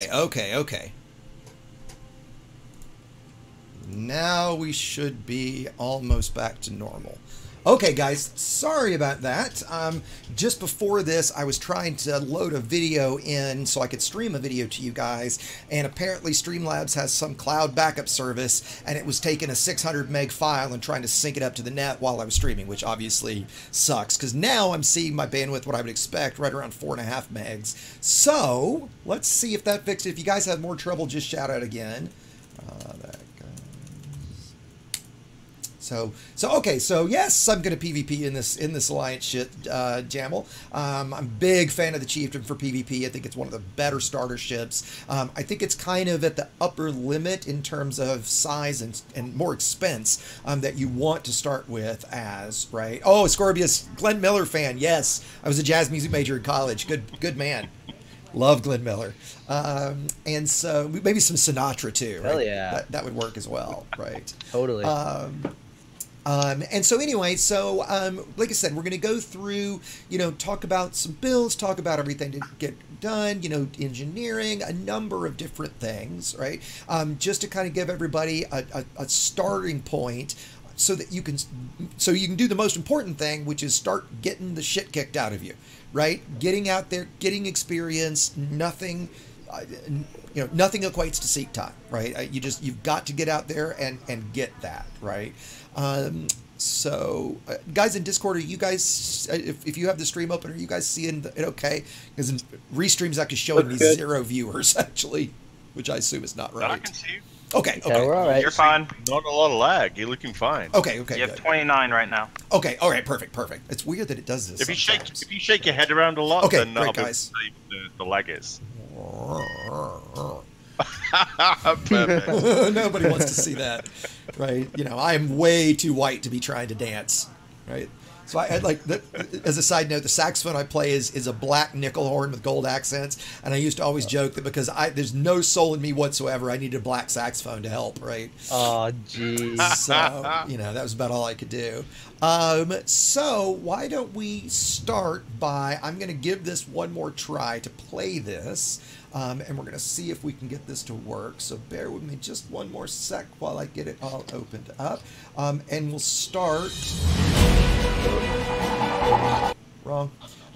Okay. Now we should be almost back to normal. Okay, guys, sorry about that. Just before this, I was trying to load a video in so I could stream a video to you guys, and apparently Streamlabs has some cloud backup service, and it was taking a 600 meg file and trying to sync it up to the net while I was streaming, which obviously sucks, because now I'm seeing my bandwidth, what I would expect, right around 4.5 megs. So, let's see if that fixed it. If you guys have more trouble, just shout out again. So yes, I'm going to PvP in this alliance shit, Jamel. I'm a big fan of the Chieftain for PvP. I think it's one of the better starter ships. I think it's kind of at the upper limit in terms of size and more expense that you want to start with as, right? Oh, Scorpius, Glenn Miller fan. Yes, I was a jazz music major in college. Good man. Love Glenn Miller. And so maybe some Sinatra too. Right? Hell yeah. That would work as well, right? Totally. And so anyway, like I said, we're going to go through, talk about some builds, talk about everything to get done, engineering, a number of different things, right? Just to kind of give everybody a starting point so that you can do the most important thing, which is start getting the shit kicked out of you, right? Getting out there, getting experience, nothing equates to seat time, right? You've got to get out there and get that, right? Guys in Discord, are you guys, if you have the stream open, are you guys seeing it okay? Because Restream's actually showing me 0 viewers, actually, which I assume is not right. I can see you. Okay. We're all right. You're fine. Not a lot of lag. You're looking fine. Okay. You have 29 right now. Okay. All right. Perfect. It's weird that it does this. If you shake your head around a lot, then great, I'll guys. the lag is. Perfect. Nobody wants to see that, right? I'm way too white to be trying to dance, right? So I like, as a side note, the saxophone I play is a black nickel horn with gold accents, and I used to always joke that because there's no soul in me whatsoever, I needed a black saxophone to help, right? Oh, geez. So, that was about all I could do. So why don't we start by, I'm going to give this one more try to play this, and we're going to see if we can get this to work. So bear with me just one more sec while I get it all opened up, and we'll start. Wrong.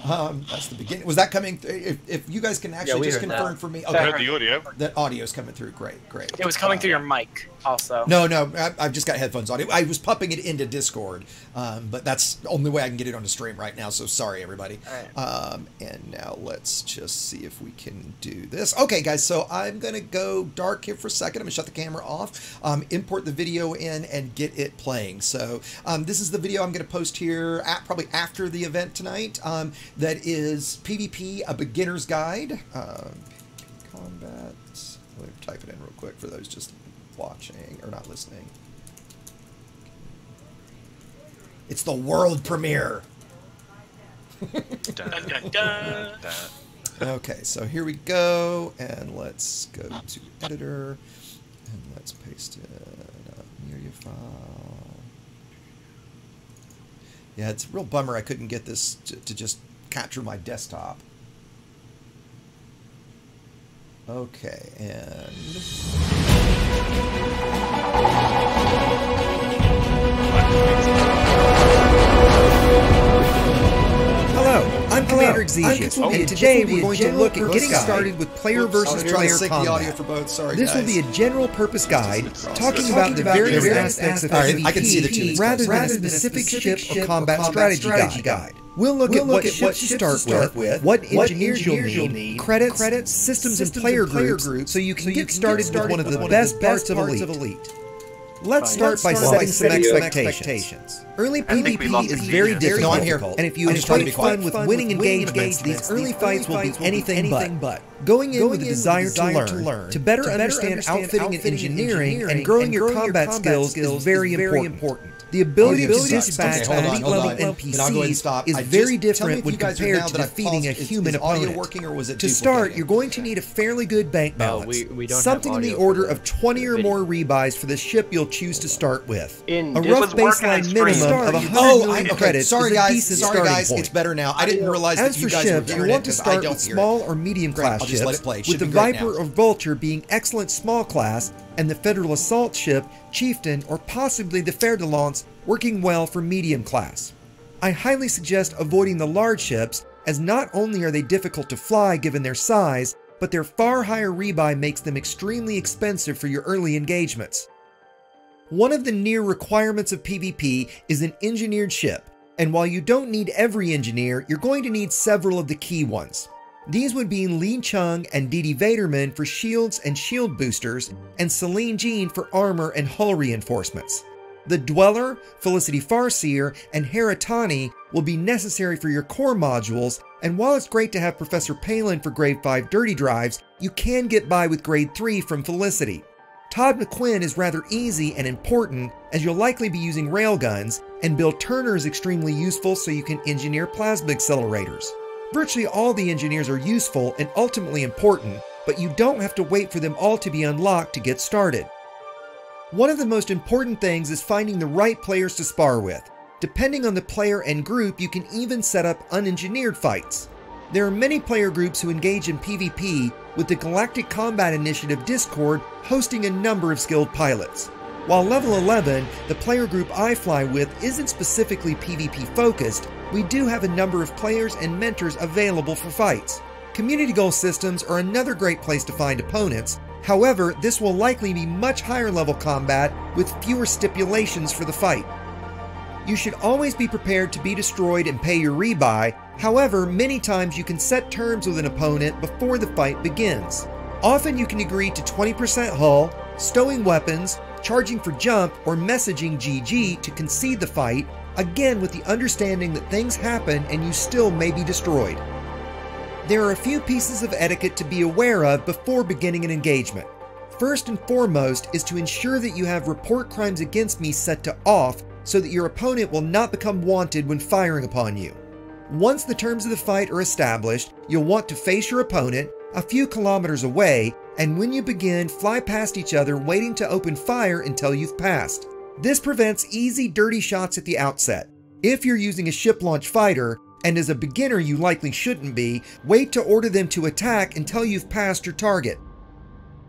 That's the beginning. Was that coming? If you guys can actually just confirm for me. Okay. I heard the audio. That audio's coming through. Great. It was coming through your mic also. No, I've just got headphones on. I was pumping it into Discord, but that's the only way I can get it on the stream right now, so sorry, everybody. All right. And now let's just see if we can do this. Okay, guys, so I'm going to go dark here for a second. I'm going to shut the camera off, import the video in, and get it playing. So this is the video I'm going to post here probably after the event tonight. That is PvP, a beginner's guide. Combat. Let me type it in real quick for those just watching or not listening. It's the world premiere. Dun, dun, dun. Okay, so here we go, and let's go to editor, and let's paste it near your file. Yeah, it's a real bummer I couldn't get this to just capture my desktop. Okay, and hello, I'm Commander Xesius, and today we're going to look at getting started with player versus player combat. This will be a general purpose guide talking about the various aspects of PvP rather than a specific ship or combat strategy guide. We'll look at what ships to start with, what engineers you'll need, credits, systems, and player groups, so you can get started with one of the best parts of Elite. Let's start by setting some expectations. Early PvP is very difficult, and if you enjoy fun with winning engagements, these early fights will be anything but. Going in with a desire to learn, to better understand outfitting and engineering, and growing your combat skills is very important. The ability to dispatch elite level NPCs is very different when compared to defeating a human opponent. To start, you're going to need a fairly good bank balance, something in the order of 20 or more rebuys for the ship you'll choose to start with. A rough baseline minimum of 100 million credits is a decent starting point. It's better now. I didn't realize that you guys were you want to start with small or medium class ships, with the Viper or Vulture being excellent small class, and the Federal Assault ship, Chieftain, or possibly the Fer de Lance working well for medium class. I highly suggest avoiding the large ships, as not only are they difficult to fly given their size, but their far higher rebuy makes them extremely expensive for your early engagements. One of the near requirements of PvP is an engineered ship, and while you don't need every engineer, you're going to need several of the key ones. These would be Li Chung and Didi Vaderman for shields and shield boosters, and Celine Jean for armor and hull reinforcements. The Dweller, Felicity Farseer, and Heratani will be necessary for your core modules, and while it's great to have Professor Palin for Grade 5 dirty drives, you can get by with Grade 3 from Felicity. Todd McQuinn is rather easy and important, as you'll likely be using railguns, and Bill Turner is extremely useful so you can engineer plasma accelerators. Virtually all the engineers are useful and ultimately important, but you don't have to wait for them all to be unlocked to get started. One of the most important things is finding the right players to spar with. Depending on the player and group, you can even set up unengineered fights. There are many player groups who engage in PvP, with the Galactic Combat Initiative Discord hosting a number of skilled pilots. While level 11, the player group I fly with isn't specifically PvP focused, we do have a number of players and mentors available for fights. Community goal systems are another great place to find opponents. However, this will likely be much higher level combat with fewer stipulations for the fight. You should always be prepared to be destroyed and pay your rebuy. However, many times you can set terms with an opponent before the fight begins. Often you can agree to 20% hull, stowing weapons, charging for jump, or messaging GG to concede the fight, again with the understanding that things happen and you still may be destroyed. There are a few pieces of etiquette to be aware of before beginning an engagement. First and foremost is to ensure that you have report crimes against me set to off so that your opponent will not become wanted when firing upon you. Once the terms of the fight are established, you'll want to face your opponent a few kilometers away, and when you begin, fly past each other waiting to open fire until you've passed. This prevents easy dirty shots at the outset. If you're using a ship launch fighter, and as a beginner you likely shouldn't be, wait to order them to attack until you've passed your target.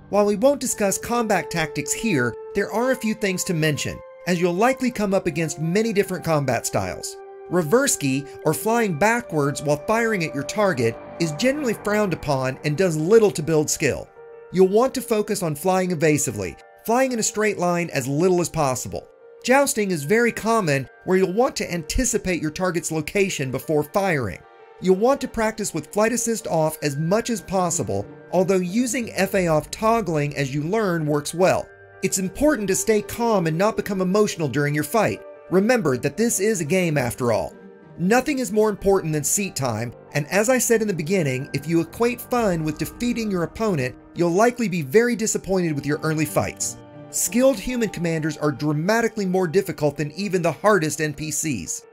While we won't discuss combat tactics here, there are a few things to mention, as you'll likely come up against many different combat styles. Reverse-ski, or flying backwards while firing at your target, is generally frowned upon and does little to build skill. You'll want to focus on flying evasively, flying in a straight line as little as possible. Jousting is very common, where you'll want to anticipate your target's location before firing. You'll want to practice with flight assist off as much as possible, although using FA off toggling as you learn works well. It's important to stay calm and not become emotional during your fight. Remember that this is a game after all. Nothing is more important than seat time, and as I said in the beginning, if you equate fun with defeating your opponent, you'll likely be very disappointed with your early fights. Skilled human commanders are dramatically more difficult than even the hardest NPCs.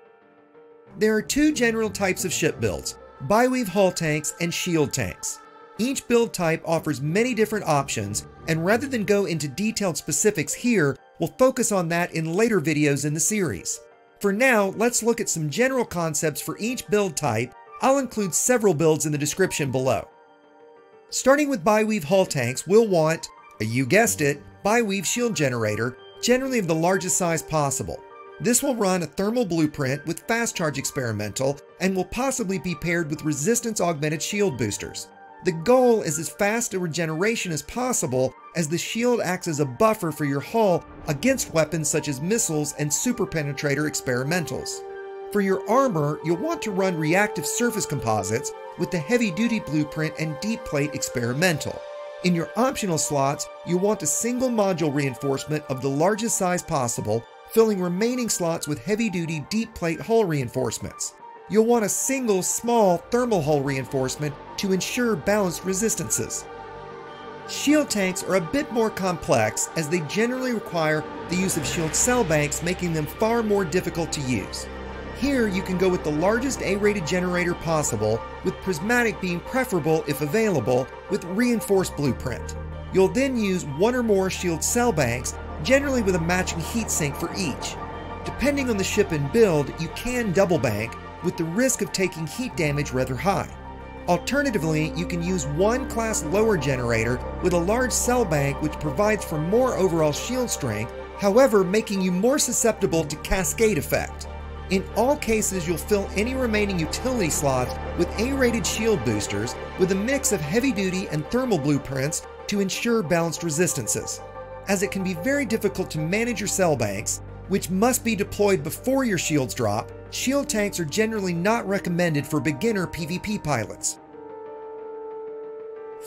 There are two general types of ship builds, biweave hull tanks and shield tanks. Each build type offers many different options, and rather than go into detailed specifics here, we'll focus on that in later videos in the series. For now, let's look at some general concepts for each build type. I'll include several builds in the description below. Starting with biweave hull tanks, we'll want, you guessed it, biweave shield generator, generally of the largest size possible. This will run a thermal blueprint with fast charge experimental and will possibly be paired with resistance augmented shield boosters. The goal is as fast a regeneration as possible, as the shield acts as a buffer for your hull against weapons such as missiles and super penetrator experimentals. For your armor, you'll want to run reactive surface composites with the heavy duty blueprint and deep plate experimental. In your optional slots, you want a single module reinforcement of the largest size possible, filling remaining slots with heavy duty deep plate hull reinforcements. You'll want a single small thermal hull reinforcement to ensure balanced resistances. Shield tanks are a bit more complex as they generally require the use of shield cell banks, making them far more difficult to use. Here you can go with the largest A-rated generator possible, with prismatic being preferable if available, with reinforced blueprint. You'll then use one or more shield cell banks, generally with a matching heatsink for each. Depending on the ship and build, you can double bank, with the risk of taking heat damage rather high. Alternatively, you can use one class lower generator with a large cell bank which provides for more overall shield strength, however making you more susceptible to cascade effect. In all cases, you'll fill any remaining utility slots with A-rated shield boosters with a mix of heavy-duty and thermal blueprints to ensure balanced resistances. As it can be very difficult to manage your cell banks, which must be deployed before your shields drop, shield tanks are generally not recommended for beginner PvP pilots.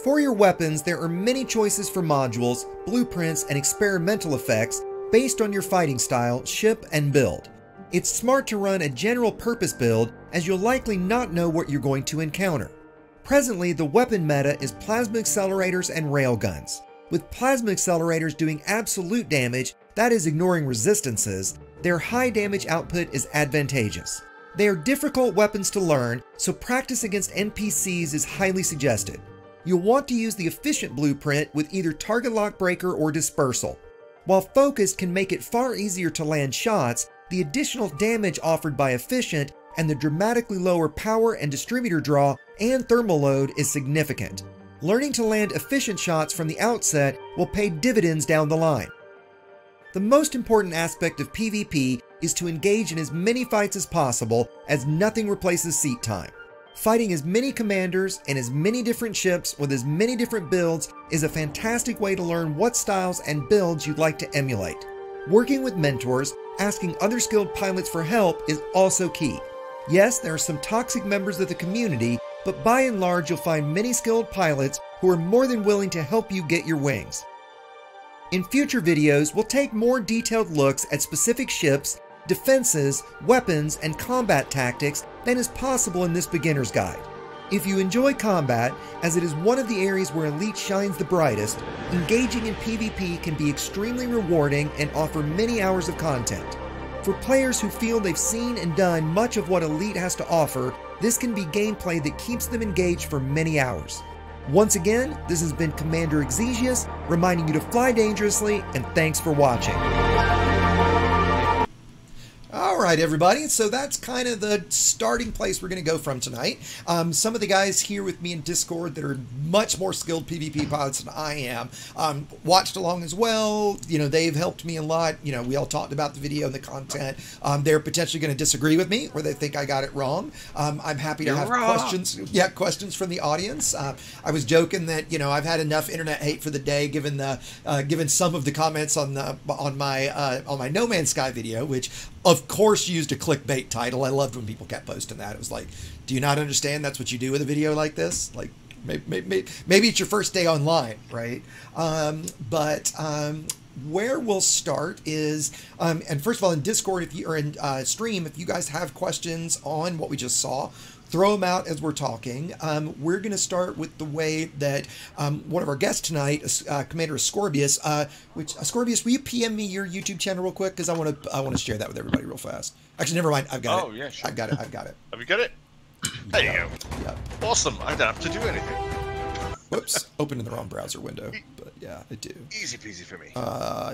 For your weapons, there are many choices for modules, blueprints, and experimental effects based on your fighting style, ship, and build. It's smart to run a general purpose build as you'll likely not know what you're going to encounter. Presently, the weapon meta is plasma accelerators and railguns. With plasma accelerators doing absolute damage, that is ignoring resistances, their high damage output is advantageous. They are difficult weapons to learn, so practice against NPCs is highly suggested. You'll want to use the efficient blueprint with either target lock breaker or dispersal. While focused can make it far easier to land shots, the additional damage offered by efficient and the dramatically lower power and distributor draw and thermal load is significant. Learning to land efficient shots from the outset will pay dividends down the line. The most important aspect of PvP is to engage in as many fights as possible, as nothing replaces seat time. Fighting as many commanders and as many different ships with as many different builds is a fantastic way to learn what styles and builds you'd like to emulate. Working with mentors, asking other skilled pilots for help is also key. Yes, there are some toxic members of the community, but by and large you'll find many skilled pilots who are more than willing to help you get your wings. In future videos, we'll take more detailed looks at specific ships, defenses, weapons, and combat tactics than is possible in this beginner's guide. If you enjoy combat, as it is one of the areas where Elite shines the brightest, engaging in PvP can be extremely rewarding and offer many hours of content. For players who feel they've seen and done much of what Elite has to offer, this can be gameplay that keeps them engaged for many hours. Once again, this has been Commander Exesius, reminding you to fly dangerously, and thanks for watching. Alright everybody, so that's kind of the starting place we're going to go from tonight. Some of the guys here with me in Discord that are much more skilled PvP pilots than I am watched along as well. You know, they've helped me a lot. You know, we all talked about the video and the content. They're potentially going to disagree with me, or they think I got it wrong. I'm happy to have questions. Yeah, questions from the audience. I was joking that, you know, I've had enough internet hate for the day, given some of the comments on my No Man's Sky video, which of course used a clickbait title. I loved when people kept posting that. It was like, do you not understand that's what you do with a video like this? Like, maybe it's your first day online, right? Where we'll start is, and first of all, in Discord, if you are in stream, if you guys have questions on what we just saw, throw them out as we're talking. We're going to start with the way that one of our guests tonight, Commander Ascorbius, Ascorbius, will you PM me your YouTube channel real quick? Because I want to share that with everybody real fast. Actually, never mind. I've got it. Oh, yeah, sure. I've got it. Have you got it? There you go. Yep. Awesome. I don't have to do anything. Whoops. Open in the wrong browser window. But yeah, I do. Easy peasy for me.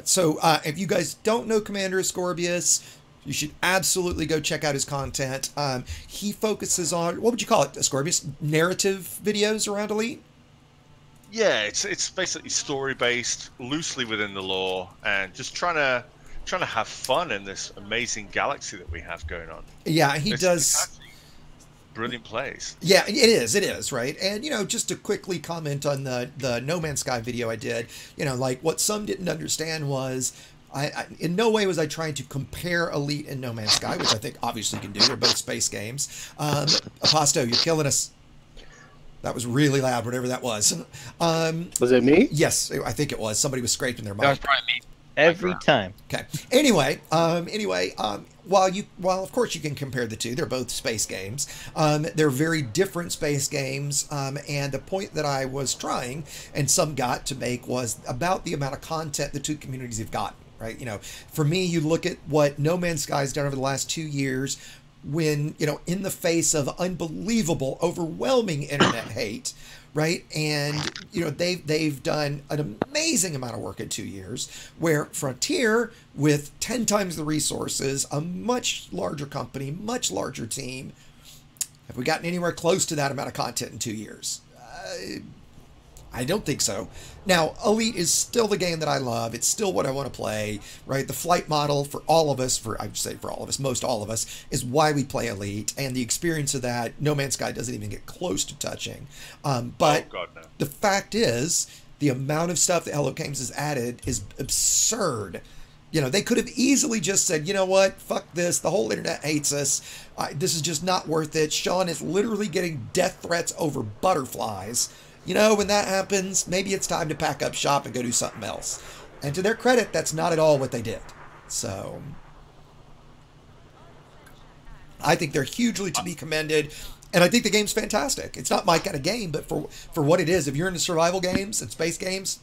So if you guys don't know Commander Ascorbius, you should absolutely go check out his content. He focuses on, what would you call it, Ascorbius? Narrative videos around Elite? Yeah, it's basically story-based, loosely within the lore, and just trying to have fun in this amazing galaxy that we have going on. Yeah, he does brilliant plays. Yeah, it is, right? And, you know, just to quickly comment on the No Man's Sky video I did, you know, like what some didn't understand was, I in no way was I trying to compare Elite and No Man's Sky, which I think obviously you can do. They're both space games. Aposto, you're killing us. That was really loud, whatever that was. Was it me? Yes, I think it was. Somebody was scraping their mic. That was probably me. Every time. Okay. Anyway, while of course you can compare the two, they're both space games. They're very different space games. And the point that I was trying, and some got to make, was about the amount of content the two communities have gotten. Right? You know, for me, you look at what No Man's Sky has done over the last 2 years, when, you know, in the face of unbelievable, overwhelming internet hate, right? And, you know, they've done an amazing amount of work in 2 years, where Frontier, with 10 times the resources, a much larger company, much larger team, have we gotten anywhere close to that amount of content in 2 years? I don't think so. Now, Elite is still the game that I love. It's still what I want to play, right? The flight model for all of us, I'd say for all of us, most all of us, is why we play Elite. And the experience of that, No Man's Sky doesn't even get close to touching. But oh God, no. The fact is, the amount of stuff that Hello Games has added is absurd. You know, they could have easily just said, you know what, fuck this. The whole internet hates us. This is just not worth it. Sean is literally getting death threats over butterflies. You know, when that happens, maybe it's time to pack up shop and go do something else. And to their credit, that's not at all what they did. So I think they're hugely to be commended. And I think the game's fantastic. It's not my kind of game, but for what it is, if you're into survival games and space games,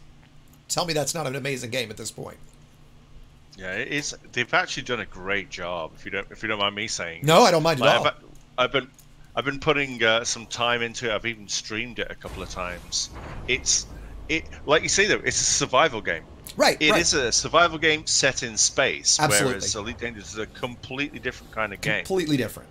tell me that's not an amazing game at this point. Yeah, it is. They've actually done a great job. If you don't mind me saying. No, I don't mind at all. I've been putting some time into it. I've even streamed it a couple of times. It like you say though, it's a survival game. Right. It is a survival game set in space. Absolutely. Whereas Elite Dangerous is a completely different kind of game. Completely different.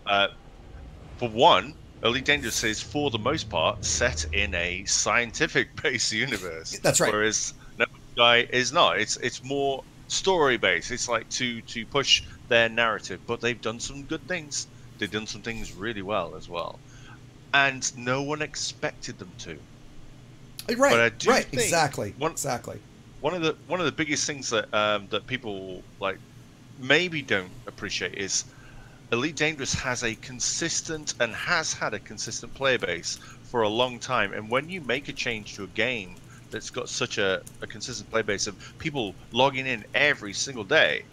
For one, Elite Dangerous is for the most part set in a scientific-based universe. That's right. Whereas No Man's Sky is not. It's more story-based. It's like to push their narrative, but they've done some good things. They've done some things really well as well, and no one expected them to. Right, but I do right, think exactly. One of the biggest things that that people like maybe don't appreciate is Elite Dangerous has a consistent and has had a consistent player base for a long time. And when you make a change to a game that's got such a consistent player base of people logging in every single day,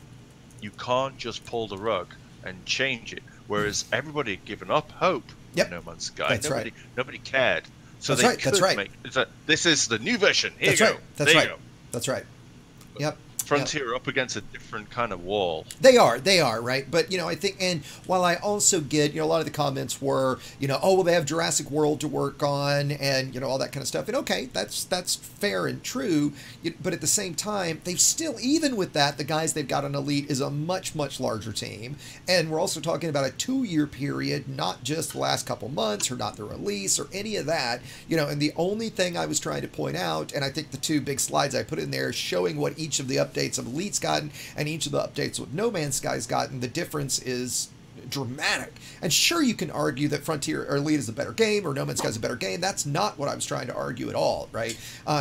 you can't just pull the rug and change it. Whereas everybody had given up hope. Yep. No Man's Sky. That's right. Nobody cared. So that's they right. could That's right. make this is the new version. Here that's you right. go. That's there right. You go. That's right. Yep. Frontier up against a different kind of wall. They are, right? But, you know, I think, and while I also get, you know, a lot of the comments were, you know, oh, well, they have Jurassic World to work on and, you know, all that kind of stuff. And okay, that's fair and true. But at the same time, they've still, even with that, the guys they've got on Elite is a much, much larger team. And we're also talking about a 2-year period, not just the last couple months or not the release or any of that, you know, and the only thing I was trying to point out, and I think the 2 big slides I put in there showing what each of the updates of Elite's gotten and each of the updates with No Man's Sky's gotten, the difference is dramatic. And sure, you can argue that Frontier or Elite is a better game or No Man's Sky is a better game. That's not what I was trying to argue at all, right?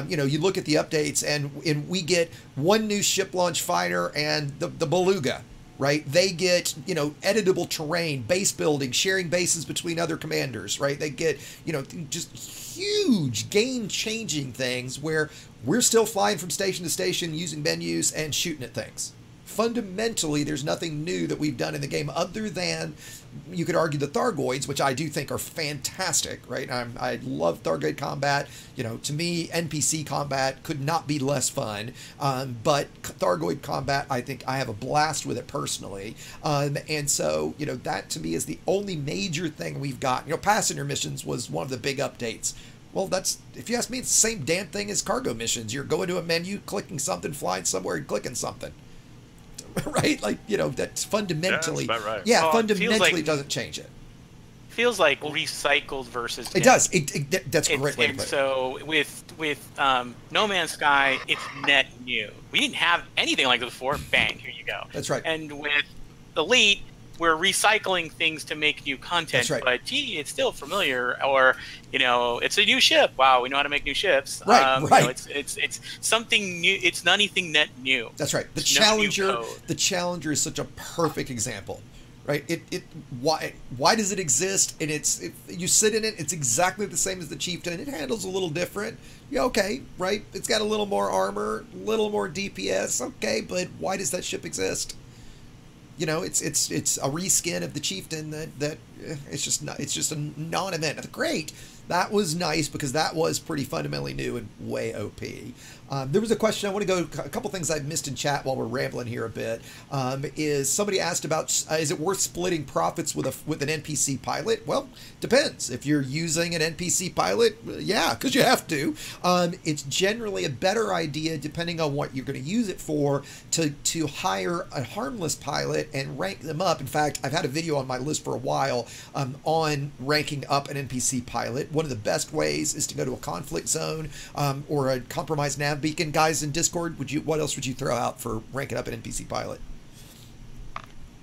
You know, you look at the updates and we get 1 new ship launch fighter and the Beluga, right? They get, you know, editable terrain, base building, sharing bases between other commanders, right? They get, you know, just huge game-changing things where we're still flying from station to station using menus and shooting at things. Fundamentally, there's nothing new that we've done in the game other than, you could argue, the Thargoids, which I do think are fantastic, right? I love Thargoid combat. You know, to me, NPC combat could not be less fun. But Thargoid combat, I think I have a blast with it personally. And so, you know, that to me is the only major thing we've got. You know, passenger missions was one of the big updates. Well, that's, if you ask me, it's the same damn thing as cargo missions. You're going to a menu, clicking something, flying somewhere, and clicking something. Right? Like, you know, that's fundamentally... Yeah, that's about right. Yeah, Well, fundamentally doesn't change it. Feels like recycled versus... It does. That's a great way to put it. So with No Man's Sky, it's net new. We didn't have anything like this before. Bang, here you go. That's right. And with Elite, we're recycling things to make new content. That's right. But gee, it's still familiar. Or, you know, it's a new ship. Wow, we know how to make new ships. Right, right. You know, it's something new. It's not anything net new. That's right. The Challenger is such a perfect example. Right? Why does it exist? And you sit in it, it's exactly the same as the Chieftain. It handles a little different. Yeah, okay, right? It's got a little more armor, a little more DPS. Okay, but why does that ship exist? you know, it's a reskin of the chieftain that it's just a non-event. Great. That was nice because that was pretty fundamentally new and way OP. There was a question, I want to go, a couple things I've missed in chat while we're rambling here a bit, is somebody asked about, is it worth splitting profits with an NPC pilot? Well, depends. If you're using an NPC pilot, yeah, because you have to. It's generally a better idea, depending on what you're going to use it for, to hire a harmless pilot and rank them up. In fact, I've had a video on my list for a while on ranking up an NPC pilot. One of the best ways is to go to a conflict zone or a compromised nav beacon. Guys in Discord, what else would you throw out for ranking up an NPC pilot?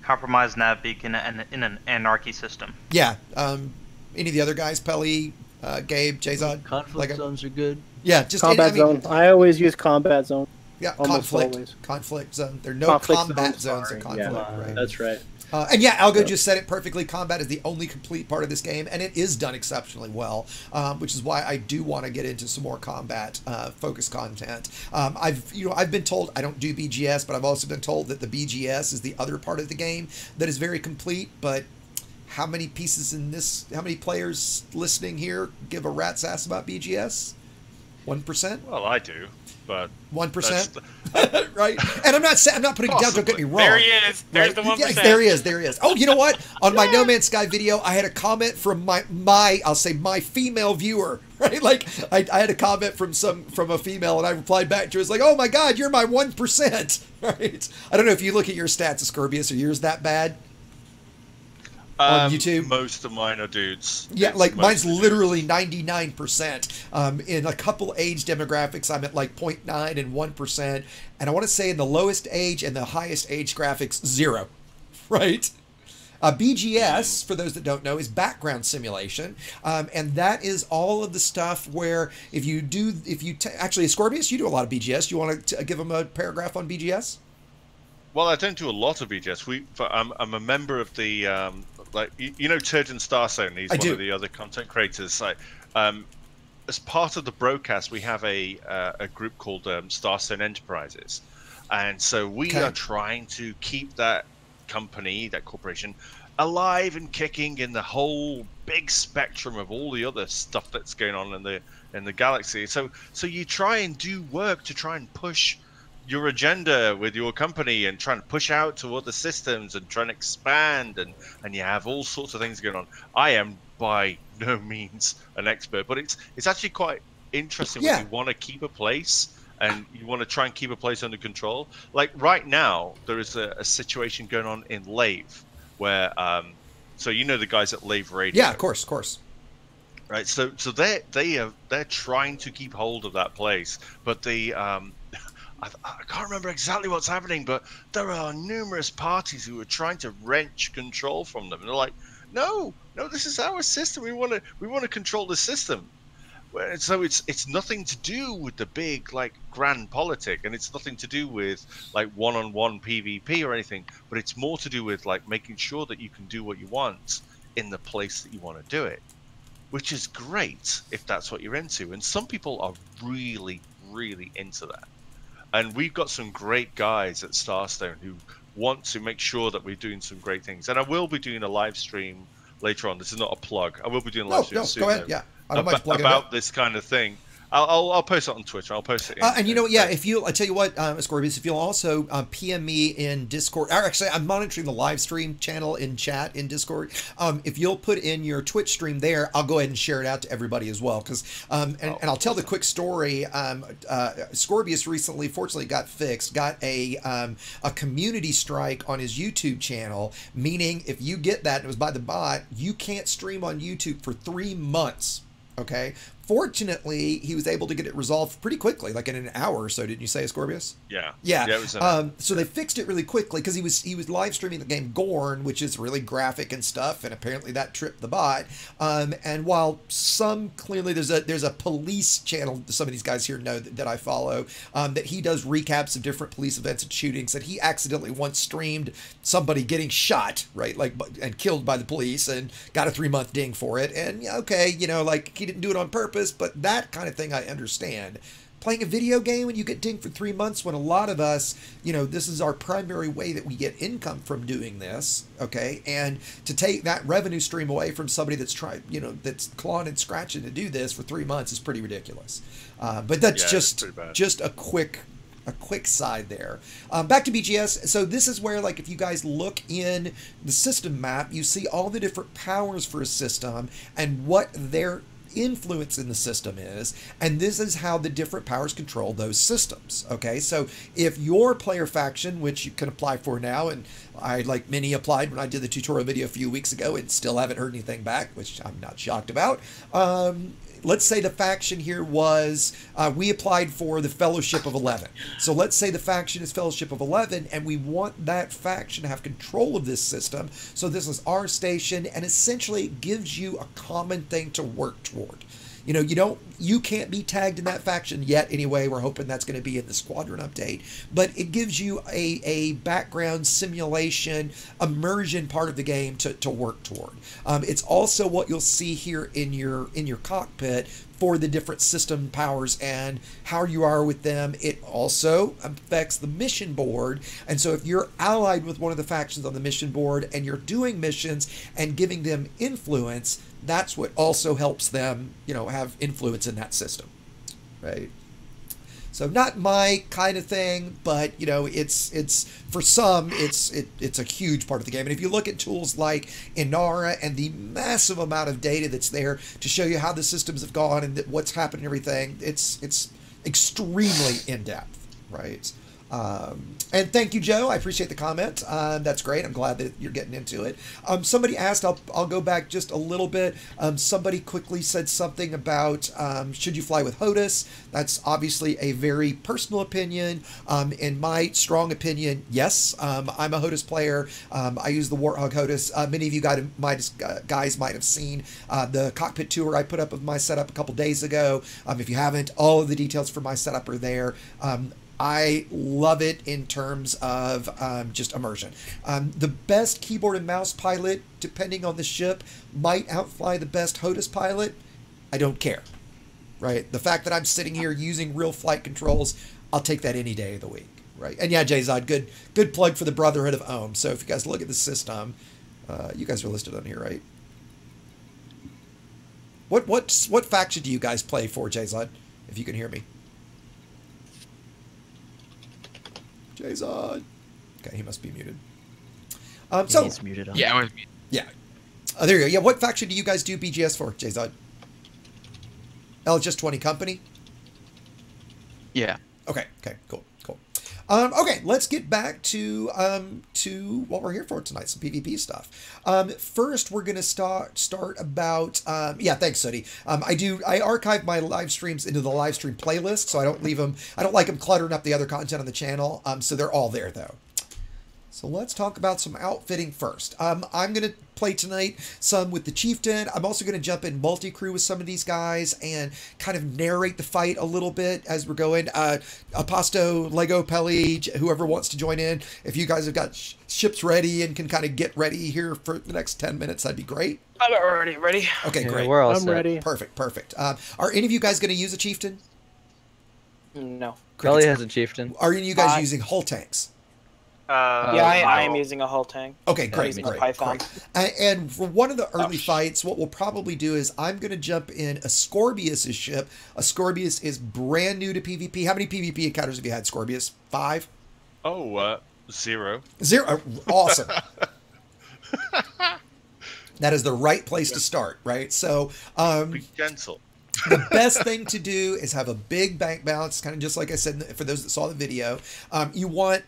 Compromised nav beacon and in an anarchy system. Yeah. Any of the other guys? Pelly, Gabe, Jazod? Conflict zones are good. Yeah, just combat zone. I always use combat zone. Yeah, almost conflict. Always. Conflict zone. There are no combat zones in conflict. Yeah, right? That's right. And yeah, Algo just said it perfectly. Combat is the only complete part of this game, and it is done exceptionally well, which is why I do want to get into some more combat focused content. I've been told I don't do BGS, but I've also been told that the BGS is the other part of the game that is very complete. But how many pieces in this? How many players listening here give a rat's ass about BGS? 1%? Well, I do. But 1%, right? And I'm not putting it down. Don't get me wrong. There he is. There's the 1%. Yeah, there he is. There he is. Oh, you know what? On my No Man's Sky video, I had a comment from my female viewer. Right? Like I had a comment from a female, and I replied back to her. It's like, oh my God, you're my 1%. Right? I don't know if you look at your stats, Ascorbius. Are yours that bad? On YouTube? Most of mine are dudes. Yeah, like mine's literally 99%. In a couple age demographics, I'm at like 0.9 and 1%. And I want to say in the lowest age and the highest age graphics, 0. Right? BGS, for those that don't know, is background simulation. And that is all of the stuff where actually, Ascorbius, you do a lot of BGS. You want to give them a paragraph on BGS? Well, I don't do a lot of BGS. I'm a member of the Turgeon Starstone. He's one of the other content creators. As part of the broadcast, we have a group called Starstone Enterprises, and so we are trying to keep that company, that corporation, alive and kicking in the whole big spectrum of all the other stuff that's going on in the galaxy. So you try and do work to try and push your agenda with your company and trying to push out to other systems and trying to expand, and you have all sorts of things going on. I am by no means an expert, but it's actually quite interesting when you want to keep a place and you want to try and keep a place under control. Like right now, there is a situation going on in Lave where, so you know the guys at Lave Radio. Yeah, of course. Right, so they're trying to keep hold of that place, but I can't remember exactly what's happening, but there are numerous parties who are trying to wrench control from them. And they're like, no, this is our system. We want to control the system. So it's nothing to do with the big grand politic, and it's nothing to do with one-on-one PvP or anything. But it's more to do with making sure that you can do what you want in the place that you want to do it, which is great if that's what you're into. And some people are really, really into that. And we've got some great guys at Starstone who want to make sure that we're doing some great things. And I will be doing a live stream later on. This is not a plug. I will be doing a live stream soon. Go ahead. Yeah. About this kind of thing. I'll post it on Twitter. I'll post it. And you know what? Yeah, I tell you what, Ascorbius, if you'll also PM me in Discord. Or actually, I'm monitoring the live stream channel in chat in Discord. If you'll put in your Twitch stream there, I'll go ahead and share it out to everybody as well. Because and I'll tell the quick story. Ascorbius recently, fortunately, got a community strike on his YouTube channel. Meaning, if you get that, and it was by the bot, you can't stream on YouTube for 3 months. Okay. Fortunately, he was able to get it resolved pretty quickly, like in an hour or so. Didn't you say, Ascorbius? Yeah. It was, so they fixed it really quickly because he was live streaming the game Gorn, which is really graphic and stuff, and apparently that tripped the bot. And while clearly there's a police channel, some of these guys here know that I follow, that he does recaps of different police events and shootings. That he accidentally once streamed somebody getting shot, right, and killed by the police, and got a 3-month ding for it. And he didn't do it on purpose. But that kind of thing I understand. playing a video game and you get dinged for 3 months when a lot of us, you know, this is our primary way that we get income from doing this, okay? And to take that revenue stream away from somebody that's trying, you know, that's clawing and scratching to do this for 3 months is pretty ridiculous. But that's just a quick side there. Back to BGS. So this is where, like, if you guys look in the system map, you see all the different powers for a system and what their influence in the system is, and this is how the different powers control those systems. Okay, so if your player faction, which you can apply for now, and I, like many, applied when I did the tutorial video a few weeks ago and still haven't heard anything back, which I'm not shocked about. Let's say the faction here was, we applied for the Fellowship of 11. So let's say the faction is Fellowship of 11, and we want that faction to have control of this system. So this is our station, and essentially it gives you a common thing to work toward. You know, you can't be tagged in that faction yet anyway. We're hoping that's going to be in the squadron update. But it gives you a background simulation, immersion part of the game to work toward. It's also what you'll see here in your cockpit for the different system powers and how you are with them. It also affects the mission board. And so if you're allied with one of the factions on the mission board and you're doing missions and giving them influence, that's what also helps them, you know, have influence in that system, right? So not my kind of thing, but you know, it's for some, it's a huge part of the game. And if you look at tools like Inara and the massive amount of data that's there to show you how the systems have gone and what's happened and everything, it's extremely in depth, right? And thank you, Joe. I appreciate the comment. That's great. I'm glad that you're getting into it. Somebody asked, I'll go back just a little bit. Somebody quickly said something about should you fly with HOTUS? That's obviously a very personal opinion. In my strong opinion, yes. I'm a HOTUS player. I use the Warthog HOTUS. Many of you guys might have seen the cockpit tour I put up of my setup a couple days ago. If you haven't, all of the details for my setup are there. I love it in terms of just immersion. The best keyboard and mouse pilot, depending on the ship, might outfly the best HOTUS pilot. I don't care, right? The fact that I'm sitting here using real flight controls, I'll take that any day of the week, right? And yeah, Jay-Zod, good plug for the Brotherhood of Ohm. So if you guys look at the system, you guys are listed on here, right? What faction do you guys play for, Jay-Zod, if you can hear me? Jay-Zod. Okay, he must be muted. So he's muted on. Yeah, I was muted. Yeah. There you go. Yeah, what faction do you guys do BGS for, Jay-Zod? Just 20 Company? Yeah. Okay, cool. Okay, let's get back to what we're here for tonight, some PvP stuff. First, we're gonna start about yeah, thanks, Sooty. I archive my live streams into the live stream playlist, so I don't leave them. I don't like them cluttering up the other content on the channel. So they're all there though. So let's talk about some outfitting first. I'm going to play tonight some with the Chieftain. I'm also going to jump in multi-crew with some of these guys and kind of narrate the fight a little bit as we're going. Aposto, Lego, Pelly, whoever wants to join in. If you guys have got ships ready and can kind of get ready here for the next 10 minutes, that'd be great. I'm already ready. Okay, Yeah, great. we're all I'm set. ready. Perfect. Are any of you guys going to use a Chieftain? No. Kelly has a chieftain. Are any of you guys using hull tanks? Yeah, I am using a hull tank. Okay, great. using a Python. And for one of the early fights, what we'll probably do is I'm going to jump in Ascorbius' ship. Ascorbius is brand new to PvP. How many PvP encounters have you had, Scorbius? 5? Oh, 0. 0. Awesome. That is the right place to start, right? So, Be gentle. the best thing to do is have a big bank balance, kind of just like I said for those that saw the video. You want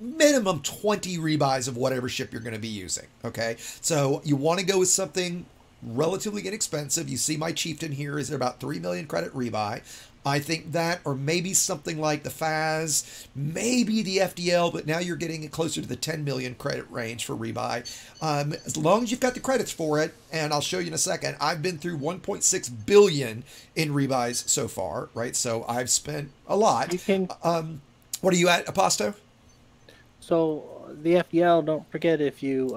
minimum 20 rebuys of whatever ship you're going to be using, okay? So you want to go with something relatively inexpensive. You see my Chieftain here is at about 3 million credit rebuy. I think that, or maybe something like the FAS, maybe the FDL, but now you're getting it closer to the 10 million credit range for rebuy. As long as you've got the credits for it, and I'll show you in a second, I've been through 1.6 billion in rebuys so far, right? So I've spent a lot. You can. What are you at, Aposto? So the FDL, don't forget, if you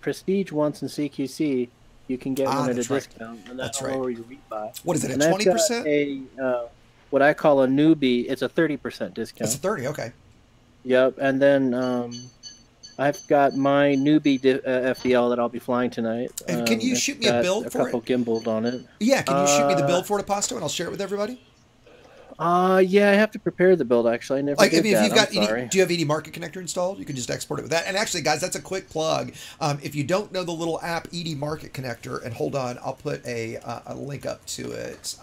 prestige once in CQC, you can get one at a that's right. discount, and That's that'll right. lower your rebuy. What is it, And at I've got 20%? what I call a newbie, it's a 30% discount. That's a 30, okay. Yep, and then I've got my newbie FDL that I'll be flying tonight. And can you shoot me a build for it? A couple gimbals on it. Yeah, can you shoot me the build for it, Aposto, and I'll share it with everybody? Yeah, I have to prepare the build, actually. I never did if you've got sorry. do you have ED Market Connector installed? You can just export it with that. And actually, guys, that's a quick plug. If you don't know the little app ED Market Connector, and hold on, I'll put a link up to it.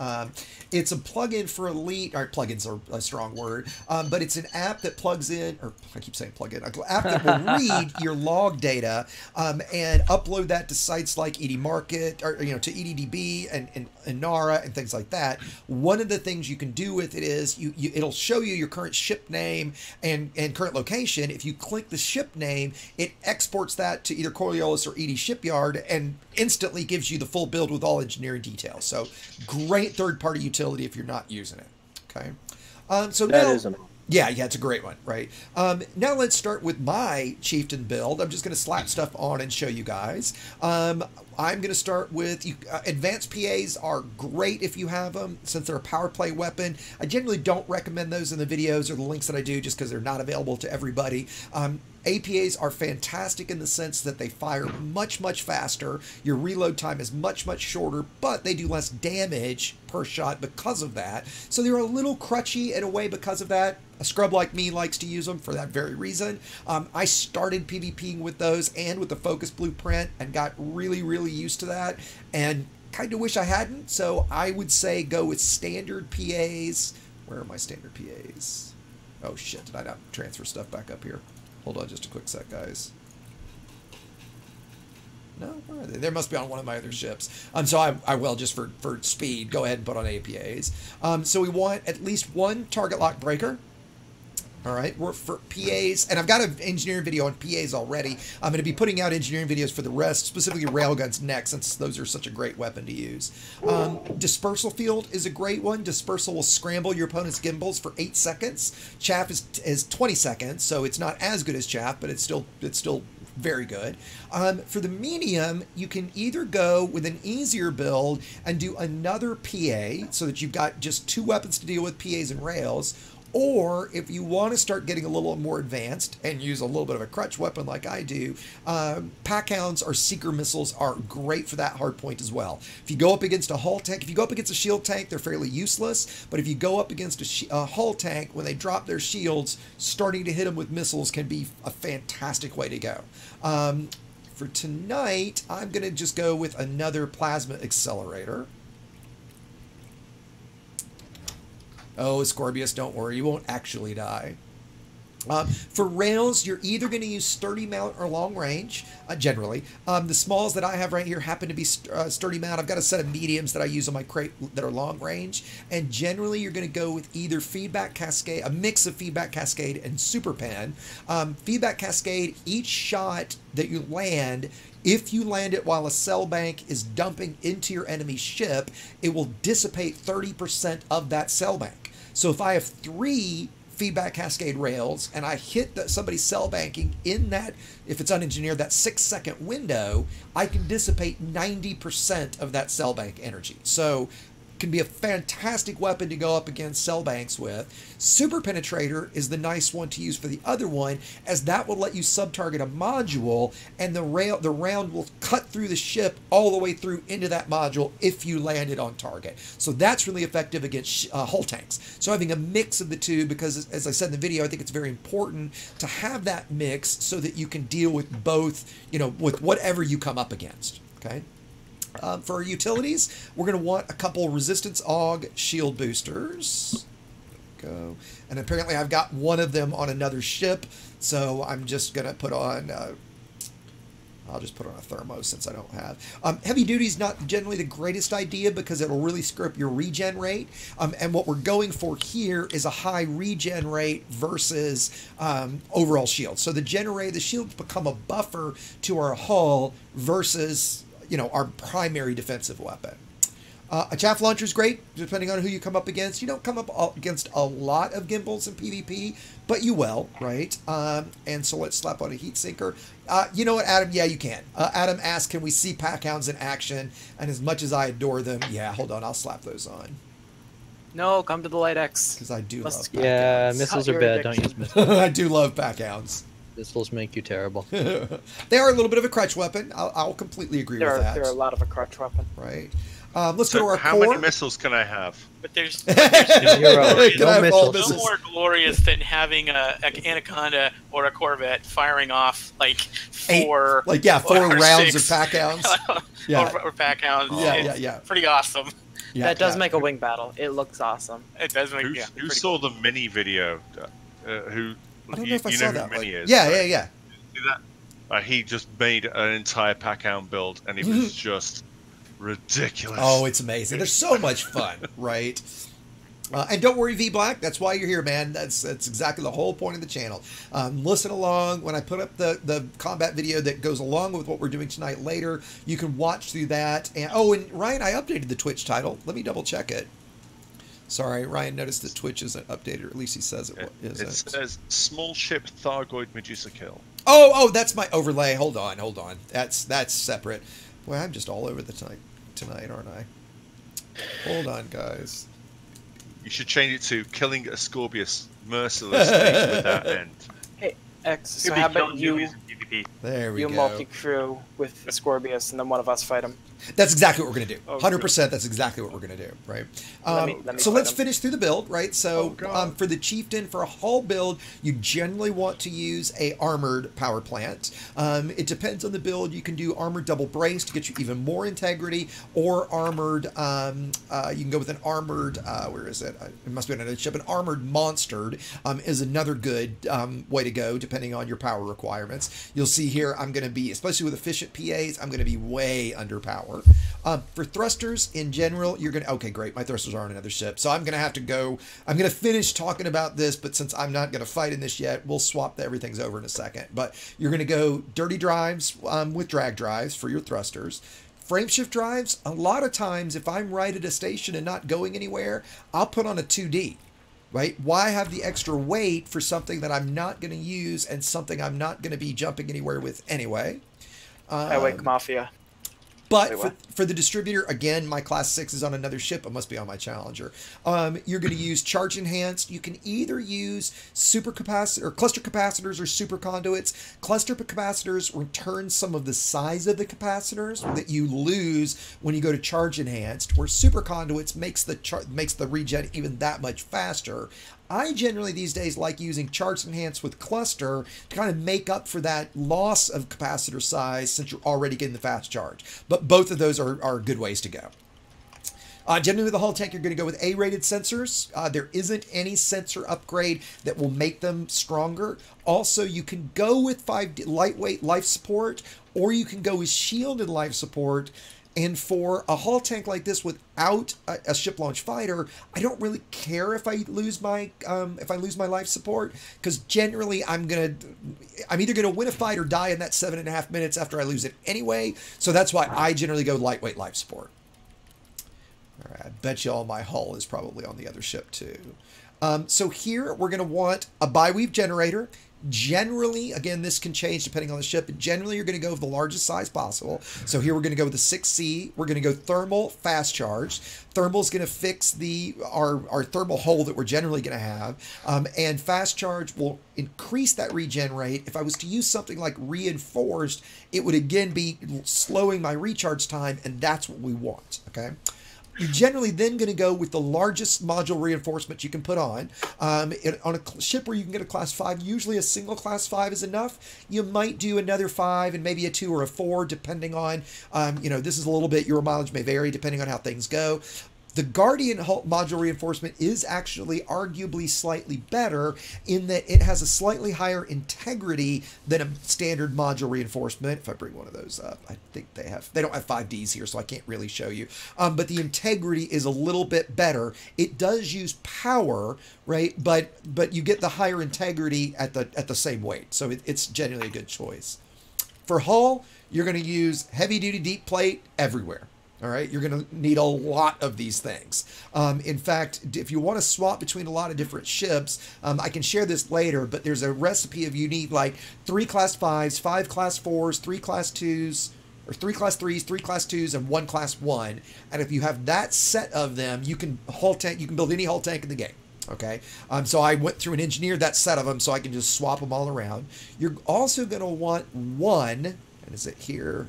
It's a plugin for Elite. Or plugins are a strong word, but it's an app that plugs in, or I keep saying plug-in, an app that will read your log data and upload that to sites like ED Market, or to EDDB and NARA and things like that. One of the things you can do with it is it'll show you your current ship name and current location. If you click the ship name, it exports that to either Coriolis or ED Shipyard and instantly gives you the full build with all engineering details. So great third-party utility if you're not using it. Okay. So that now, is amazing. Yeah, it's a great one, right? Now let's start with my Chieftain build. I'm just going to slap stuff on and show you guys. I'm going to start with advanced PAs are great if you have them, since they're a power play weapon. I generally don't recommend those in the videos or the links that I do just because they're not available to everybody. APAs are fantastic in the sense that they fire much, much faster. Your reload time is much, much shorter, but they do less damage per shot because of that. So they're a little crutchy in a way because of that. A scrub like me likes to use them for that very reason. I started PvPing with those and with the Focus Blueprint and got really, really used to that, and kind of wish I hadn't. So I would say go with standard PAs. Where are my standard PAs? Oh shit, did I not transfer stuff back up here? Hold on just a quick sec, guys. No, where are they? They must be on one of my other ships. So I will, just for speed, go ahead and put on APAs. So we want at least one target lock breaker. All right, we're for PAs, and I've got an engineering video on PAs already. I'm going to be putting out engineering videos for the rest, specifically railguns next, since those are such a great weapon to use. Dispersal field is a great one. Dispersal will scramble your opponent's gimbals for 8 seconds. Chaff is 20 seconds, so it's not as good as chaff, but it's still very good. For the medium, you can either go with an easier build and do another PA, so that you've got just 2 weapons to deal with, PAs and rails. Or if you want to start getting a little more advanced and use a little bit of a crutch weapon like I do, pack hounds or seeker missiles are great for that hard point as well. If you go up against a hull tank, if you go up against a shield tank, they're fairly useless. But if you go up against a hull tank, when they drop their shields, starting to hit them with missiles can be a fantastic way to go. For tonight, I'm going to just go with another plasma accelerator. Oh, Scorpius, don't worry. You won't actually die. For rails, you're either going to use sturdy mount or long range, generally. The smalls that I have right here happen to be sturdy mount. I've got a set of mediums that I use on my crate that are long range. And generally, you're going to go with either feedback cascade, a mix of feedback cascade and super pen. Feedback cascade, each shot that you land, if you land it while a cell bank is dumping into your enemy's ship, it will dissipate 30% of that cell bank. So if I have 3 feedback cascade rails and I hit somebody's cell banking in that, if it's unengineered, that 6-second window, I can dissipate 90% of that cell bank energy. So can be a fantastic weapon to go up against cell banks with. Super Penetrator is the nice one to use for the other one, as that will let you sub-target a module, and the round will cut through the ship all the way through into that module if you land it on target. So that's really effective against hull tanks. So having a mix of the two, because as I said in the video, I think it's very important to have that mix so that you can deal with both, with whatever you come up against. Okay. For our utilities, we're going to want a couple resistance AUG shield boosters. Go. And apparently I've got one of them on another ship, so I'm just going to put on, I'll just put on a thermo since I don't have. Heavy duty is not generally the greatest idea because it'll really screw up your regen rate. And what we're going for here is a high regen rate versus overall shield. So the shields become a buffer to our hull versus our primary defensive weapon. A chaff launcher is great, depending on who you come up against. You don't come up against a lot of gimbals in PvP, but you will, right? And so let's slap on a heat sinker. You know what, Adam? Yeah, you can. Adam asked, can we see pack hounds in action? And as much as I adore them, yeah, hold on, I'll slap those on. No, come to the Light X. Because I do love Yeah, packhounds. missiles are bad. Don't use missiles. I do love packhounds. Missiles make you terrible. They are a little bit of a crutch weapon. I'll completely agree with that. They're a lot of a crutch weapon. Right. Let's go to our how core. many missiles can I have? But there's no no more glorious than having a Anaconda or a Corvette firing off like four rounds of packhounds. or packhounds. Yeah. Pretty awesome. Yeah, that does make a wing battle. It looks awesome. It does make. Who saw the Mini video? Who? I don't know if I saw that. Mini is, yeah. See that? He just made an entire packhound build, and it was just ridiculous. Oh, it's amazing. They're so much fun, right? And don't worry, V Black. That's why you're here, man. That's exactly the whole point of the channel. Listen along when I put up the combat video that goes along with what we're doing tonight. Later, you can watch through that. And Ryan, I updated the Twitch title. Let me double check it. Sorry, Ryan noticed that Twitch isn't updated, or at least he says it isn't. It says small ship Thargoid Medusa kill. Oh, that's my overlay. Hold on. That's separate. Boy, I'm just all over the tonight, aren't I? Hold on, guys. You should change it to killing a Scorpius mercilessly with that end. Hey, X, so how about you there we go. multi-crew with Scorpius, and then one of us fight him? That's exactly what we're going to do. 100%, that's exactly what we're going to do, right? So let's finish through the build, right? So for the Chieftain, for a hull build, you generally want to use a armored power plant. It depends on the build. You can do armored double brace to get you even more integrity, or armored, you can go with an armored, where is it? It must be on another ship. An armored monstered is another good way to go, depending on your power requirements. You'll see here, I'm going to be, especially with efficient PAs, I'm going to be way under power. For thrusters in general, you're going to, okay, great. My thrusters are on another ship. So I'm going to have to go, I'm going to finish talking about this, but since I'm not going to fight in this yet, we'll swap everything's over in a second. But you're going to go dirty drives with drag drives for your thrusters. Frameshift drives, a lot of times, if I'm right at a station and not going anywhere, I'll put on a 2D. Right? Why have the extra weight for something that I'm not going to use and something I'm not going to be jumping anywhere with anyway? Highway Mafia. But for the distributor, again, my class 6 is on another ship. It must be on my Challenger. You're going to use charge enhanced. You can either use super capacitor or cluster capacitors or super conduits. Cluster capacitors return some of the size of the capacitors that you lose when you go to charge enhanced, where super conduits makes the regen even that much faster. I generally these days like using charge enhanced with cluster to kind of make up for that loss of capacitor size since you're already getting the fast charge. But both of those are good ways to go. Generally with the hull tank, you're going to go with A-rated sensors. There isn't any sensor upgrade that will make them stronger. Also, you can go with 5 lightweight life support, or you can go with shielded life support. And for a hull tank like this without a ship launch fighter, I don't really care if I lose my life support, because generally I'm either gonna win a fight or die in that 7.5 minutes after I lose it anyway. So that's why I generally go lightweight life support. All right, I bet you all my hull is probably on the other ship too. So here we're gonna want a biweave generator. Generally, again, this can change depending on the ship, but generally you're going to go with the largest size possible. So here we're going to go with the 6C. We're going to go thermal fast charge. Thermal is going to fix our thermal hole that we're generally going to have. And fast charge will increase that regen rate. If I was to use something like reinforced, it would again be slowing my recharge time, and that's what we want, okay? You're generally then going to go with the largest module reinforcement you can put on. On a ship where you can get a class 5, usually a single class 5 is enough. You might do another 5 and maybe a 2 or a 4, depending on, this is a little bit, your mileage may vary depending on how things go. The Guardian module reinforcement is actually arguably slightly better in that it has a slightly higher integrity than a standard module reinforcement. If I bring one of those up, I think they don't have 5Ds here, so I can't really show you. But the integrity is a little bit better. It does use power, right? But you get the higher integrity at the same weight. So it's generally a good choice. For hull, you're going to use heavy duty deep plate everywhere. All right, you're going to need a lot of these things. In fact, if you want to swap between a lot of different ships, I can share this later, but there's a recipe of you need like 3 class 5s, 5 class 4s, 3 class 2s, or 3 class 3s, 3 class 2s, and 1 class 1. And if you have that set of them, you can build any hull tank in the game. Okay, so I went through and engineered that set of them so I can just swap them all around. You're also going to want one, and is it here?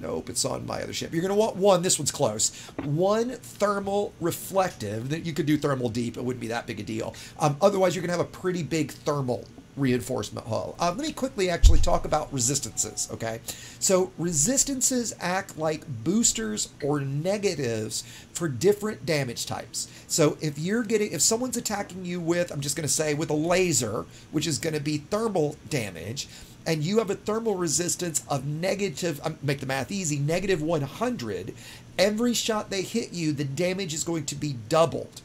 Nope, it's on my other ship. You're going to want one, this one's close, one thermal reflective. That you could do thermal deep, it wouldn't be that big a deal. Otherwise, you're going to have a pretty big thermal reinforcement hull. Let me quickly actually talk about resistances, okay? So resistances act like boosters or negatives for different damage types. So if someone's attacking you with, I'm just going to say, with a laser, which is going to be thermal damage, and you have a thermal resistance of negative, make the math easy, negative 100, every shot they hit you, the damage is going to be doubled.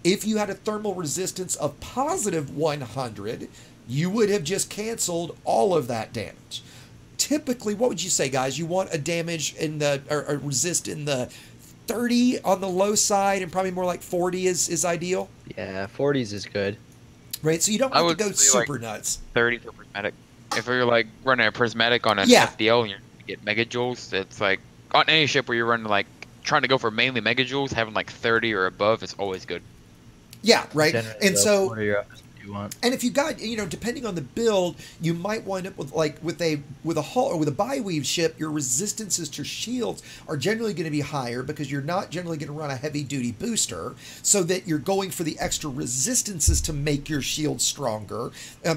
If you had a thermal resistance of positive 100, you would have just canceled all of that damage. Typically, what would you say, guys? You want a damage in the, or resist in the 30 on the low side, and probably more like 40 is ideal? Yeah, 40s is good. Right, so you don't have to go super nuts. 30 for prismatic. If you're like running a prismatic on an Yeah. FDL and you get megajoules, it's like on any ship where you're running like trying to go for mainly megajoules, having like 30 or above is always good. Yeah, right. Generally, And so, what are your options you want? and if you got, depending on the build, you might wind up with with a hull or with a bi-weave ship, your resistances to shields are generally going to be higher because you're not generally going to run a heavy duty booster, so that you're going for the extra resistances to make your shield stronger.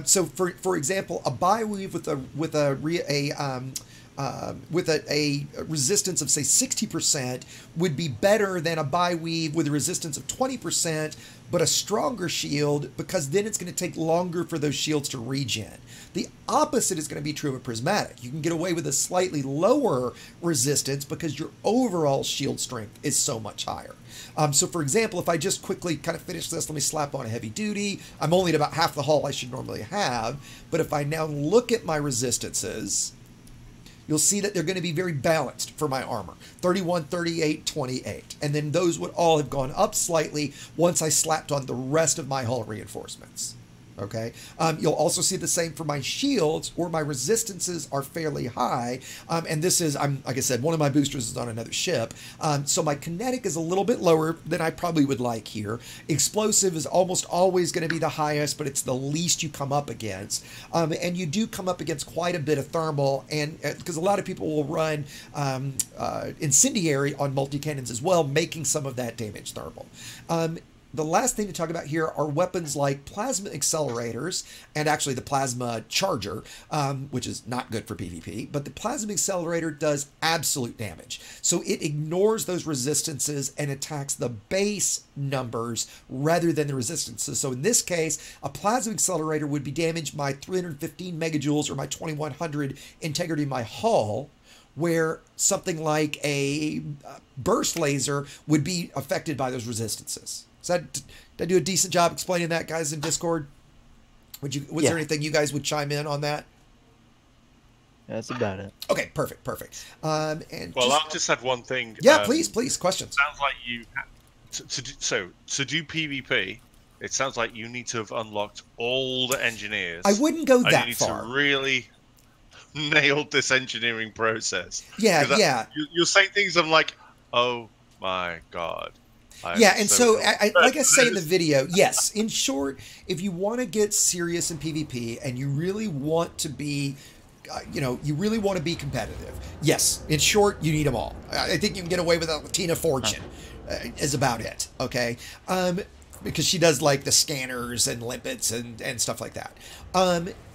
So for example, a bi-weave with a resistance of say 60% would be better than a bi-weave with a resistance of 20%, but a stronger shield, because then it's going to take longer for those shields to regen. The opposite is going to be true of a prismatic. You can get away with a slightly lower resistance because your overall shield strength is so much higher. So for example, if I just quickly kind of finish this, let me slap on a heavy duty. I'm only at about half the hull I should normally have, but if I now look at my resistances, you'll see that they're going to be very balanced for my armor. 31, 38, 28. And then those would all have gone up slightly once I slapped on the rest of my hull reinforcements. Okay. You'll also see the same for my shields, or my resistances are fairly high. And this is, like I said, one of my boosters is on another ship. So my kinetic is a little bit lower than I probably would like here. Explosive is almost always going to be the highest, but it's the least you come up against. And you do come up against quite a bit of thermal, and because a lot of people will run incendiary on multi-cannons as well, making some of that damage thermal. The last thing to talk about here are weapons like plasma accelerators, and actually the plasma charger, which is not good for PvP, but the plasma accelerator does absolute damage. So it ignores those resistances and attacks the base numbers rather than the resistances. So in this case, a plasma accelerator would be damaged by 315 megajoules or my 2100 integrity of my hull, where something like a burst laser would be affected by those resistances. Did I do a decent job explaining that, guys, in Discord? Was there anything you guys would chime in on that? That's about it. Okay, perfect. I'll just add one thing. Yeah, please, questions. Sounds like you to do PvP. It sounds like you need to have unlocked all the engineers. I wouldn't go that you need far. To really nailed this engineering process. Yeah. You're saying things. I'm like, oh my god. So like I say in the video, yes, in short, if you want to get serious in PvP and you really want to be, you really want to be competitive, yes, in short, you need them all. I think you can get away with a Tina Fortune is about it, okay? Because she does like the scanners and limpets and stuff like that.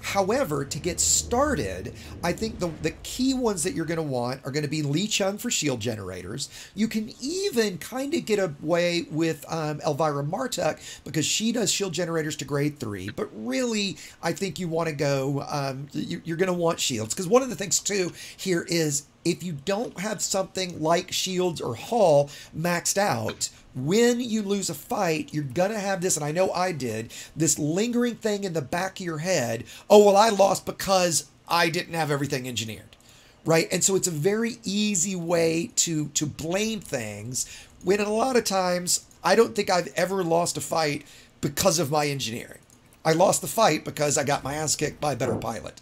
However, to get started, I think the key ones that you're going to want are going to be Lee Chung for shield generators. You can even kind of get away with Elvira Martuk because she does shield generators to grade 3. But really, I think you want to go, you're going to want shields. Because one of the things, too, here is if you don't have something like shields or hull maxed out, when you lose a fight, you're going to have this, and I know I did, this lingering thing in the back of your head. Oh, well, I lost because I didn't have everything engineered, right? And so it's a very easy way to blame things, when a lot of times, I don't think I've ever lost a fight because of my engineering. I lost the fight because I got my ass kicked by a better pilot.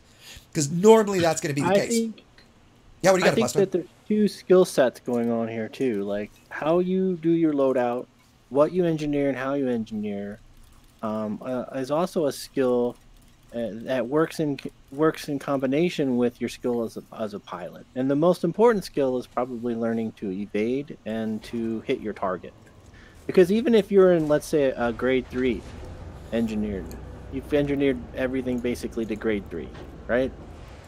because normally that's going to be the case. Yeah, what do you got? I think that there's two skill sets going on here too, like how you do your loadout, what you engineer, and how you engineer. Is also a skill that works in combination with your skill as a pilot. And the most important skill is probably learning to evade and to hit your target. Because even if you're in, let's say, a grade 3 engineered, you've engineered everything basically to grade 3, right?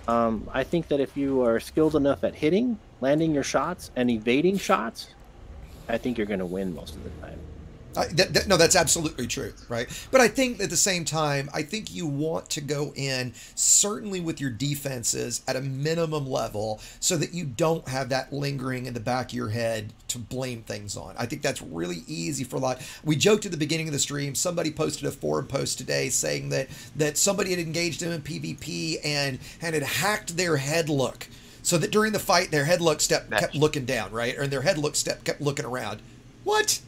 I think that if you are skilled enough at hitting, landing your shots, and evading shots, I think you're going to win most of the time. No, that's absolutely true, right? But I think at the same time, I think you want to go in certainly with your defenses at a minimum level so that you don't have that lingering in the back of your head to blame things on. I think that's really easy for a lot. We joked at the beginning of the stream, somebody posted a forum post today saying that somebody had engaged them in PvP and had hacked their head look so that during the fight, their head look step kept looking down, right? Or their head look step kept looking around. What?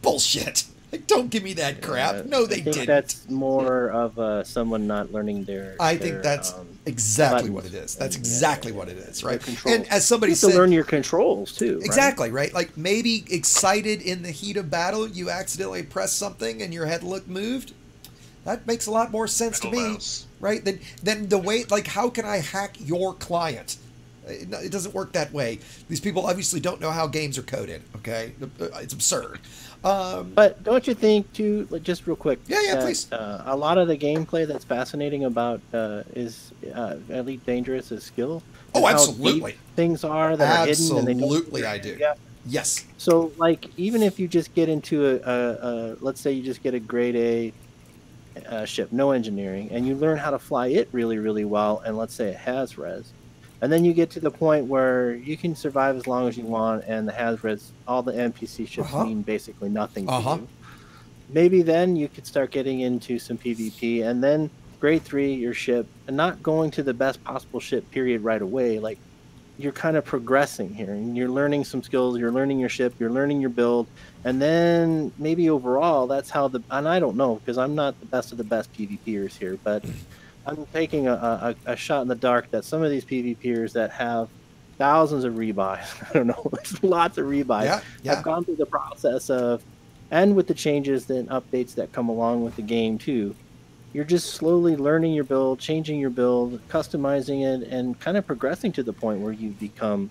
Bullshit. Like, don't give me that crap. No, they didn't. That's more of someone not learning their. I think that's exactly what it is. That's exactly what it is, right? And as somebody said, you have to learn your controls too. Exactly, right? Like maybe excited in the heat of battle, you accidentally press something and your head look moved. That makes a lot more sense to me, right? Than the way, like, how can I hack your client? It doesn't work that way. These people obviously don't know how games are coded. Okay, it's absurd. But don't you think, too? Just real quick. Yeah, please. A lot of the gameplay that's fascinating about is Elite Dangerous' skill. Oh, absolutely. Things are that are hidden. And they don't. Absolutely, I do. Yeah. Yes. So, like, even if you just get into let's say you just get a grade A ship, no engineering, and you learn how to fly it really, really well, and let's say it has res. And then you get to the point where you can survive as long as you want, and the has-res, all the NPC ships mean basically nothing to you. Maybe then you could start getting into some PvP, and then grade 3, your ship, and not going to the best possible ship, period, right away. Like, you're kind of progressing here, and you're learning some skills, you're learning your ship, you're learning your build, and then maybe overall, that's how and I don't know, because I'm not the best of the best PvPers here, but I'm taking a shot in the dark that some of these PvPers that have thousands of rebuys, I don't know, lots of rebuys, have gone through the process of, and with the changes and updates that come along with the game too, you're just slowly learning your build, changing your build, customizing it, and kind of progressing to the point where you become,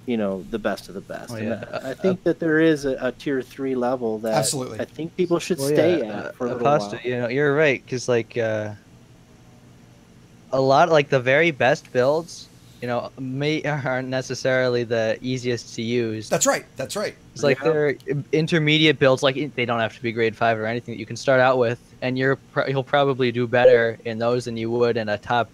you know, the best of the best. And I think that there is a tier 3 level that I think people should stay at for a little while. You know, you're right, because like a lot, like the very best builds, you know, aren't necessarily the easiest to use. That's right. That's right. It's like they're intermediate builds, like they don't have to be grade 5 or anything that you can start out with, and you'll probably do better in those than you would in a top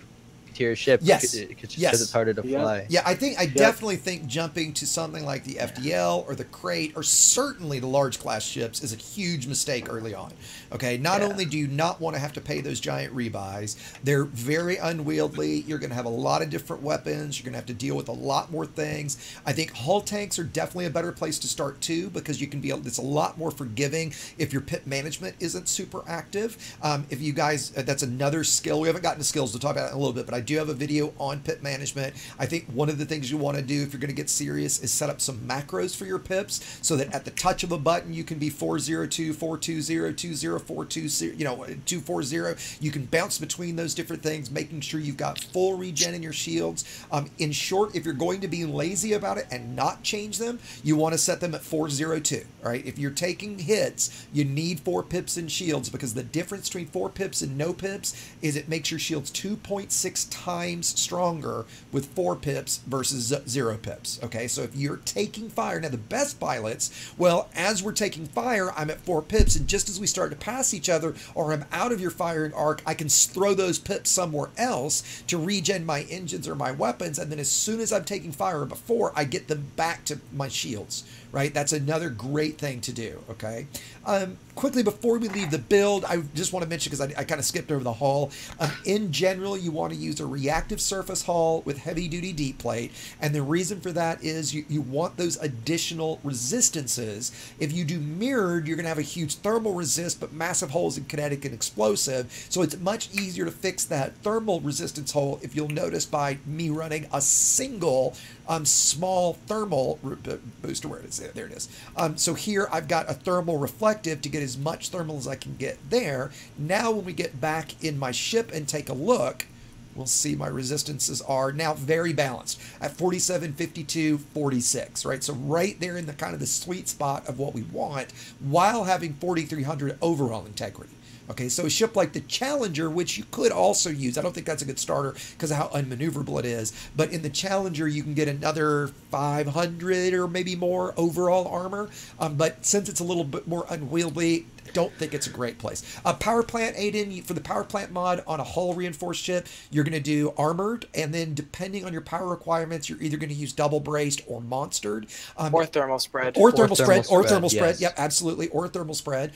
tier ship. Yes. Because it's harder to fly. Yeah, I definitely think jumping to something like the FDL or the Crate or certainly the large class ships is a huge mistake early on. Okay, not only do you not want to have to pay those giant rebuys, they're very unwieldy. You're going to have a lot of different weapons. You're going to have to deal with a lot more things. I think hull tanks are definitely a better place to start too, because you can be, it's a lot more forgiving if your pit management isn't super active. If you guys, that's another skill. We haven't gotten to skills to talk about it in a little bit, but I do have a video on pip management. I think one of the things you want to do if you're going to get serious is set up some macros for your pips so that at the touch of a button you can be 402, 420, 2042, you know, 240. You can bounce between those different things, making sure you've got full regen in your shields. In short, if you're going to be lazy about it and not change them, you want to set them at 402. All right, if you're taking hits, you need 4 pips in shields, because the difference between 4 pips and no pips is it makes your shields 2.6 times stronger with 4 pips versus 0 pips. Okay, so if you're taking fire, now the best pilots, well, as we're taking fire, I'm at 4 pips, and just as we start to pass each other or I'm out of your firing arc, I can throw those pips somewhere else to regen my engines or my weapons, and then as soon as I'm taking fire before, I get them back to my shields. right? That's another great thing to do, okay? Quickly, before we leave the build, I just want to mention, because I kind of skipped over the hull. In general, you want to use a reactive surface hull with heavy-duty deep plate, and the reason for that is you want those additional resistances. If you do mirrored, you're going to have a huge thermal resist, but massive holes in kinetic and explosive, so it's much easier to fix that thermal resistance hole, if you'll notice, by me running a single small thermal booster. Where it is, there it is. So here I've got a thermal reflective to get as much thermal as I can get there. Now when we get back in my ship and take a look, we'll see my resistances are now very balanced at 47, 52, 46, right? So right there in the kind of the sweet spot of what we want, while having 4,300 overall integrity. Okay, so a ship like the Challenger, which you could also use, I don't think that's a good starter because of how unmaneuverable it is, but in the Challenger you can get another 500 or maybe more overall armor, but since it's a little bit more unwieldy, don't think it's a great place. Power plant, Aiden, for the power plant mod on a hull reinforced ship, you're going to do armored, and then depending on your power requirements, you're either going to use double braced or monstered. Or thermal spread. Or thermal spread. Or thermal spread. Yes. Yep, absolutely. Or thermal spread.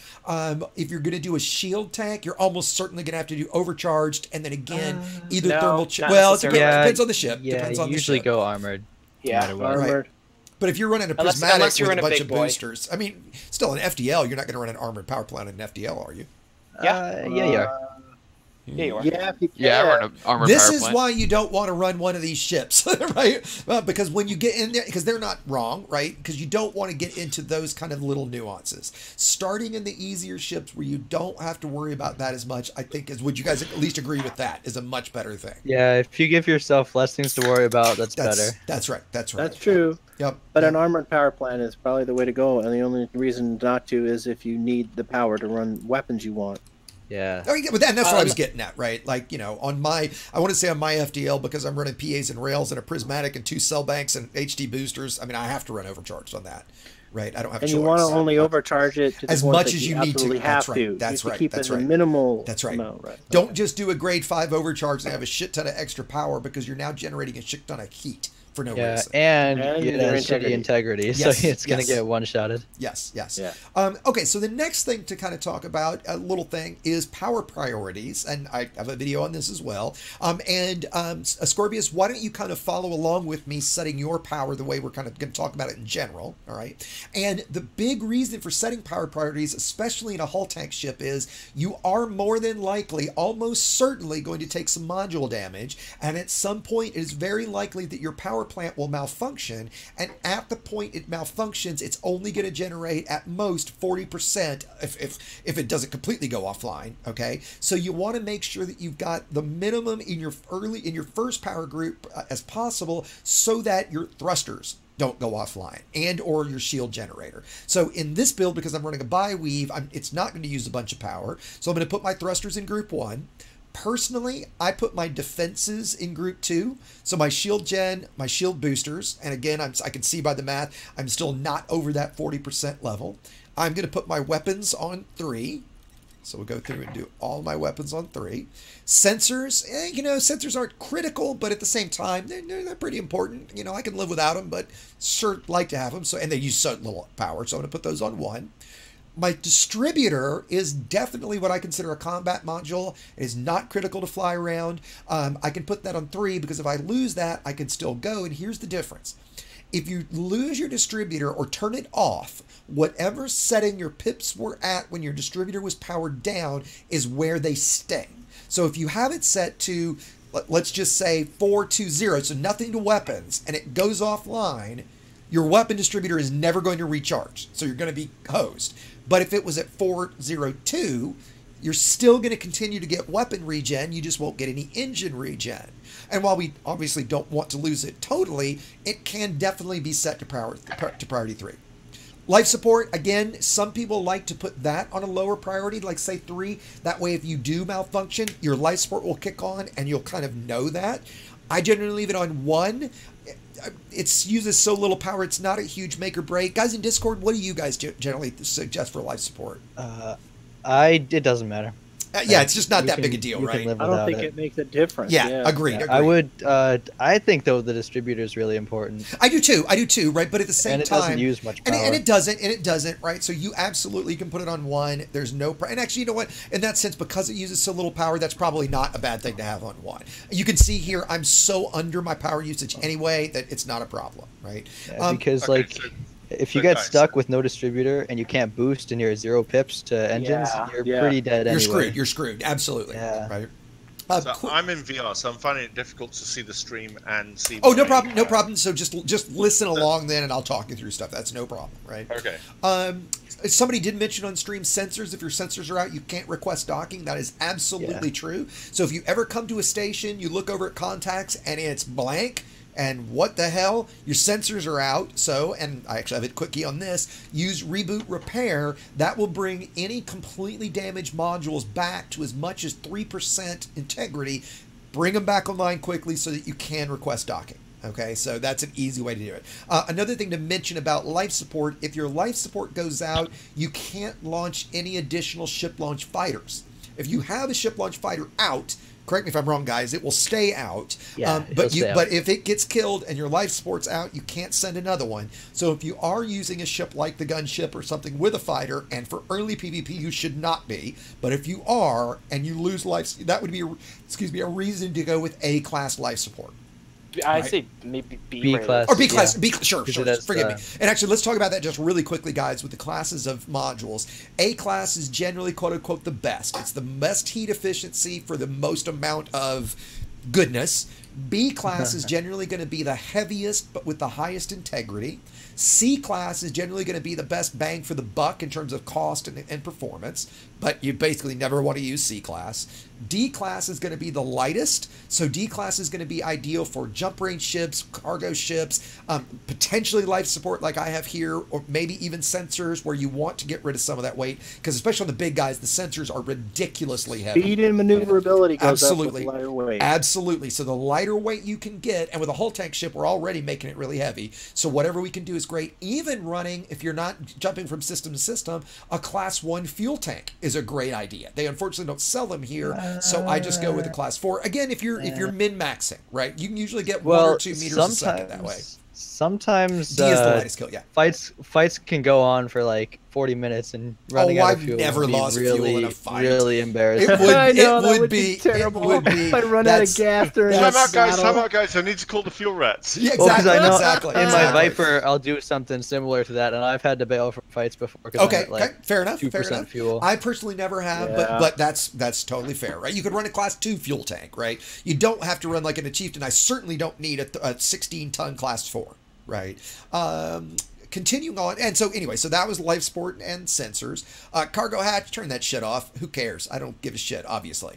If you're going to do a shield tank, you're almost certainly going to have to do overcharged, and then again, either no, thermal... not Well, necessarily. depends on the ship. Yeah, Depends on you the usually ship. go armored. Yeah. No matter what. Right. Armored. But if you're running a Unless prismatic you're with a in a bunch big of boy. boosters, I mean, still an FDL, you're not going to run an armored power plant in an FDL, are you? Yeah. Yeah, you are. Yeah, you are. Yeah, if you can. Yeah, I run an armored This power is plant. why you don't want to run one of these ships, right? Because when you get in there, because they're not wrong, right? Because you don't want to get into those kind of little nuances. Starting in the easier ships where you don't have to worry about that as much, I think would you guys at least agree with that, is a much better thing. Yeah, if you give yourself less things to worry about, that's better. That's right. That's right. That's true. Yep. But an armored power plant is probably the way to go, and the only reason not to is if you need the power to run weapons you want. Yeah. Oh, yeah, but that's what I was getting at, right? Like, you know, on my, I want to say on my FDL, because I'm running PAs and rails and a prismatic and 2 cell banks and HD boosters, I mean, I have to run overcharged on that, right? I don't have a And choice. you want to only overcharge it to the As point much that as you you need to. absolutely That's have right. to. That's You right. keep That's it a right. minimal That's right. amount, right? Don't just do a grade 5 overcharge and have a shit ton of extra power, because you're now generating a shit ton of heat for no Yeah, reason. and And it your has shitty integrity, Yes, so it's going to yes. get one-shotted. Yes, yes. Yeah. Okay, so the next thing to kind of talk about, a little thing, is power priorities, and I have a video on this as well. Ascorbius, why don't you kind of follow along with me setting your power the way we're kind of going to talk about it in general, all right? And the big reason for setting power priorities, especially in a hull tank ship, is you are more than likely, almost certainly, going to take some module damage, and at some point it is very likely that your power plant will malfunction, and at the point it malfunctions, it's only going to generate at most 40% if it doesn't completely go offline. Okay, so you want to make sure that you've got the minimum in your first power group as possible, so that your thrusters don't go offline, and or your shield generator. So in this build, because I'm running a bi-weave, it's not going to use a bunch of power, so I'm going to put my thrusters in group 1. Personally, I put my defenses in group 2. So my shield gen, my shield boosters, and again, I can see by the math, I'm still not over that 40% level. I'm going to put my weapons on 3. So we'll go through and do all my weapons on 3. Sensors, you know, sensors aren't critical, but at the same time, they're pretty important. You know, I can live without them, but sure like to have them. So, and they use so little power, so I'm going to put those on 1. My distributor is definitely what I consider a combat module. It is not critical to fly around. I can put that on 3, because if I lose that, I can still go. And here's the difference. If you lose your distributor or turn it off, whatever setting your pips were at when your distributor was powered down is where they stay. So if you have it set to, let's just say 420, so nothing to weapons, and it goes offline, your weapon distributor is never going to recharge. So you're going to be hosed. But if it was at 402, you're still going to continue to get weapon regen. You just won't get any engine regen. And while we obviously don't want to lose it totally, it can definitely be set to priority 3. Life support, again, some people like to put that on a lower priority, like say 3. That way, if you do malfunction, your life support will kick on and you'll kind of know that. I generally leave it on 1. It uses so little power, it's not a huge make or break. Guys in Discord, what do you guys generally suggest for life support? It doesn't matter. Yeah, it's just not that can- big a deal, you can right? live I don't without think it. it makes a difference. Yeah, agreed. I would. I think though the distributor is really important, I do too, right? But at the same and it time, doesn't use much power. and it doesn't, right? So you absolutely can put it on one. There's no, and actually, you know what? In that sense, because it uses so little power, that's probably not a bad thing to have on one. You can see here, I'm so under my power usage anyway that it's not a problem, right? Yeah, because okay, like. so- If you so get guys- stuck with no distributor and you can't boost and you're 0 pips to engines, you're pretty dead anyway. You're screwed. Absolutely. Yeah. Right. So I'm in VR, so I'm finding it difficult to see the stream and see. Oh, no my- problem. No problem. So just listen along then, and I'll talk you through stuff. That's no problem, right? Okay. Somebody did mention on stream sensors. If your sensors are out, you can't request docking. That is absolutely true. So if you ever come to a station, you look over at contacts and it's blank. And what the hell? Your sensors are out. So, and I actually have a quickie on this. Use reboot repair. That will bring any completely damaged modules back to as much as 3% integrity. Bring them back online quickly so that you can request docking. Okay, so that's an easy way to do it. Another thing to mention about life support, if your life support goes out, you can't launch any additional ship launch fighters. If you have a ship launch fighter out, correct me if I'm wrong, guys, it will stay out. Yeah, but if it gets killed and your life support's out, you can't send another one. So if you are using a ship like the gunship or something with a fighter, and for early PvP you should not be, but if you are and you lose life, that would be a reason to go with A class life support. I say maybe B class. Or B class, Yeah. sure, Because it has, forgive me. And actually, let's talk about that just really quickly, guys, with the classes of modules. A class is generally, quote unquote, the best. It's the best heat efficiency for the most amount of goodness. B class is generally going to be the heaviest, but with the highest integrity. C class is generally going to be the best bang for the buck in terms of cost and performance, but you basically never want to use C class. D class is going to be the lightest, so D class is going to be ideal for jump range ships, cargo ships, potentially life support like I have here, or maybe even sensors where you want to get rid of some of that weight, because especially on the big guys, the sensors are ridiculously heavy. Speed and maneuverability goes Absolutely. up with lighter weight. Absolutely. So the lighter weight you can get, and with a hull tank ship, we're already making it really heavy. So whatever we can do is great. Even running, if you're not jumping from system to system, a class 1 fuel tank is a great idea. They unfortunately don't sell them here, so I just go with a class 4. Again, if you're min-maxing, right? You can usually get 1 or 2 meters a second that way. Sometimes D is the lightest kill, yeah. Fights can go on for like 40 minutes and running out of I've fuel. never would be lost fuel in a fight. Really embarrassing. I know, that would be terrible. It would be. I run out of gas during Time a out, guys. battle. Time out, guys. I need to call the fuel rats. Yeah, Well, because exactly. I know exactly. in my exactly. Viper, I'll do something similar to that, and I've had to bail from fights before. 'Cause Okay, I'm at, like, fair enough. 2% Fair enough. fuel. I personally never have, Yeah. but that's totally fair, right? You could run a class 2 fuel tank, right? You don't have to run like an Chieftain. I certainly don't need a 16-ton class 4, right? Continuing on, and so anyway, so that was life support and sensors. Cargo hatch, turn that shit off. Who cares? I don't give a shit, obviously.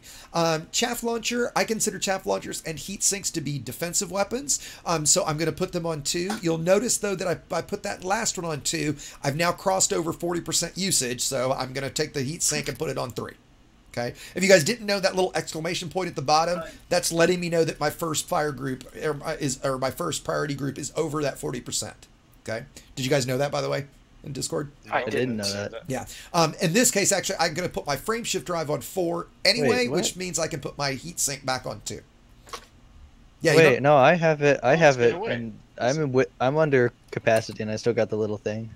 Chaff launcher, I consider chaff launchers and heat sinks to be defensive weapons, so I'm going to put them on 2. You'll notice, though, that I put that last one on 2. I've now crossed over 40% usage, so I'm going to take the heat sink and put it on 3. Okay. If you guys didn't know that little exclamation point at the bottom, that's letting me know that my first fire group or my first priority group is over that 40%. Okay. Did you guys know that, by the way, in Discord? I didn't know that. Yeah. In this case, actually, I'm going to put my frame shift drive on 4 anyway, Wait, what? which means I can put my heat sink back on 2. Yeah. Wait, no, I have it. I have get it, away. and I'm under capacity, and I still got the little thing.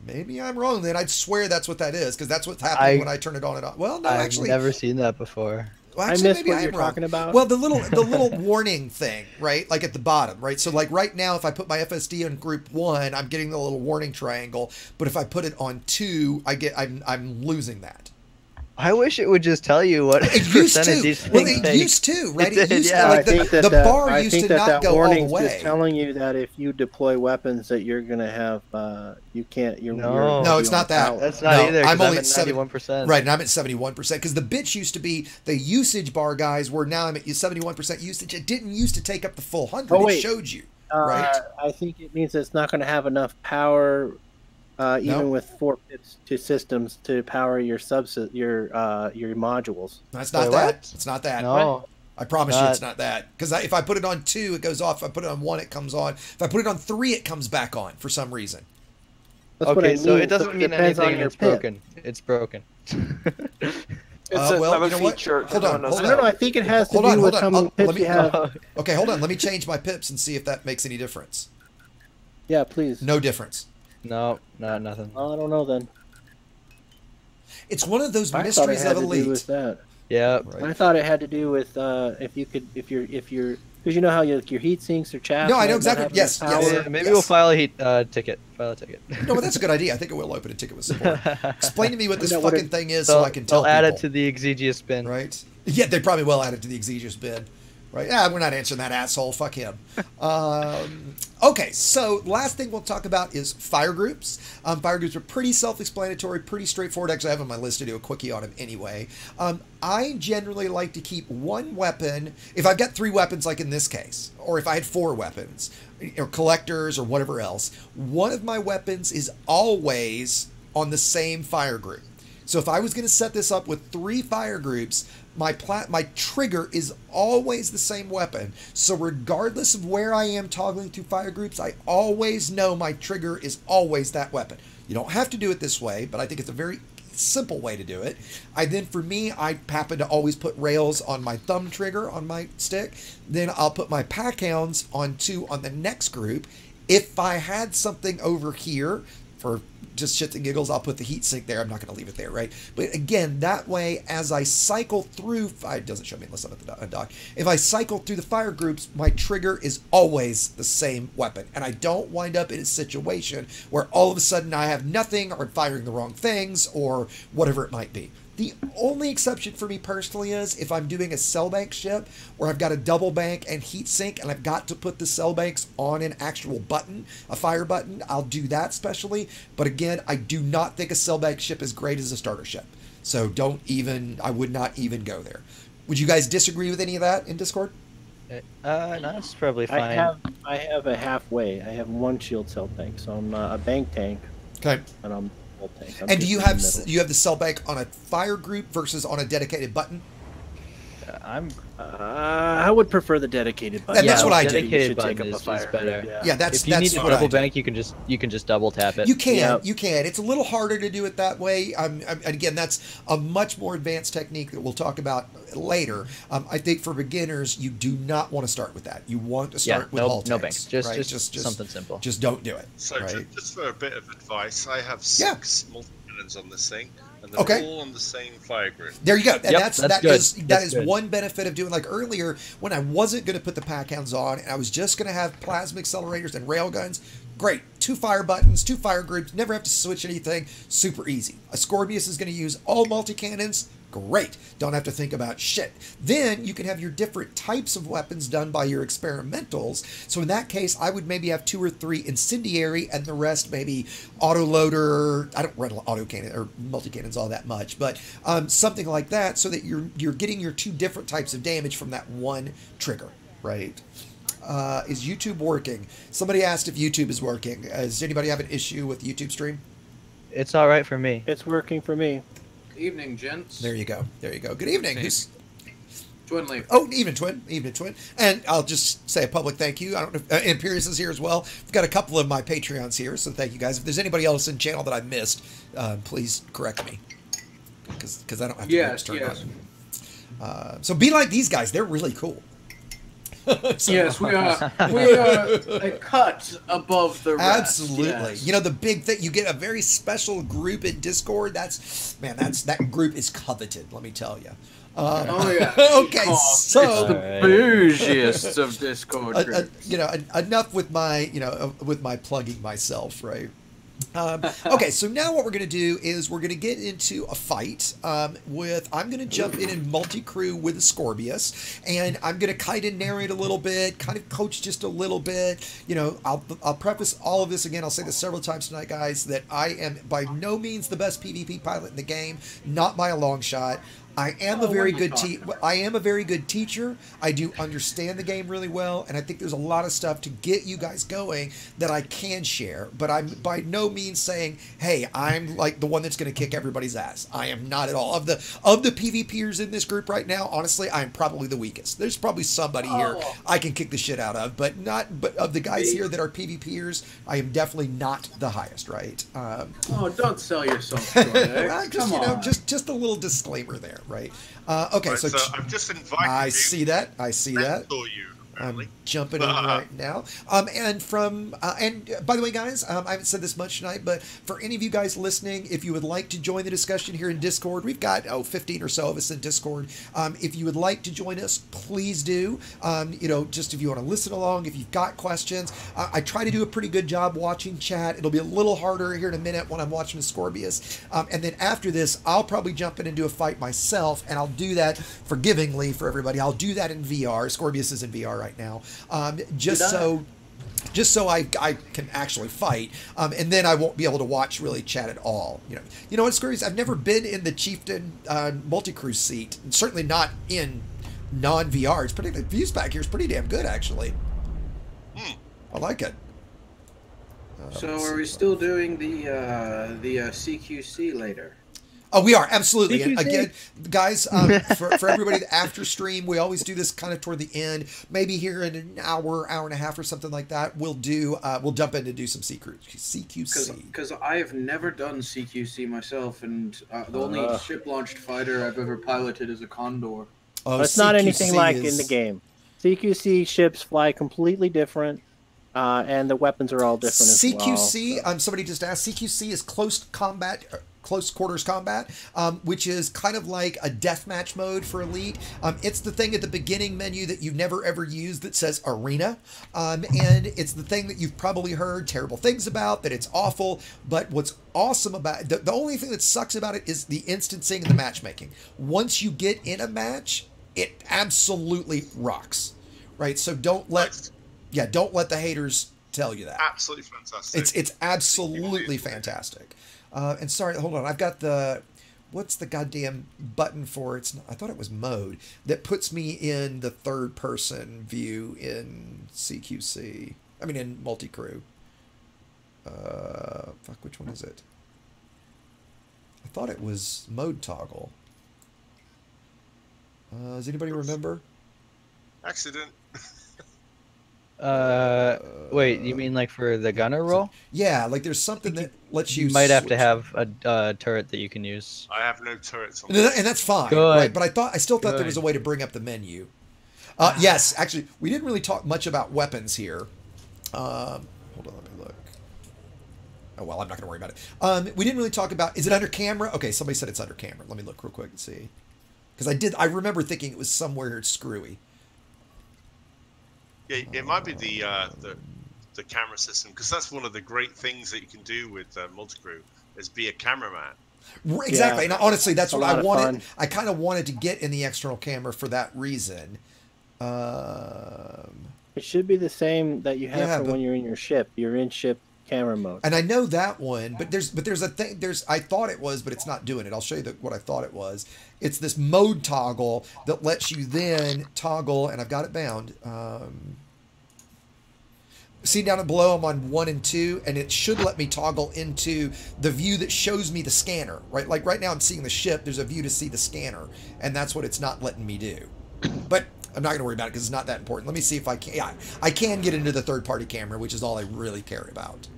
Maybe I'm wrong then. I'd swear that's what that is, because that's what's happening when I turn it on and off. Well, no, I've actually. never seen that before. Well, I actually, missed maybe what I you're am wrong. talking about. Well, the little warning thing, right? Like at the bottom, right? So like right now, if I put my FSD on group 1, I'm getting the little warning triangle. But if I put it on 2, I'm losing that. I wish it would just tell you what It used percentage to. these Well, things it take. used to, right? It did, used yeah. to. Like I think the bar I used think to not that go all the warning's way. just telling you that if you deploy weapons that you're gonna have, you can't. No, it's not that. That's not No, either. I'm only at at 91%. Right, and I'm at 71% because the bits used to be the usage bar guys, where now I'm at 71% usage. It didn't used to take up the full 100. Oh, It wait. showed you, right? I think it means it's not going to have enough power, even with 4 bits to systems to power your your modules. That's not Wait, that. what? It's not that. No. I promise you it's not that. Because if I put it on 2, it goes off. If I put it on 1, it comes on. If I put it on 3, it comes back on for some reason. That's what I Okay, so mean. it doesn't mean depends on anything. your It's pit. broken. It's broken. It's another feature. Hold on. I don't know. I think it has to do with how many pips you have. Okay, hold on. Let me change my pips and see if that makes any difference. Yeah, please. No difference. No, not nothing. I don't know then. It's one of those mysteries of Elite. Yeah, right. I thought it had to do with if you're because you know how your heat sinks or chaff. No, I know exactly. Yes. Yeah, maybe we'll file a heat ticket. File a ticket. No, but that's a good idea. I think it will open a ticket with support. Explain to me what this fucking thing is so I can tell people. They'll add it people. to the Exegious bin. Right? Yeah, they probably will add it to the Exegious bin. Right? Yeah, we're not answering that asshole. Fuck him. Okay, so last thing we'll talk about is fire groups. Fire groups are pretty self-explanatory, pretty straightforward. Actually, I have on my list to do a quickie on them anyway. I generally like to keep one weapon. If I've got 3 weapons, like in this case, or if I had 4 weapons, or collectors, or whatever else, one of my weapons is always on the same fire group. So if I was going to set this up with 3 fire groups, my trigger is always the same weapon. So regardless of where I am toggling through fire groups, I always know my trigger is always that weapon. You don't have to do it this way, but I think it's a very simple way to do it. For me, I happen to always put rails on my thumb trigger on my stick. Then I'll put my pack hounds on the next group. If I had something over here for just shits and giggles, I'll put the heat sink there. I'm not going to leave it there, right? But again, that way, as I cycle through, it doesn't show me unless I'm at the dock. If I cycle through the fire groups, my trigger is always the same weapon. And I don't wind up in a situation where all of a sudden I have nothing or firing the wrong things or whatever it might be. The only exception for me personally is if I'm doing a cell bank ship where I've got a double bank and heat sink and I've got to put the cell banks on an actual button, a fire button, I'll do that specially. But again, I do not think a cell bank ship is great as a starter ship. So I would not even go there. Would you guys disagree with any of that in Discord? No, it's probably fine. I have a halfway. I have 1 shield cell bank, so I'm a bank tank. Okay. And I'm and do you have the cell bank on a fire group versus on a dedicated button? I would prefer the dedicated button. And that's what I do. Dedicated button is better. Yeah, that's if you need a double bank, you can just double tap it. You can. It's a little harder to do it that way. And again, that's a much more advanced technique that we'll talk about later. I think for beginners, you do not want to start with that. You want to start with hull tanks. No banks. Just something simple. Just don't do it. So right? just for a bit of advice, I have 6 multi-cannons on this thing. And they're all on the same fire group. There you go. And that is good. one benefit of doing, like earlier when I wasn't going to put the pack hounds on and I was just going to have plasma accelerators and rail guns. Great. 2 fire buttons, 2 fire groups, never have to switch anything. Super easy. A Scorpius is going to use all multi-cannons. Great. Don't have to think about shit. Then you can have your different types of weapons done by your experimentals. So in that case, I would maybe have 2 or 3 incendiary and the rest maybe autoloader. I don't run auto cannon or multi cannons all that much, but something like that, so that you're getting your 2 different types of damage from that one trigger, right? Is YouTube working? Somebody asked if YouTube is working. Does anybody have an issue with the YouTube stream? It's all right for me. It's working for me. Evening, gents. There you go. Good evening. Who's Twin Leaf. Oh, evening, Twin. And I'll just say a public thank you. I don't know if Imperius is here as well. I've got a couple of my Patreons here, so thank you guys. If there's anybody else in channel that I missed, please correct me, because I don't have to turn on. So be like these guys. They're really cool. Yes, we are a cut above the rest. Absolutely. Yes. You know, the big thing, you get a very special group in Discord. That group is coveted, let me tell you. Oh yeah. Okay, so it's the bougiest of Discord groups. Enough with my plugging myself, right? Okay, so now what we're going to do is we're going to get into a fight I'm going to jump in multi-crew with a Scorpius, and I'm going to kind of narrate a little bit, kind of coach just a little bit. I'll preface all of this again. I'll say this several times tonight, guys, that I am by no means the best PvP pilot in the game, not by a long shot. I am a very good teacher. I do understand the game really well, and I think there's a lot of stuff to get you guys going that I can share. But I'm by no means saying, "Hey, I'm like the one that's going to kick everybody's ass." I am not at all. Of the PvPers in this group right now, honestly, I am probably the weakest. There's probably somebody here I can kick the shit out of, but of the guys here that are PvPers, I am definitely not the highest. Right? Don't sell yourself short, eh? Come on. Just a little disclaimer there. right? Okay, Right, so I've just invited I you. see that. I see that. Mentor you. I'm jumping in right now. And by the way, guys, I haven't said this much tonight, but for any of you guys listening, if you would like to join the discussion here in Discord, we've got 15 or so of us in Discord. If you would like to join us, please do. Just if you want to listen along, if you've got questions, I try to do a pretty good job watching chat. It'll be a little harder here in a minute when I'm watching Scorpius. And then after this, I'll probably jump in and do a fight myself, and I'll do that forgivingly for everybody. I'll do that in VR. Scorpius is in VR right now, just so I can actually fight, and then I won't be able to watch really chat at all. You know what, Scorpius? I've never been in the Chieftain multi-crew seat, and certainly not in non-VR. It's pretty. The views back here is pretty damn good, actually. I like it. So are we still doing the CQC later? Oh, we are, absolutely. And again, guys, for everybody after stream, we always do this kind of toward the end. Maybe here in an hour and a half or something like that, we'll jump in to do some CQC. Because I have never done CQC myself, and the only ship-launched fighter I've ever piloted is a Condor. Oh, it's not anything like in the game. CQC ships fly completely different, and the weapons are all different as well. CQC, somebody just asked, CQC is close quarters combat, which is kind of like a deathmatch mode for Elite. It's the thing at the beginning menu that you've never ever used that says Arena, and it's the thing that you've probably heard terrible things about, that it's awful, but what's awesome about it, the only thing that sucks about it is the instancing and the matchmaking. Once you get in a match, it absolutely rocks, right? So don't let the haters tell you that. Absolutely fantastic. It's absolutely fantastic. And sorry, hold on. I've got what's the goddamn button for it? I thought it was mode that puts me in the third person view in CQC. I mean, in multi-crew. Fuck, which one is it? I thought it was mode toggle. Does anybody remember? Accident. Wait, you mean like for the gunner roll? Yeah, like there's something that lets you. You might have to have a turret that you can use. I have no turrets on. And that's fine, right? But I still thought there was a way to bring up the menu. Yes, actually, we didn't really talk much about weapons here. Hold on, let me look. Oh well, I'm not gonna worry about it. We didn't really talk about. Is it under camera? Okay, somebody said it's under camera. Let me look real quick and see. Because I remember thinking it was somewhere screwy. Yeah, it might be the camera system, because that's one of the great things that you can do with multi-crew is be a cameraman. Exactly, and honestly, that's what I wanted. I kind of wanted to get in the external camera for that reason. It should be the same that you have for when you're in your ship. You're in ship camera mode. And I know that one, but there's a thing. I thought it was, but it's not doing it. I'll show you what I thought it was. It's this mode toggle that lets you then toggle, and I've got it bound. See down below, I'm on 1 and 2, and it should let me toggle into the view that shows me the scanner, right? Like right now I'm seeing the ship, there's a view to see the scanner, and that's what it's not letting me do. But I'm not going to worry about it because it's not that important. Let me see if I can. Yeah, I can get into the third-party camera, which is all I really care about.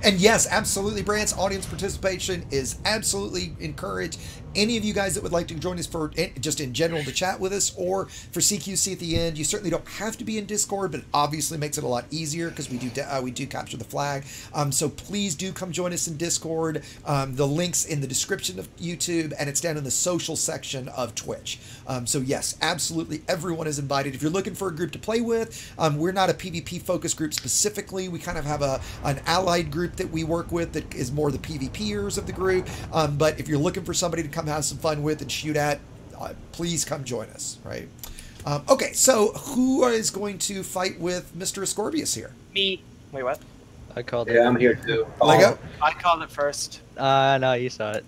And yes, absolutely, Brant's audience participation is absolutely encouraged. Any of you guys that would like to join us for just in general to chat with us, or for CQC at the end, you certainly don't have to be in Discord, but it obviously makes it a lot easier because we do capture the flag. So please do come join us in Discord. The link's in the description of YouTube, and it's down in the social section of Twitch. So yes, absolutely, everyone is invited. If you're looking for a group to play with, we're not a PvP focus group specifically. We kind of have an allied group that we work with that is more the PvPers of the group. But if you're looking for somebody to come have some fun with and shoot at, please come join us, right? Okay, so who is going to fight with Mr. Ascorbius here? Me. Wait, what? I called it. Yeah, I'm here too. Lego? I called it first. No, you saw it.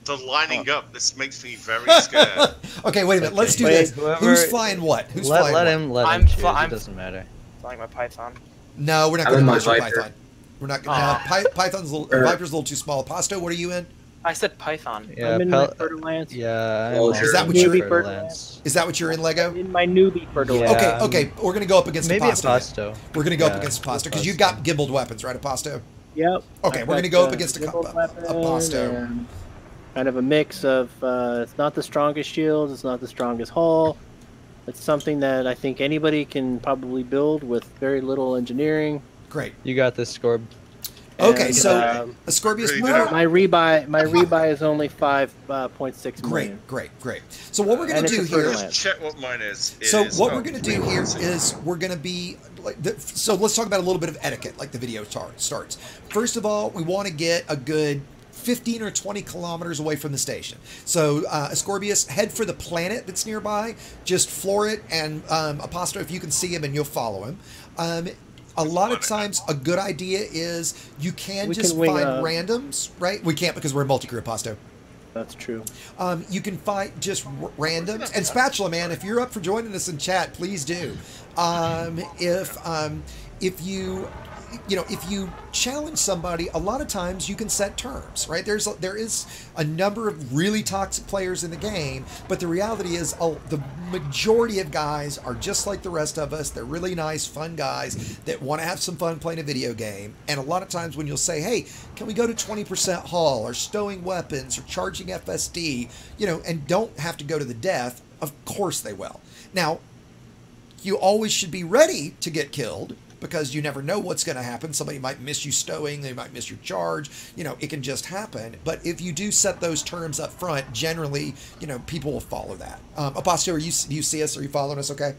The lining up, this makes me very scared. Okay, wait a minute. Let's do this. Who's flying what? Who's flying let what? him choose. It doesn't matter. Flying my Python. No, we're not going to push Python. We're not going to. Python's a little, Viper's a little too small. Pasto, what are you in? I said Python. Yeah, I'm in my Fer-de-Lance. Yeah. Is that what you're in? Fer-de-Lance. Is that what you're in, Lego? In my newbie Fer-de-Lance. Yeah. Okay. We're going to go up against Aposto. We're going to go up against Aposto because you've got gimbaled weapons, right, Aposto? Yep. Okay, we're going to go up against Aposto. kind of a mix of it's not the strongest shield, it's not the strongest hull. It's something that I think anybody can probably build with very little engineering. Great. You got this, Scorb. Okay, so Ascorbius, my rebuy is only 5.6 million. Great. So what we're going to do here? Just check what mine is. So what we're going to do here is we're going to be like. So let's talk about a little bit of etiquette, like the video starts. First of all, we want to get a good 15 or 20 kilometers away from the station. So Ascorbius, head for the planet that's nearby. Just floor it, and Aposto, if you can see him, and you'll follow him. A lot of times, a good idea is you can just find randoms, right? We can't because we're a multi-crew, Aposto. That's true. You can find just randoms. And Spatula, man, if you're up for joining us in chat, please do. If you challenge somebody, a lot of times you can set terms, right? There is a number of really toxic players in the game, but the reality is the majority of guys are just like the rest of us. They're really nice, fun guys that want to have some fun playing a video game. And a lot of times when you'll say, hey, can we go to 20% hull or stowing weapons or charging FSD, and don't have to go to the death, of course they will. Now, you always should be ready to get killed, because you never know what's going to happen. Somebody might miss you stowing, they might miss your charge, it can just happen. But if you do set those terms up front, generally, people will follow that. Aposto, do you see us? Are you following us okay?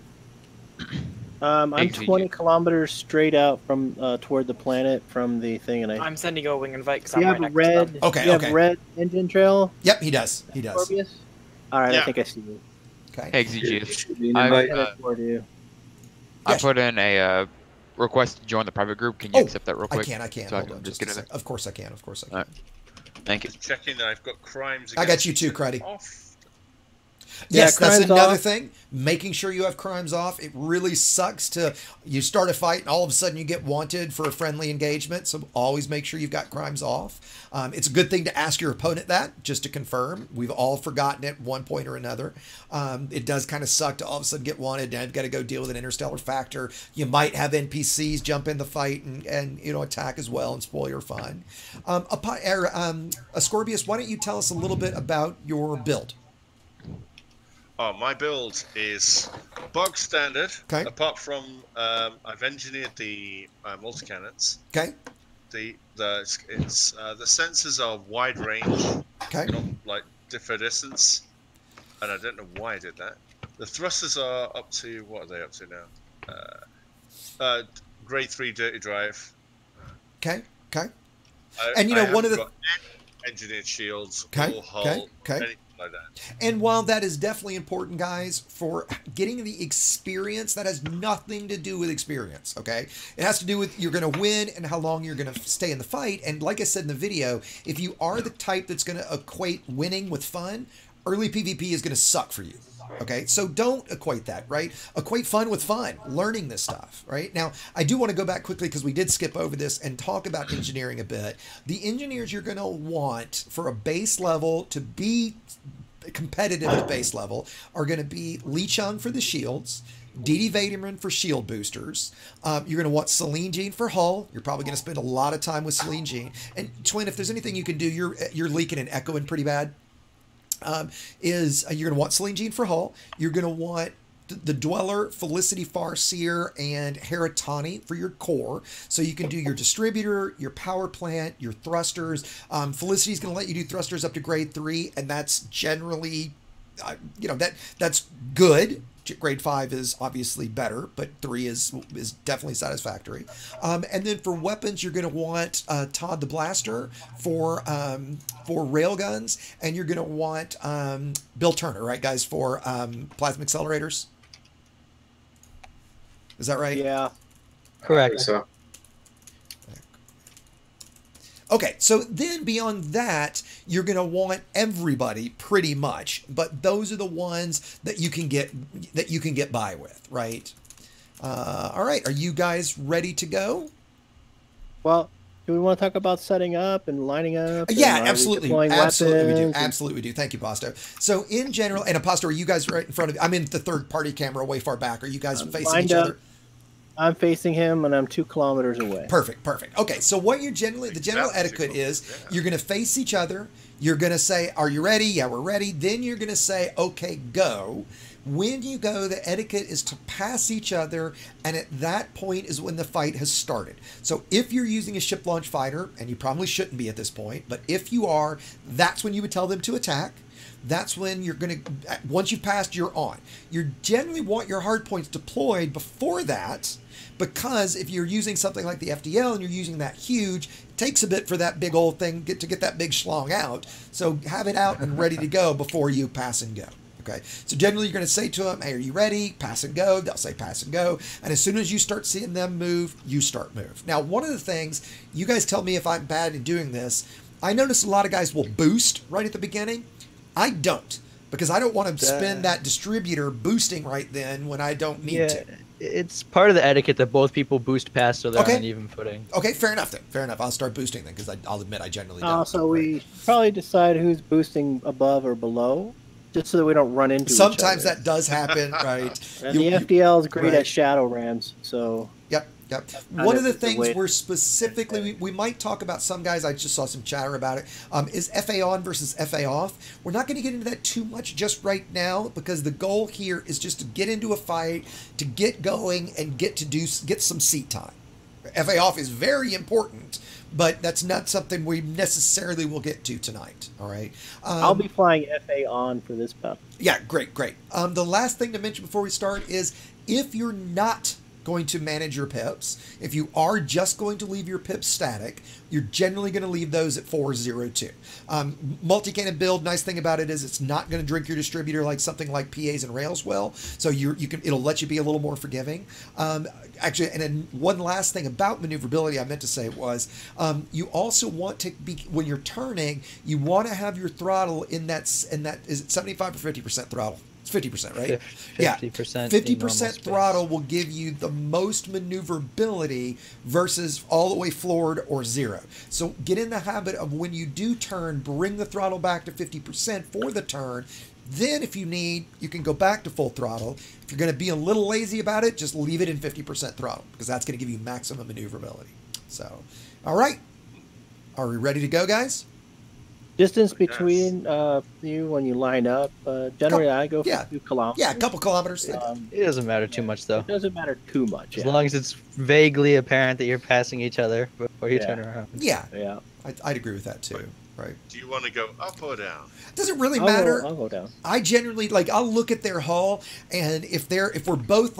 I'm 20 kilometers straight out from toward the planet from the thing, and I'm sending you a wing invite because I'm right next to them. Okay, you have red engine trail? Yep, he does. Morbius? All right, yeah. I think I see you. Okay. I put in a request to join the private group. Can you accept that real quick? I can. So Hold on, just get it. Of course I can. Right. Thank you. Just checking that I've got crimes. I got you too, Cruddy. Yes, that's another thing. Making sure you have crimes off. It really sucks you start a fight and all of a sudden you get wanted for a friendly engagement. So always make sure you've got crimes off. It's a good thing to ask your opponent that, just to confirm. We've all forgotten it at one point or another. It does kind of suck to all of a sudden get wanted and I've got to go deal with an interstellar factor. You might have NPCs jump in the fight and attack as well and spoil your fun. Ascorbius, why don't you tell us a little bit about your build? Oh, my build is bog standard. Okay. Apart from I've engineered the multi-cannons. Okay. The sensors are wide range. Okay. Not like differ distance, and I don't know why I did that. The thrusters are up to, what are they up to now? Grade 3 dirty drive. Okay. One of the engineered shields, full hull, anything like that. And while that is definitely important, guys, for getting the experience, that has nothing to do with experience, okay? It has to do with you're going to win and how long you're going to stay in the fight. And like I said in the video, if you are the type that's going to equate winning with fun, early PvP is going to suck for you. Okay, so don't equate that, right? Equate fun with fun, learning this stuff, right? Now, I do want to go back quickly because we did skip over this and talk about engineering a bit. The engineers you're going to want for a base level to be competitive at the base level are going to be Lee Chung for the shields, DD Vaderman for shield boosters. You're going to want Celine Jean for hull. You're probably going to spend a lot of time with Celine Jean. And Twin, if there's anything you can do, you're leaking and echoing pretty bad. You're going to want Celine Jean for hull. You're going to want the Dweller, Felicity Farseer, and Heratani for your core. So you can do your distributor, your power plant, your thrusters. Felicity's going to let you do thrusters up to grade 3, and that's generally, that's good. Grade 5 is obviously better, but 3 is definitely satisfactory. And then for weapons, you're going to want Todd the Blaster for railguns, and you're going to want Bill Turner, right, guys, for plasma accelerators. Is that right? Yeah. Correct. So. Okay, so then beyond that, you're going to want everybody pretty much, but those are the ones that you can get by with, right? All right, are you guys ready to go? Well, do we want to talk about setting up and lining up? Yeah, absolutely. Absolutely, we do. Absolutely, we do. Thank you, Pasto. So in general, and Pasto, are you guys right in front of? I'm in the third party camera, way far back. Are you guys facing each other? I'm facing him, and I'm 2 kilometers away. Perfect. Okay, so what the general etiquette is, you're going to face each other. You're going to say, are you ready? Yeah, we're ready. Then you're going to say, okay, go. When you go, the etiquette is to pass each other, and at that point is when the fight has started. So if you're using a ship launch fighter, and you probably shouldn't be at this point, but if you are, that's when you would tell them to attack. That's when you're going to, once you've passed, you're on. You generally want your hard points deployed before that, because if you're using something like the FDL and you're using that huge, it takes a bit for that big old thing to get that big schlong out. So have it out and ready to go before you pass and go. Okay, so generally you're going to say to them, hey, are you ready? Pass and go. They'll say pass and go. And as soon as you start seeing them move, you start move. Now, one of the things, you guys tell me if I'm bad at doing this, I notice a lot of guys will boost right at the beginning. I don't, because I don't want to spend that distributor boosting right then when I don't need to. It's part of the etiquette that both people boost past so they're on an even footing. Okay, fair enough then. Fair enough. I'll start boosting then, because I'll admit I generally don't. So we probably decide who's boosting above or below, just so that we don't run into each other. Sometimes that does happen, right? And the FDL is great at shadow rams, so... Yep. One of the things we're specifically, we might talk about some guys, I just saw some chatter about it, is FA on versus FA off. We're not going to get into that too much just right now, because the goal here is just to get into a fight, to get going, and get some seat time. FA off is very important, but that's not something we necessarily will get to tonight. All right. I'll be flying FA on for this pup. Yeah, great. The last thing to mention before we start is if you're not going to manage your pips, if you are just going to leave your pips static, you're generally going to leave those at 402. Multi-cannon build, nice thing about it is it's not going to drink your distributor like something like PAs and rails will, so it'll let you be a little more forgiving. Actually, and then one last thing about maneuverability I meant to say was you also want to be, when you're turning, you want to have your throttle in that is it 75 or 50% throttle? 50%, right? 50%. Yeah, 50% throttle will give you the most maneuverability versus all the way forward or zero. So get in the habit of when you do turn, bring the throttle back to 50% for the turn. Then if you need, you can go back to full throttle. If you're going to be a little lazy about it, just leave it in 50% throttle, because that's going to give you maximum maneuverability. So, all right. Are we ready to go, guys? Distance between you when you line up, generally I go for 2 kilometers. Yeah, a couple kilometers. It doesn't matter too much, though. It doesn't matter too much. As long as it's vaguely apparent that you're passing each other before you turn around. Yeah. I'd agree with that, too. Right. Do you want to go up or down? Does it really matter? I'll go down. I generally, I'll look at their hull, and if we're both,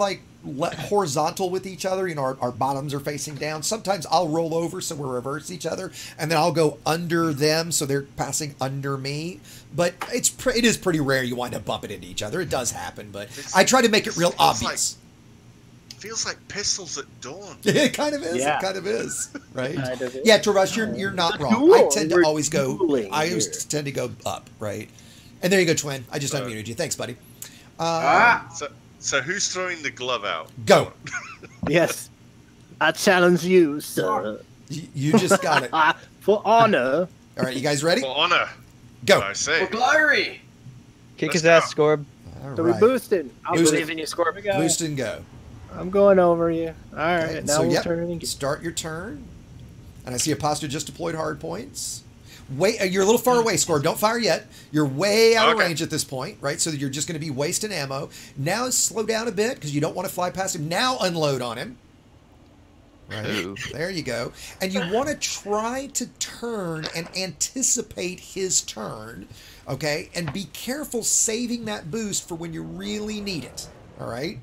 horizontal with each other, our bottoms are facing down, sometimes I'll roll over so we're reverse each other, and then I'll go under them so they're passing under me. But it is pretty rare you wind up bumping into each other. It does happen, but I try to make it real obvious. Feels like pistols at dawn. It kind of is. Yeah. It kind of is. Right? Kind of is. Yeah, Travis, you're not wrong. I tend to always go. I always tend to go up. Right. And there you go, Twin. I just unmuted you. Thanks, buddy. So who's throwing the glove out? Go. Yes. I challenge you, sir. You just got it. For honor. All right, you guys ready? For honor. Go. I say. For glory. Kick his ass, Scorb. So we boosted. I'll believe in you, Scorb. Boost and go. I'm going over you. All right, okay, now we'll turn and start your turn. And I see Apostle just deployed hard points. Wait, you're a little far away, Scorb. Don't fire yet. You're way out of range at this point, right? So you're just going to be wasting ammo. Now slow down a bit because you don't want to fly past him. Now unload on him. Right. There you go. And you want to try to turn and anticipate his turn, okay? And be careful saving that boost for when you really need it, all right?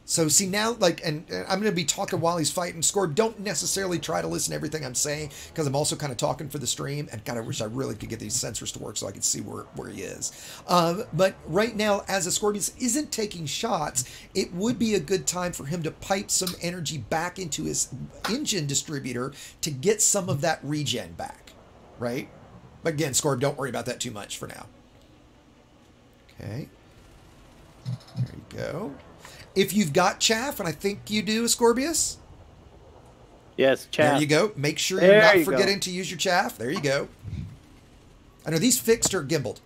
So see now, and I'm going to be talking while he's fighting. Scorb, don't necessarily try to listen to everything I'm saying, because I'm also kind of talking for the stream, and kind of wish I really could get these sensors to work so I can see where he is. But right now, as a Scorpius isn't taking shots, it would be a good time for him to pipe some energy back into his engine distributor to get some of that regen back, right? But again, Scorb, don't worry about that too much for now. Okay. There you go. If you've got chaff, and I think you do, Scorpius. Yes, chaff. There you go. Make sure you're not forgetting to use your chaff. There you go. And are these fixed or gimbaled?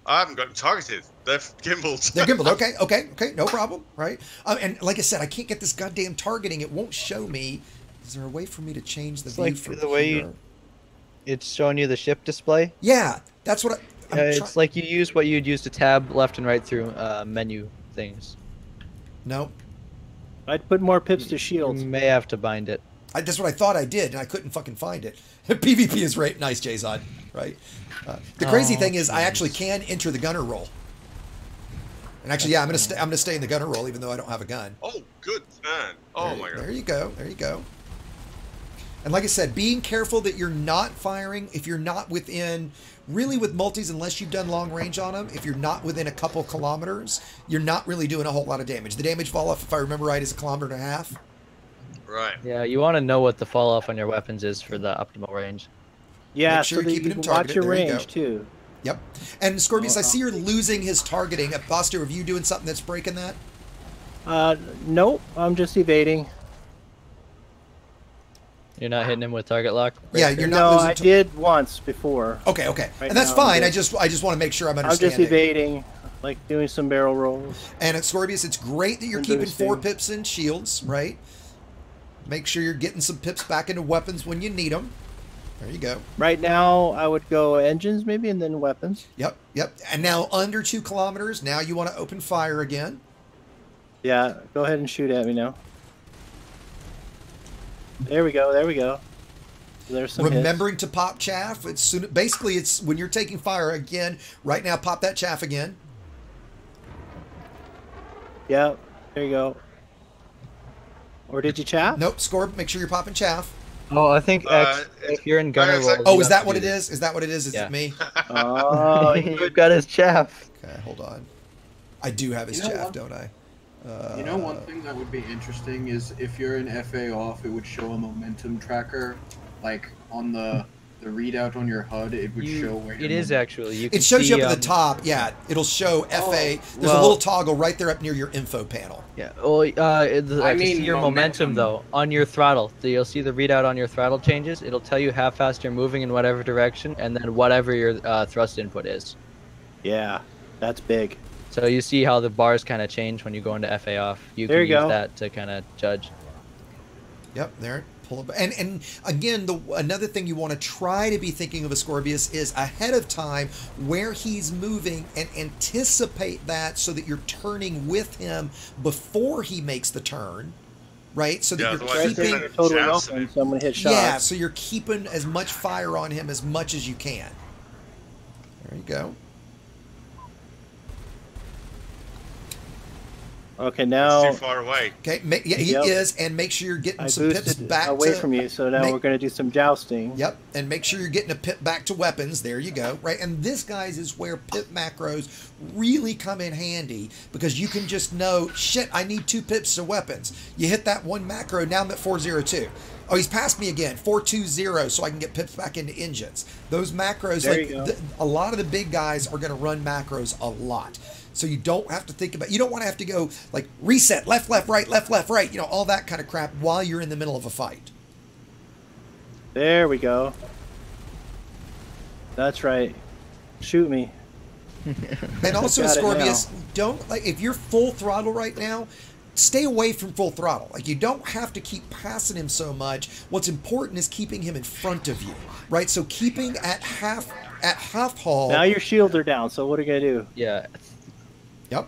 I haven't got them targeted. They're gimbaled. They're gimbaled. Okay. No problem. Right. And like I said, I can't get this goddamn targeting. It won't show me. Is there a way for me to change the view from the way here? It's showing you the ship display. Yeah, that's what it's like you use what you'd use to tab left and right through menu things. No. I'd put more pips to shields. You may have to bind it. That's what I thought I did, and I couldn't fucking find it. PvP is right, nice, Jason. Right. The crazy thing is, I actually can enter the gunner role. And actually, yeah, I'm gonna stay in the gunner role, even though I don't have a gun. Oh, good turn. Oh my god. There you go. There you go. And like I said, being careful that you're not firing if you're not within, really with multis, unless you've done long range on them, if you're not within a couple kilometers, you're not really doing a whole lot of damage. The damage fall off, if I remember right, is 1.5 kilometers. Right. Yeah, you want to know what the fall off on your weapons is for the optimal range. Yeah, make sure so you're keeping him watch targeted. your There you range go. too. Yep. And Scorpius, I see you're losing his targeting. Buster, are you doing something that's breaking that? Nope, I'm just evading. You're not hitting him with target lock? Yeah, you're not No, losing. I did once before. Okay. Right and that's now, fine. I just want to make sure I'm I'm understanding. just evading, like doing some barrel rolls. And at Scorpius, it's great that you're And keeping boosting. 4 pips in shields, right? Make sure you're getting some pips back into weapons when you need them. There you go. Right now, I would go engines maybe, and then weapons. Yep. And now under 2 kilometers, now you want to open fire again. Yeah, go ahead and shoot at me now. There we go. There's some Remembering to pop chaff. Basically, it's when you're taking fire again. Right now, pop that chaff again. Yeah, there you go. Or did you chaff? Nope, Scorp, make sure you're popping chaff. Oh, I think if you're in gunner roll. Oh, is that what it is? Is that what it is? Is Yeah. it me? Oh, you've got his chaff. Okay, hold on. I do have his chaff, don't I? You know, one thing that would be interesting is if you're in FA off, it would show a momentum tracker, like on the readout on your HUD. It would show where it is actually. You can it shows see, you up at the top. Yeah, it'll show FA. There's a little toggle right there up near your info panel. Yeah. Well, I mean, see your momentum though on your throttle. You'll see the readout on your throttle changes. It'll tell you how fast you're moving in whatever direction, and then whatever your thrust input is. Yeah, that's big. So you see how the bars kind of change when you go into FA off. You there can you use go. that to kind of judge. Yep, there. Pull up. And again, another thing you want to try to be thinking of Ascorbius is ahead of time where he's moving and anticipate that so that you're turning with him before he makes the turn, right? So that you're keeping totally open, so I'm gonna hit shots. Yeah, so you're keeping as much fire on him as much as you can. There you go. Okay, now He's too far away. Okay, yeah, he is, and make sure you're getting some pips back away from you. So now we're going to do some jousting. Yep, and make sure you're getting a pip back to weapons. There you go, right? And this, guys, is where pip macros really come in handy because you can just know, shit, I need 2 pips to weapons. You hit that one macro, now I'm at 402. Oh, he's passed me again, 420, so I can get pips back into engines. Those macros, a lot of the big guys are going to run macros a lot. So you don't have to think about, you don't want to have to go like reset, left, right, you know, all that kind of crap while you're in the middle of a fight. There we go. That's right. Shoot me. And also, Scorpius, don't, like, if you're full throttle right now, stay away from full throttle. Like, you don't have to keep passing him so much. What's important is keeping him in front of you, right? So keeping at half haul. Now your shields are down, so what are you going to do? Yeah. Yep.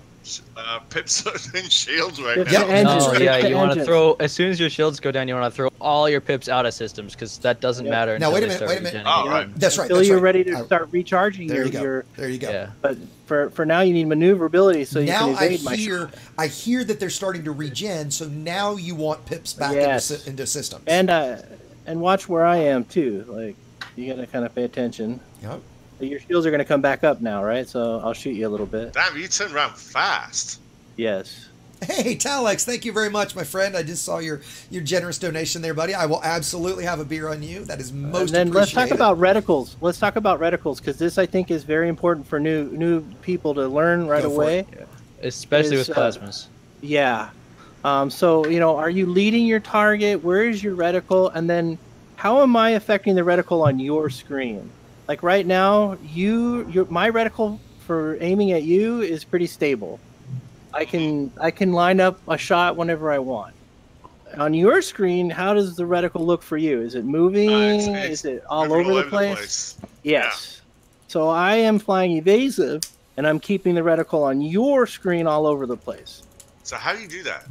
Pips are in shields right Pips now. You want to throw, as soon as your shields go down, you want to throw all your pips out of systems because that doesn't matter. Now, until wait a minute. Oh, right. That's right. Until you're ready to start recharging there you your. go. There you go. Yeah. But for now, you need maneuverability so you can evade my shot. I hear that they're starting to regen, so now you want pips back into systems. And watch where I am too. Like, you got to kind of pay attention. Yep. Your shields are going to come back up now, right? So I'll shoot you a little bit. Damn, you turned around fast. Yes. Hey, Talex, thank you very much, my friend. I just saw your generous donation there, buddy. I will absolutely have a beer on you. That is most appreciated. And then let's talk about reticles. Let's talk about reticles because this, I think, is very important for new people to learn right away. Yeah. Especially with plasmas. Yeah. So, you know, are you leading your target? Where is your reticle? And then how am I affecting the reticle on your screen? Like right now, my reticle for aiming at you is pretty stable. I can line up a shot whenever I want. on your screen, how does the reticle look for you? Is it moving? Is it all over the place? Yes. Yeah. So I am flying evasive, and I'm keeping the reticle on your screen all over the place. So how do you do that?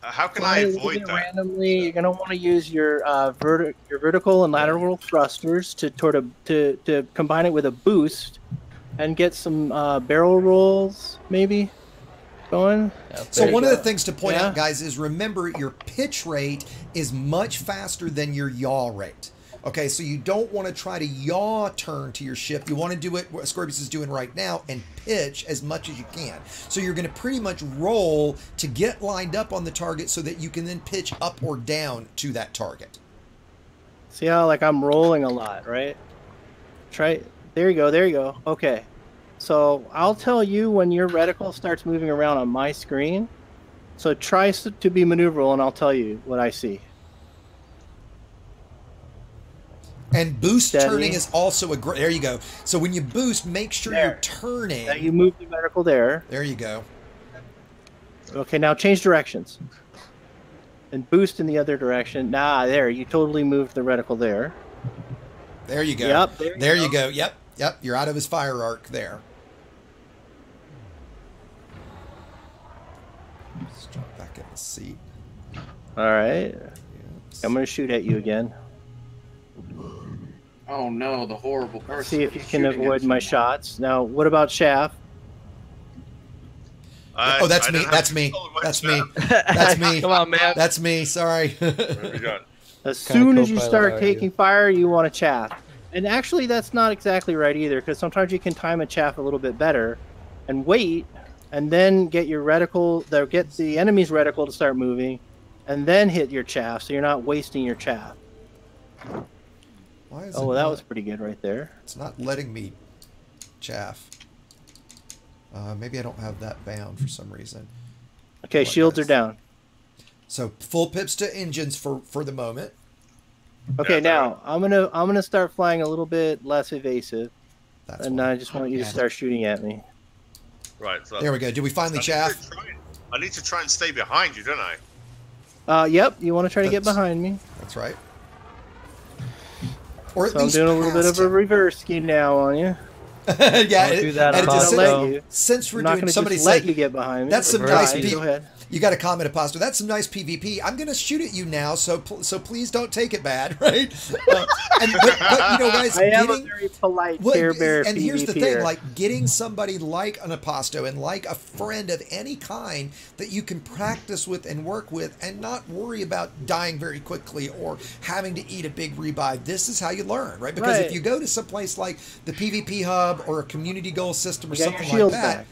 How can I avoid that? Randomly, you're going to want to use your vertical and lateral thrusters to combine it with a boost and get some barrel rolls, maybe, going. So one of the things to point out, guys, is remember your pitch rate is much faster than your yaw rate. Okay, so you don't want to try to yaw turn to your ship. You want to do what Scorpius is doing right now and pitch as much as you can. So you're going to pretty much roll to get lined up on the target so that you can then pitch up or down to that target. See how, like, I'm rolling a lot, right? Try. There you go. There you go. Okay. So I'll tell you when your reticle starts moving around on my screen. So try to be maneuverable, and I'll tell you what I see. And boost turning is also a great... There you go. So when you boost, make sure you're turning. Now you move the reticle there. There you go. Okay, now change directions. And boost in the other direction. There. You totally moved the reticle there. There you go. Yep, there you go. Yep. You're out of his fire arc there. Let's drop back in the seat. All right. I'm going to shoot at you again. Oh no, the horrible person. See if you can avoid my shots. Now, what about Shaft? Oh, that's me. That's me. That's me. That's me. Come on, man. That's me. Sorry. As soon as you start taking fire, you want to chaff. And actually, that's not exactly right either, because sometimes you can time a chaff a little bit better and wait, and then get your reticle, get the enemy's reticle to start moving, and then hit your chaff, so you're not wasting your chaff. Oh, well, that was pretty good right there. It's not letting me chaff. Maybe I don't have that bound for some reason. Okay, shields are down. So full pips to engines for the moment. Okay, now I'm gonna start flying a little bit less evasive, and I just want you to start shooting at me. Right. So there we go. Did we finally chaff? I need to try and stay behind you, don't I? Yep. You want to try to get behind me. That's right. Or at so least I'm doing a little bit of a reverse ski now on you. Yeah, do that. Since we're not doing, somebody let you get behind me. That's some nice PvP. Go ahead. You got a comment, Apostle. That's some nice PvP. I'm going to shoot at you now, so please don't take it bad, right? But you know, guys, I am a very polite Care Bear and here's the thing, PvPer. like getting somebody like an Aposto and like a friend of any kind that you can practice with and work with and not worry about dying very quickly or having to eat a big rebuy. This is how you learn, right? Because if you go to some place like the PvP Hub or a community goal system or something like that,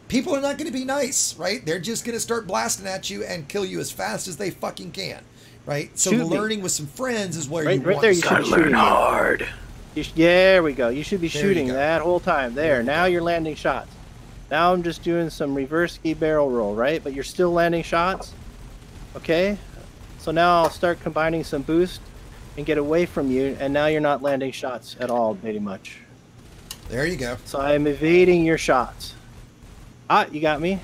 people are not going to be nice, right? They're just going to start blasting at you and kill you as fast as they fucking can, right? So learning with some friends is where you want there. to Gotta learn hard. There we go. You should be shooting that whole time. There. Now you're landing shots. Now I'm just doing some reverse ski barrel roll, right? But you're still landing shots. Okay. So now I'll start combining some boost and get away from you, and now you're not landing shots at all, pretty much. There you go. So I am evading your shots. You got me.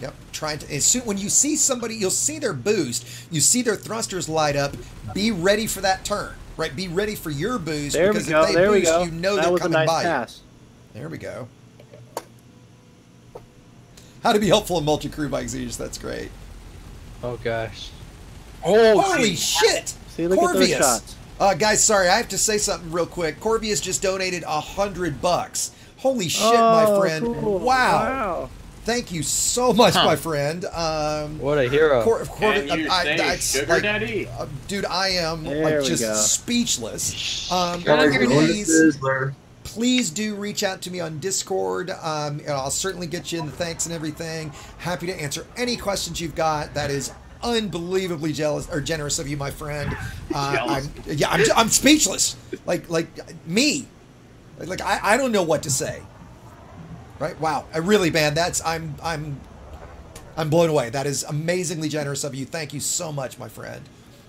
Yep. Trying to. When you see somebody, you'll see their boost. You see their thrusters light up. Be ready for that turn, right? Be ready for your boost because if they boost, you know they're coming by you. There we go. How to be helpful in multi-crew bike Zeus. That's great. Oh gosh. Holy shit! See, look at those shots. Guys, sorry, I have to say something real quick. Corvius just donated $100. Holy shit, my friend! Cool. Wow. Thank you so much, my friend. What a hero! Sugar Daddy? Dude, I am just speechless. Please do reach out to me on Discord. I'll certainly get you in the thanks and everything. Happy to answer any questions you've got. That is unbelievably generous of you, my friend. I'm speechless. Like me. Like I don't know what to say. Right? Wow. I really, man, I'm blown away. That is amazingly generous of you. Thank you so much, my friend.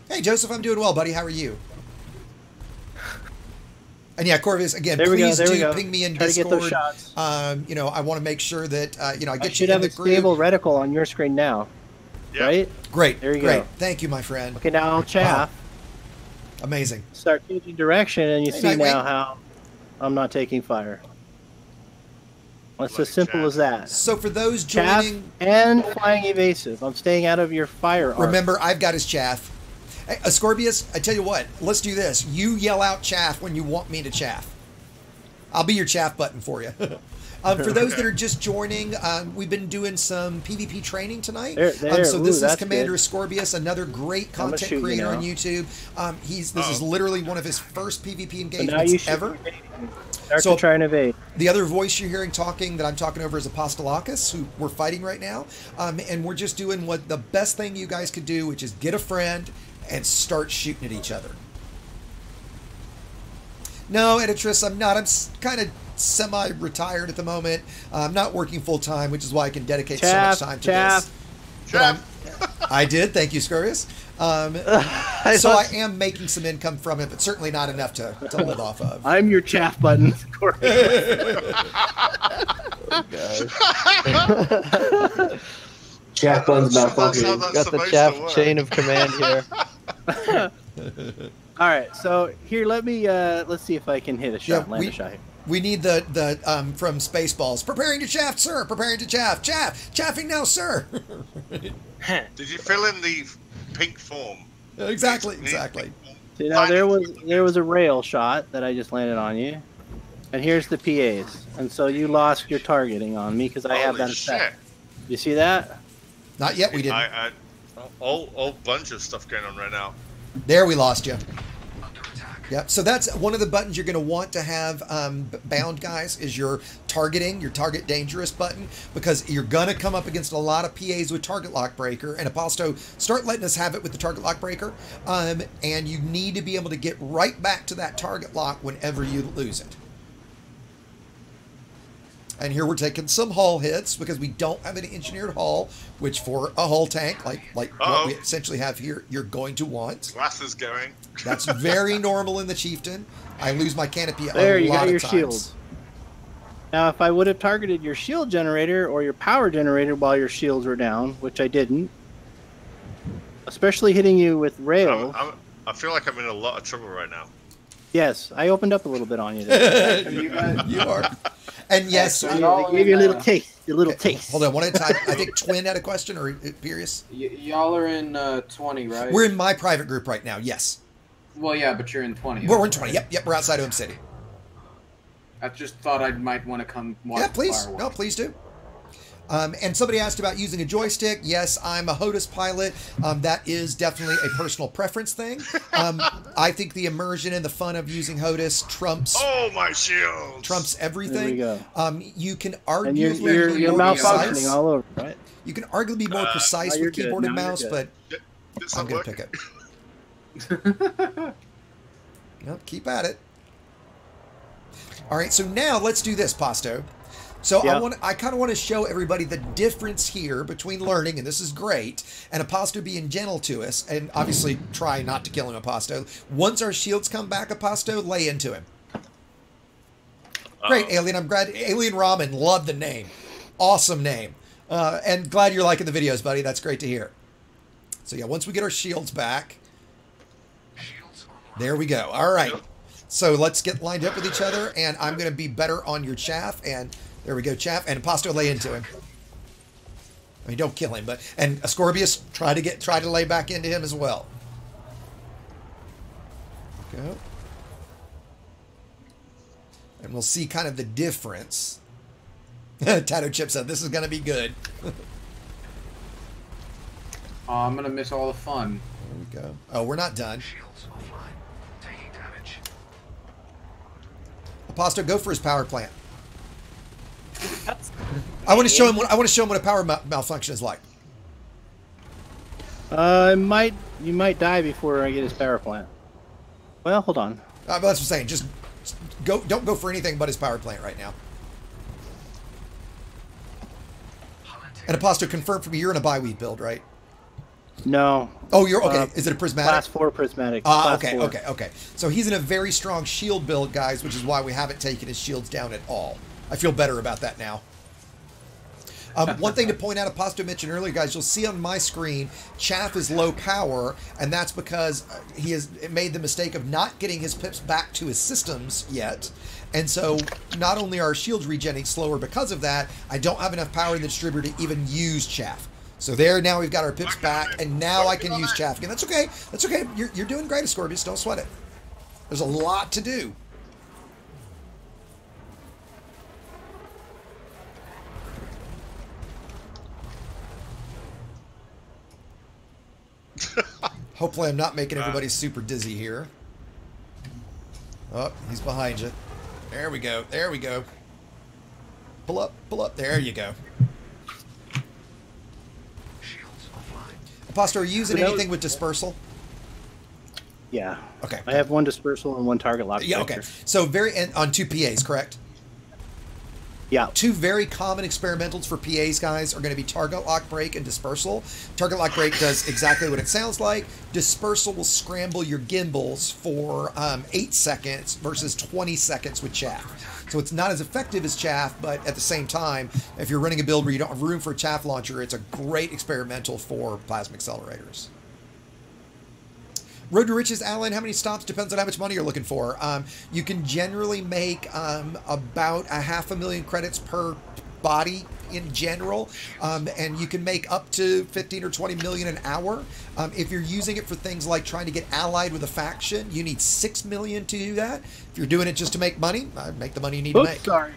Hey Joseph, I'm doing well, buddy. How are you? And yeah, Corvus, again, please do ping me in Discord. To get those shots. You know, I want to make sure that, you know, I get should have a stable reticle on your screen now. Yeah. Right? Great. There you go. Thank you, my friend. Okay, now I'll chaff. Wow. Amazing. Start changing direction, and you see now how I'm not taking fire. It's as simple as that. So for those joining... and flying evasive. I'm staying out of your fire arc. Remember, I've got his chaff. Hey, Ascorbius, I tell you what, let's do this. You yell out chaff when you want me to chaff. I'll be your chaff button for you. For those that are just joining, we've been doing some PvP training tonight. So this is Commander Ascorbius, another great content creator on YouTube. This is literally one of his first PvP engagements ever. So try and evade. The other voice you're hearing talking that I'm talking over is Apostolakis, who we're fighting right now. And we're just doing what the best thing you guys could do, which is get a friend and start shooting at each other. No, Editress, I'm not. I'm kind of semi-retired at the moment. I'm not working full-time, which is why I can dedicate so much time to this. I did. Thank you, Scurrius. So I am making some income from it, but certainly not enough to live off of. I'm your chaff button, Corey. Chaff button's malfunctioning. Got the chaff chain of command here. All right, so here, let's see if I can hit a shot, land a shot here. We need the from Spaceballs. Preparing to chaff, sir. Preparing to chaff. Chaffing now, sir. Did you fill in the pink form? Exactly. See, now there was a rail shot that I just landed on you, and here's the PAs, and so you lost your targeting on me because I have that effect. You see that? Not yet. We didn't. All bunch of stuff going on right now. There, we lost you. Yep. So that's one of the buttons you're going to want to have bound, guys, is your targeting, your target dangerous button, because you're going to come up against a lot of PAs with target lock breaker. And Aposto, start letting us have it with the target lock breaker. And you need to be able to get right back to that target lock whenever you lose it. And here we're taking some hull hits because we don't have an engineered hull, which for a hull tank, like what we essentially have here, you're going to want. Glass is going. That's very normal in the Chieftain. I lose my canopy there, a you lot got your of times. Shield. Now, if I would have targeted your shield generator or your power generator while your shields were down, which I didn't, especially hitting you with rail. I feel like I'm in a lot of trouble right now. Yes, I opened up a little bit on you. You are. And yes, I gave you a little taste. A little taste. Hold on, one at a time. I think Twin had a question, or Pierce. Y'all are in 20, right? We're in my private group right now. Yes. Well, yeah, but you're in 20. Well, we're in 20. Yep. We're outside Home City. I just thought I might want to come watch. Yeah, please. No, please do. And somebody asked about using a joystick. Yes, I'm a HOTUS pilot. That is definitely a personal preference thing. I think the immersion and the fun of using HOTUS trumps. Oh, my shield! Trumps everything. There we go. You can arguably you're malfunctioning all over, right? You can arguably be more precise with keyboard and mouse, but I'm going to pick it. Nope, keep at it. All right, so now let's do this, Pasto. So I kind of want to show everybody the difference here between learning, and this is great, and Aposto being gentle to us, and obviously try not to kill him, Aposto. Once our shields come back, Aposto, lay into him. Great, Alien. I'm glad. Alien Ramen, love the name. Awesome name. And glad you're liking the videos, buddy. That's great to hear. So yeah, once we get our shields back, there we go. All right. So let's get lined up with each other, and I'm going to be better on your chaff, and there we go, chaff, and Aposto lay into him. I mean, don't kill him, but and Ascorbius try to lay back into him as well. Go. And we'll see kind of the difference. Tattoo Chip said this is going to be good. Oh, I'm going to miss all the fun. There we go. Oh, we're not done. Aposto, go for his power plant. I want to show him. I want to show him what a power malfunction is like. You might die before I get his power plant. Well, hold on. That's what I'm saying. Just go. Don't go for anything but his power plant right now. And Aposto, confirm for me, you're in a bye week build, right? No. Oh, you're okay. Is it a prismatic? Class 4 prismatic. Okay, okay. So he's in a very strong shield build, guys, which is why we haven't taken his shields down at all. I feel better about that now. One thing to point out, Aposto mentioned earlier, guys, you'll see on my screen, Chaff is low power, and that's because he has made the mistake of not getting his pips back to his systems yet. And so not only are shields regenerating slower because of that, I don't have enough power in the distributor to even use Chaff. So there, now we've got our pips back, and now I can use Chaff again. That's okay. That's okay. You're doing great, Ascorbius. Don't sweat it. There's a lot to do. Hopefully I'm not making everybody super dizzy here. Oh, he's behind you. There we go. There we go. Pull up. Pull up. There you go. Apostle, are you using anything with dispersal? Yeah. Okay. I have one dispersal and one target lock. Yeah, okay. So on 2 PAs, correct? Yeah. 2 very common experimentals for PAs, guys, are going to be target lock break and dispersal. Target lock break does exactly what it sounds like. Dispersal will scramble your gimbals for 8 seconds versus 20 seconds with chaff. So it's not as effective as chaff, but at the same time, if you're running a build where you don't have room for a chaff launcher, it's a great experimental for plasma accelerators. Road to Riches, Alan, how many stops? Depends on how much money you're looking for. You can generally make about 500,000 credits per body in general, and you can make up to 15 or 20 million an hour. If you're using it for things like trying to get allied with a faction, you need 6 million to do that. If you're doing it just to make money, make the money you need to make. Sorry.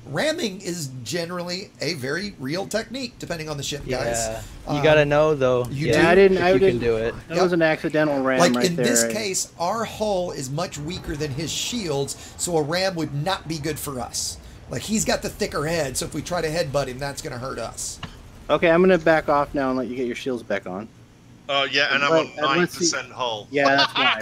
Ramming is generally a very real technique, depending on the ship, guys. Yeah, you gotta know though. I didn't. You can do it. That was an accidental ram. Like right in there. this case, our hull is much weaker than his shields, so a ram would not be good for us. Like he's got the thicker head, so if we try to headbutt him, that's going to hurt us. Okay, I'm gonna back off now and let you get your shields back on. Oh yeah, and I'm on 9% hull. Yeah, that's why.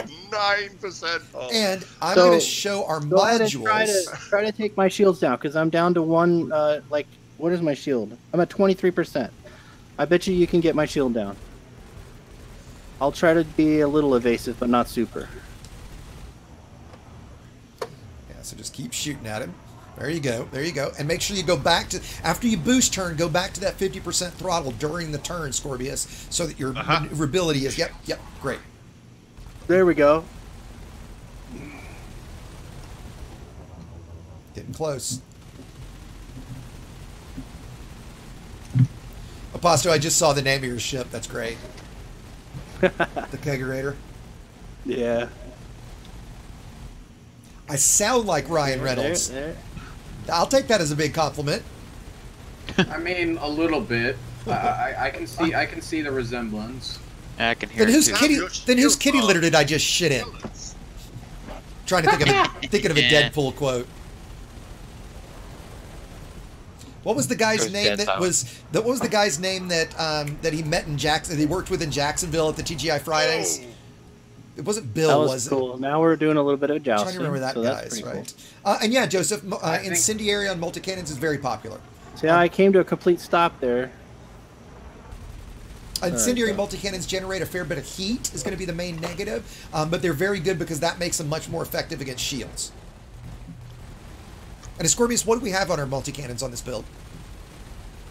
9% hull. And I'm going to show our go ahead and modules. try to take my shields down because I'm down to one. Like, what is my shield? I'm at 23%. I bet you can get my shield down. I'll try to be a little evasive, but not super. Yeah, so just keep shooting at him. There you go. There you go. And make sure you go back to, after you boost turn, go back to that 50% throttle during the turn, Scorpius, so that your maneuverability is, yep, great. There we go. Getting close. Aposto, I just saw the name of your ship. That's great. The Kegerator. Yeah. I sound like Ryan Reynolds. There. I'll take that as a big compliment. I mean, a little bit. I can see the resemblance. I can hear Then it too. whose kitty litter did I just shit in? Trying to thinking of a Deadpool quote. What was the guy's name that what was the guy's name that that he met in Jackson? He worked with in Jacksonville at the TGI Fridays. It wasn't Bill, was it? Cool. Now we're doing a little bit of jousting. I'm trying to remember that guy's, right? Cool. And yeah, Joseph, incendiary on multi-cannons is very popular. See, I came to a complete stop there. Incendiary multi-cannons generate a fair bit of heat is going to be the main negative, but they're very good because that makes them much more effective against shields. And Ascorbius, what do we have on our multi-cannons on this build?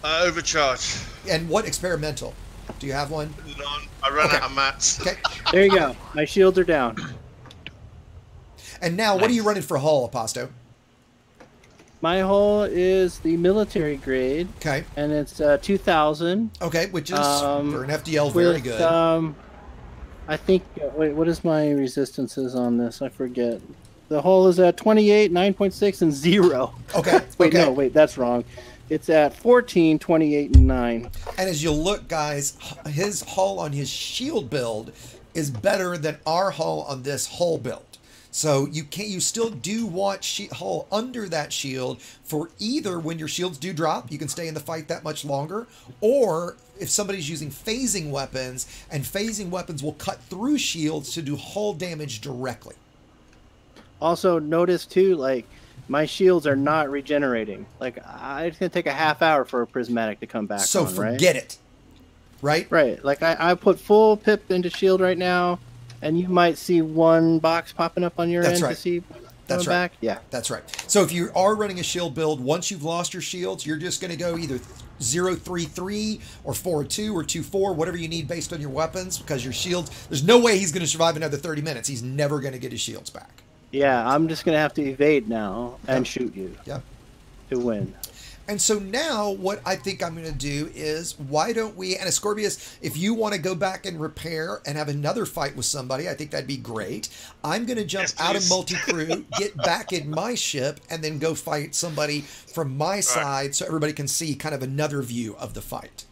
Overcharge. And what experimental? Do you have one? None. I ran out of mats. Okay. There you go. My shields are down. And now, what are you running for hull, Aposto? My hull is the military grade. Okay. And it's 2,000. Okay, which is, for an FDL, very good. I think, wait, what is my resistances on this? I forget. The hull is at 28, 9.6, and 0. Okay. Wait, no, wait, that's wrong. It's at 14, 28, and 9. And as you look, guys, his hull on his shield build is better than our hull on this hull build. So you still do want hull under that shield for either when your shields do drop, you can stay in the fight that much longer, or if somebody's using phasing weapons, and phasing weapons will cut through shields to do hull damage directly. Also, notice too, like, my shields are not regenerating. Like, it's going to take a half hour for a prismatic to come back. So forget it. Right? Right. Like I put full pip into shield right now, and you might see one box popping up on your end to see That's right. back. Yeah. That's right. So if you are running a shield build, once you've lost your shields, you're just going to go either 0-3-3 or 4-2 or 2-4, whatever you need based on your weapons, because your shields, there's no way he's going to survive another 30 minutes. He's never going to get his shields back. Yeah, I'm just going to have to evade now and shoot you. Yeah. To win. And so now what I think I'm going to do is, why don't we, and Ascorbius, if you want to go back and repair and have another fight with somebody, I think that'd be great. I'm going to jump out of multi-crew, get back in my ship, and then go fight somebody from my side so everybody can see kind of another view of the fight.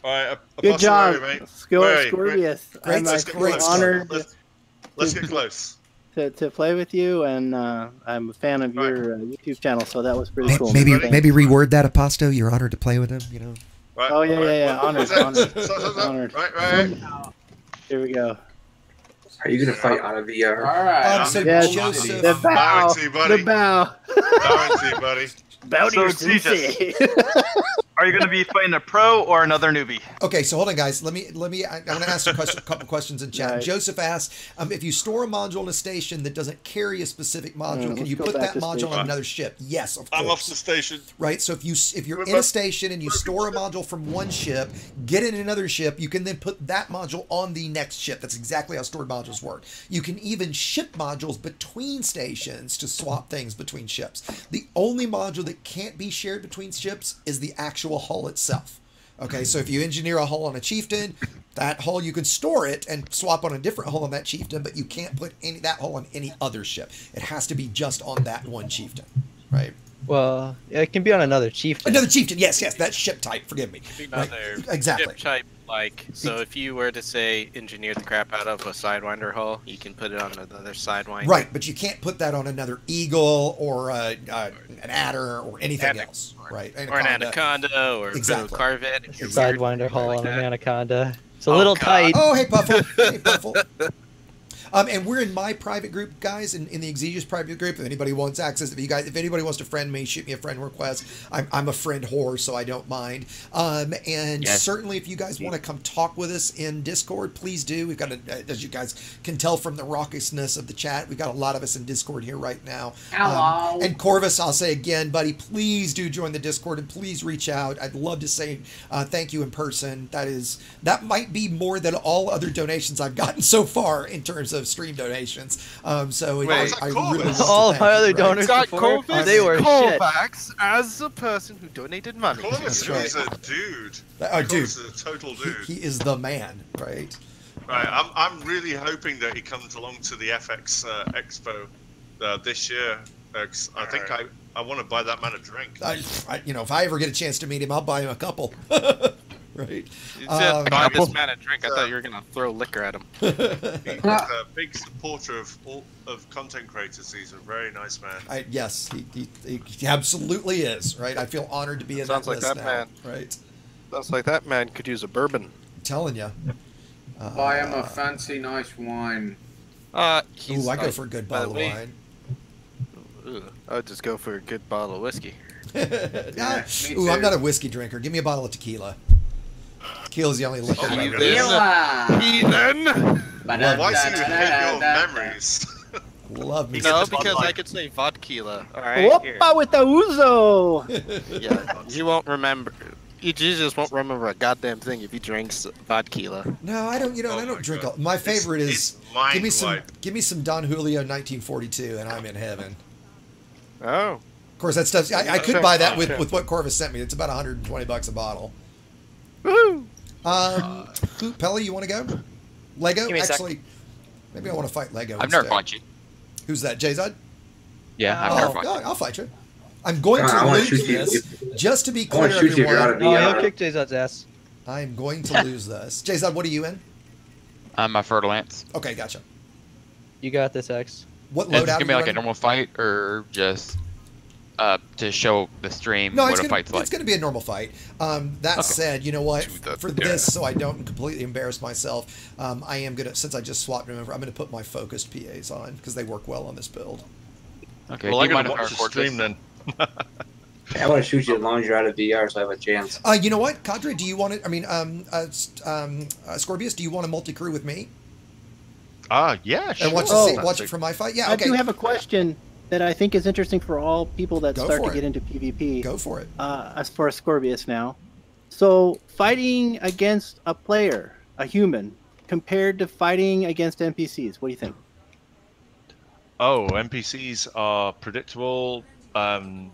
All right, good job, Ascorbius. I'm honored. Let's get close. To play with you, and I'm a fan of your YouTube channel, so that was pretty cool. Maybe reword that, Aposto. You're honored to play with him, you know. Right, oh yeah, honored. Right. Here we go. Are you gonna fight out of VR? All right. So Joseph, the bow, buddy. the bow. Buddy. Bow to your sensei. Are you going to be fighting a pro or another newbie? Okay, so hold on, guys. I'm going to ask a couple questions in chat. Right. Joseph asks, if you store a module in a station that doesn't carry a specific module, can you put that module on another ship? Yes, of course. I'm off the station. Right, so if you're in a station and you store a module from one ship, get in another ship, you can then put that module on the next ship. That's exactly how stored modules work. You can even ship modules between stations to swap things between ships. The only module that can't be shared between ships is the actual hull itself. Okay, so if you engineer a hull on a chieftain, that hull you can store it and swap on a different hull on that chieftain, but you can't put that hull on any other ship. It has to be just on that one chieftain, right? Well, it can be on another chieftain. Another chieftain, yes, that ship type. Forgive me. Another exactly. Ship type, like so. If you were to say engineer the crap out of a sidewinder hull, you can put it on another sidewinder. Right, but you can't put that on another eagle or an adder or anything else. Right, or an anaconda or a corvette. Sidewinder hull on an anaconda. It's a little tight. Oh, hey Puffle. Hey Puffle. And we're in my private group, guys, in the Exegius private group. If anybody wants access, if anybody wants to friend me, shoot me a friend request. I'm a friend whore, so I don't mind. Certainly, if you guys want to come talk with us in Discord, please do. We've got, as you guys can tell from the raucousness of the chat, we've got a lot of us in Discord here right now. Hello. And Corvus, I'll say again, buddy, please do join the Discord and please reach out. I'd love to say thank you in person. That might be more than all other donations I've gotten so far in terms of stream donations. I really all my other donors before, they were shit. As a person who donated money. Corvus is a dude. Corvus is a total dude. He is the man, right? Right. I'm really hoping that he comes along to the FX Expo this year. I think I want to buy that man a drink. If I ever get a chance to meet him, I'll buy him a couple. Right. You said buy this man a drink. I thought you were gonna throw liquor at him. He's a big supporter of content creators. He's a very nice man. Yes, he absolutely is. Right. I feel honored to be in that list now. Man. Right. Sounds like that man could use a bourbon. I'm telling you. Buy him a fancy, nice wine. I go for a good bottle of wine. I would just go for a good bottle of whiskey. I'm not a whiskey drinker. Give me a bottle of tequila. Tequila's the only liquor. Heathen! Why do you hate your memories? Love me. No, because I could say vodka. Alright. Whoppa with the ouzo! Yeah, you won't remember. You just won't remember a goddamn thing if you drink vodka. No, I don't. I don't drink. My favorite is give me some Don Julio 1942, and I'm in heaven. Oh. Of course, that stuff. I could buy that with what Corvus sent me. It's about $120 a bottle. Woohoo! Pelly, you want to go? Lego? Actually, maybe I want to fight Lego. I've never fought you. Who's that? Jay-Zod? Yeah, I've never fought you. I'll fight you. I'm going to lose this. Just to be clear, everyone. He'll kick Jay-Zod's ass. I'm going to lose this. Jay-Zod, what are you in? I'm a Fertile Lance. Okay, gotcha. You got this, X. What loadout? Is it gonna be like a normal fight or just to show the stream what a fight's like? It's going to be a normal fight. That said, you know what? For this, so I don't completely embarrass myself, I am going to, since I just swapped them over, I'm going to put my focused PAs on because they work well on this build. Okay. Well, I'm going to watch the stream then. I want to shoot you as long as you're out of VR, so I have a chance. You know what, Cadre? Do you want it? I mean, Scorpius, do you want a multi-crew with me? Yeah, sure. And watch it from my fight? Yeah, okay. I do have a question that I think is interesting for all people that start to get into PvP. Go for it. As for Scorpius now. So, fighting against a player, a human, compared to fighting against NPCs, what do you think? Oh, NPCs are predictable. I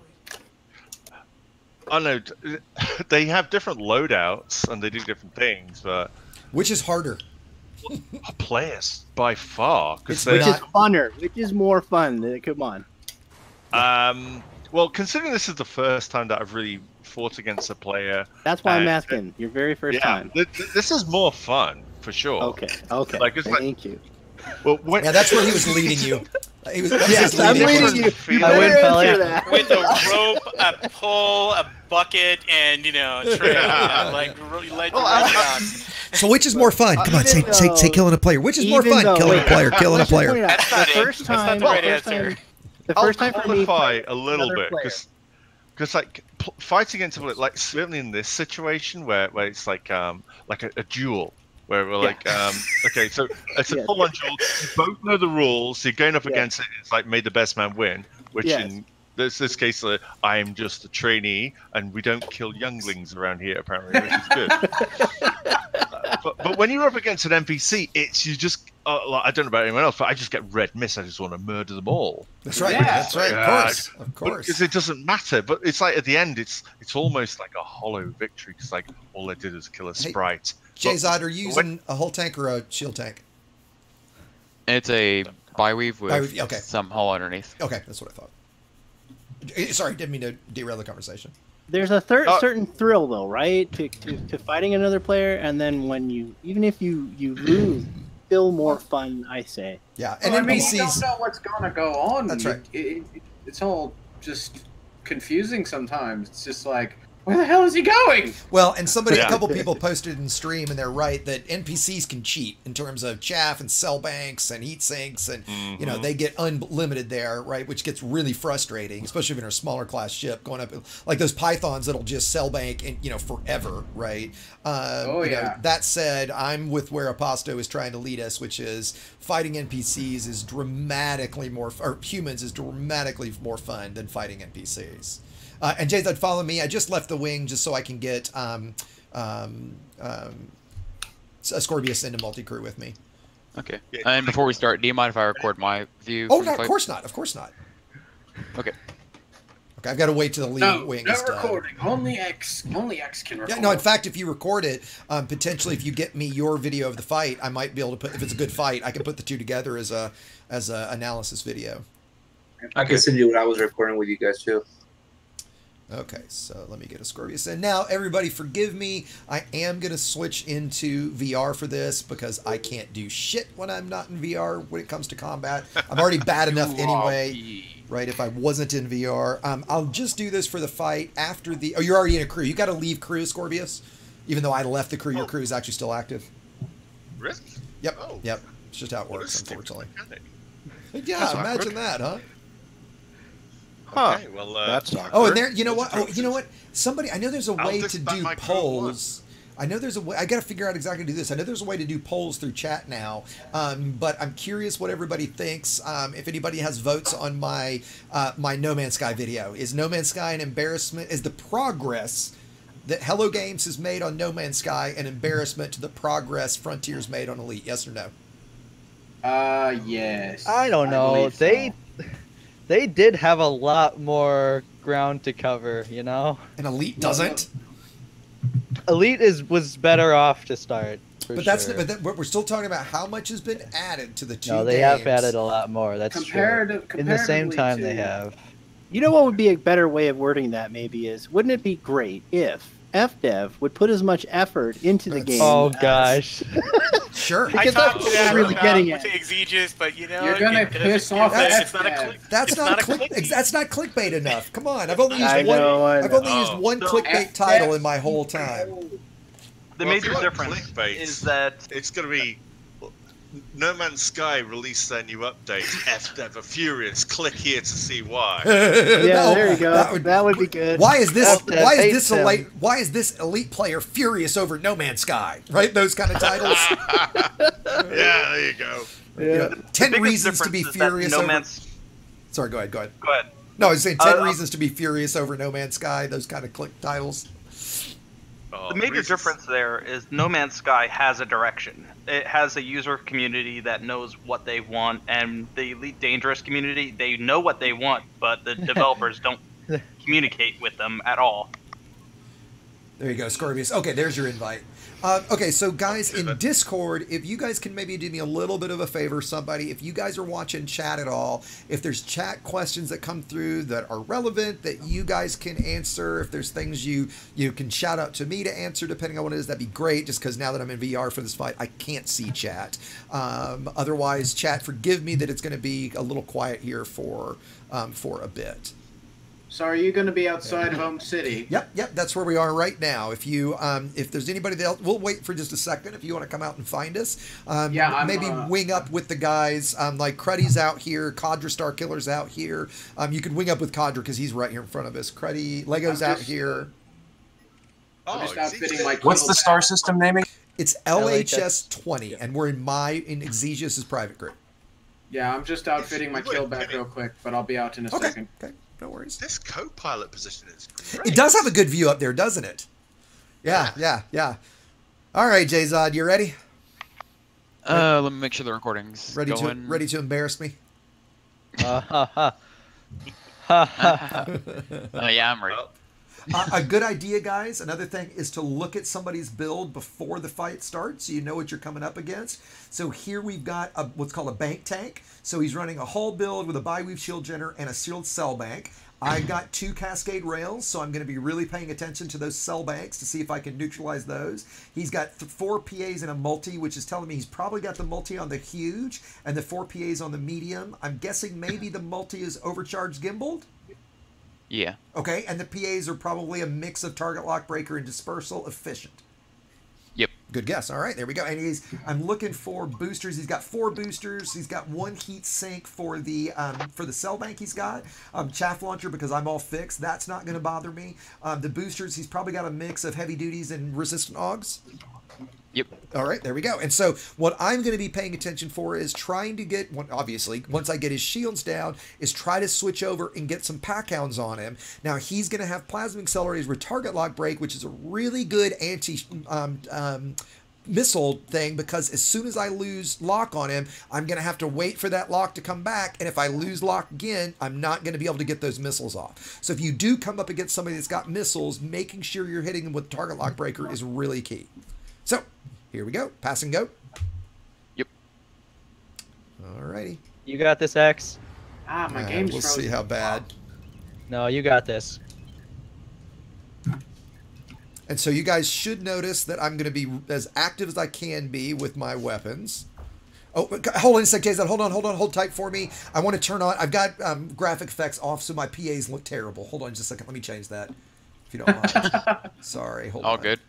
don't know. They have different loadouts and they do different things, but which is harder? Players by far, which is funner. Which is more fun? Come on. Well, considering this is the first time that I've really fought against a player, that's why I'm asking. Your very first time. This is more fun for sure. Okay. Thank you. Well, that's where he was leading you. I'm leading you. I win, fella. With a rope, a pole, a bucket, and a tray. So which is more fun? Come on, say killing a player. Which is more fun? Killing a player. Killing a player. That's not the right answer. The first time for me, a little bit because like fighting against like certainly in this situation where it's like a duel. Where we're like, okay, so it's a full-on duel. You both know the rules. You're going up against it. It's like, may the best man win. Which in this case, I am just a trainee, and we don't kill younglings around here, apparently, which is good. But when you're up against an NPC, you just, I don't know about anyone else, but I just get red mist. I just want to murder them all. That's right. That's right. Of course. Because it doesn't matter. But it's like at the end, it's almost like a hollow victory. Because like all I did was kill a sprite. Jay-Zod, are you using a hull tank or a shield tank? It's a bi-weave with some hull underneath. Okay, that's what I thought. Sorry, didn't mean to derail the conversation. There's a certain thrill, though, right? To fighting another player, and then when even if you lose, still more fun, I say. Yeah, and NPCs, you don't know what's gonna go on. That's right. It's all just confusing sometimes. It's just like, where the hell is he going? Well, and a couple people posted in stream, and they're right that NPCs can cheat in terms of chaff and cell banks and heat sinks, and they get unlimited there, right? Which gets really frustrating, especially if you're in a smaller class ship going up like those pythons that'll just cell bank and forever, right? That said, I'm with where Aposto is trying to lead us, which is fighting NPCs is dramatically more, or humans is dramatically more fun than fighting NPCs. And Jay-Zod, follow me. I just left the wing just so I can get Scorpius into multi-crew with me. Okay. And before we start, do you mind if I record my view? Oh, no, of course not. Of course not. Okay. Okay, I've got to wait till the lead wing is done. No recording. Only X can record. Yeah, no, in fact, if you record it, potentially if you get me your video of the fight, I might be able to put, if it's a good fight, I can put the two together as a analysis video. I can send you what I was recording with you guys, too. Okay, so let me get a Scorpius in. Now, everybody forgive me. I am going to switch into VR for this because I can't do shit when I'm not in VR when it comes to combat. I'm already bad enough anyway, right, if I wasn't in VR. I'll just do this for the fight after the... Oh, you're already in a crew. You got to leave crew, Scorpius? Even though I left the crew, your crew is actually still active. Really? Yep, yep. It's just how it works, unfortunately. Yeah, imagine that, huh? Okay, well, that's awkward. Oh, and there, you know what? Oh, you know what? Somebody, I know there's a way to do polls. I know there's a way. I got to figure out exactly how to do this. I know there's a way to do polls through chat now, but I'm curious what everybody thinks. If anybody has votes on my my No Man's Sky video, is No Man's Sky an embarrassment? Is the progress that Hello Games has made on No Man's Sky an embarrassment to the progress Frontier's made on Elite? Yes or no? Yes. I don't know. They did have a lot more ground to cover, you know? And Elite doesn't? Elite was better off to start. But we're still talking about how much has been added to the two games. No, they have added a lot more. That's true. In the same time they have. You know what would be a better way of wording that maybe is, wouldn't it be great if FDev would put as much effort into the game? Oh gosh. Sure. Because that's what we're really getting at. Exegesis, but you know, you're gonna piss off. That's not clickbait enough. Come on, I've only used used one clickbait title in my whole time. The major difference is that it's going to be No Man's Sky released their new update, F-Dev Furious. Click here to see why. Yeah, there you go. That would be good. Why is this elite player furious over No Man's Sky? Right, those kind of titles. Yeah, there you go. Yeah. 10 reasons to be furious over. Sorry, go ahead. Go ahead. No, I was saying 10 reasons to be furious over No Man's Sky. Those kind of click titles. The major difference there is No Man's Sky has a direction. It has a user community that knows what they want, and the Elite Dangerous community, they know what they want, but the developers don't communicate with them at all. There you go, Scorpius. Okay, there's your invite. Okay, so guys in Discord, if you guys can maybe do me a little bit of a favor, somebody, if you guys are watching chat at all, if there's chat questions that come through that are relevant that you guys can answer, if there's things you can shout out to me to answer depending on what it is, that'd be great, just because now that I'm in VR for this fight, I can't see chat. Otherwise, chat, forgive me that it's going to be a little quiet here for a bit. So are you going to be outside Home City? Yep, that's where we are right now. If you, if there's anybody else, we'll wait for just a second if you want to come out and find us. Maybe wing up with the guys. Like Cruddy's out here, Cadra Star Killer's out here. You can wing up with Cadra because he's right here in front of us. Cruddy, Lego's out here. I'm just outfitting my What's the star system naming? It's LHS 20, and we're in Exesius's private group. Yeah, I'm just outfitting my kill back real quick, but I'll be out in a second. Okay. No worries. This co-pilot position is great. It does have a good view up there, doesn't it? Yeah. All right, J-Zod, you ready? Let me make sure the recording's ready going. to embarrass me? Yeah, I'm ready. A good idea, guys, another thing is to look at somebody's build before the fight starts so you know what you're coming up against. So here we've got what's called a bank tank. So he's running a hull build with a bi-weave shield generator and a sealed cell bank. I've got 2 cascade rails, so I'm going to be really paying attention to those cell banks to see if I can neutralize those. He's got 4 PAs and a multi, which is telling me he's probably got the multi on the huge and the 4 PAs on the medium. I'm guessing maybe the multi is overcharged gimbaled. Yeah. Okay, and the PAs are probably a mix of target lock breaker and dispersal efficient. Yep. Good guess. All right, there we go. And I'm looking for boosters. He's got 4 boosters. He's got 1 heat sink for the cell bank. He's got chaff launcher because I'm all fixed. That's not going to bother me. The boosters. He's probably got a mix of heavy duties and resistant augs. Yep. All right, there we go. And so what I'm going to be paying attention for is trying to get, obviously, once I get his shields down, is try to switch over and get some pack hounds on him. Now, he's going to have plasma accelerators with target lock break, which is a really good missile thing, because as soon as I lose lock on him, I'm going to have to wait for that lock to come back, and if I lose lock again, I'm not going to be able to get those missiles off. So if you do come up against somebody that's got missiles, making sure you're hitting them with target lock breaker is really key. So, here we go. Pass and go. Yep. Alrighty. You got this, X. My game's We'll frozen. see how bad. No, you got this. And so you guys should notice that I'm going to be as active as I can be with my weapons. Oh, hold on a sec, Jason. Hold tight for me. I want to turn on. I've got graphic effects off, so my PAs look terrible. Hold on just a second. Let me change that, if you don't mind. Sorry. Hold on. All good.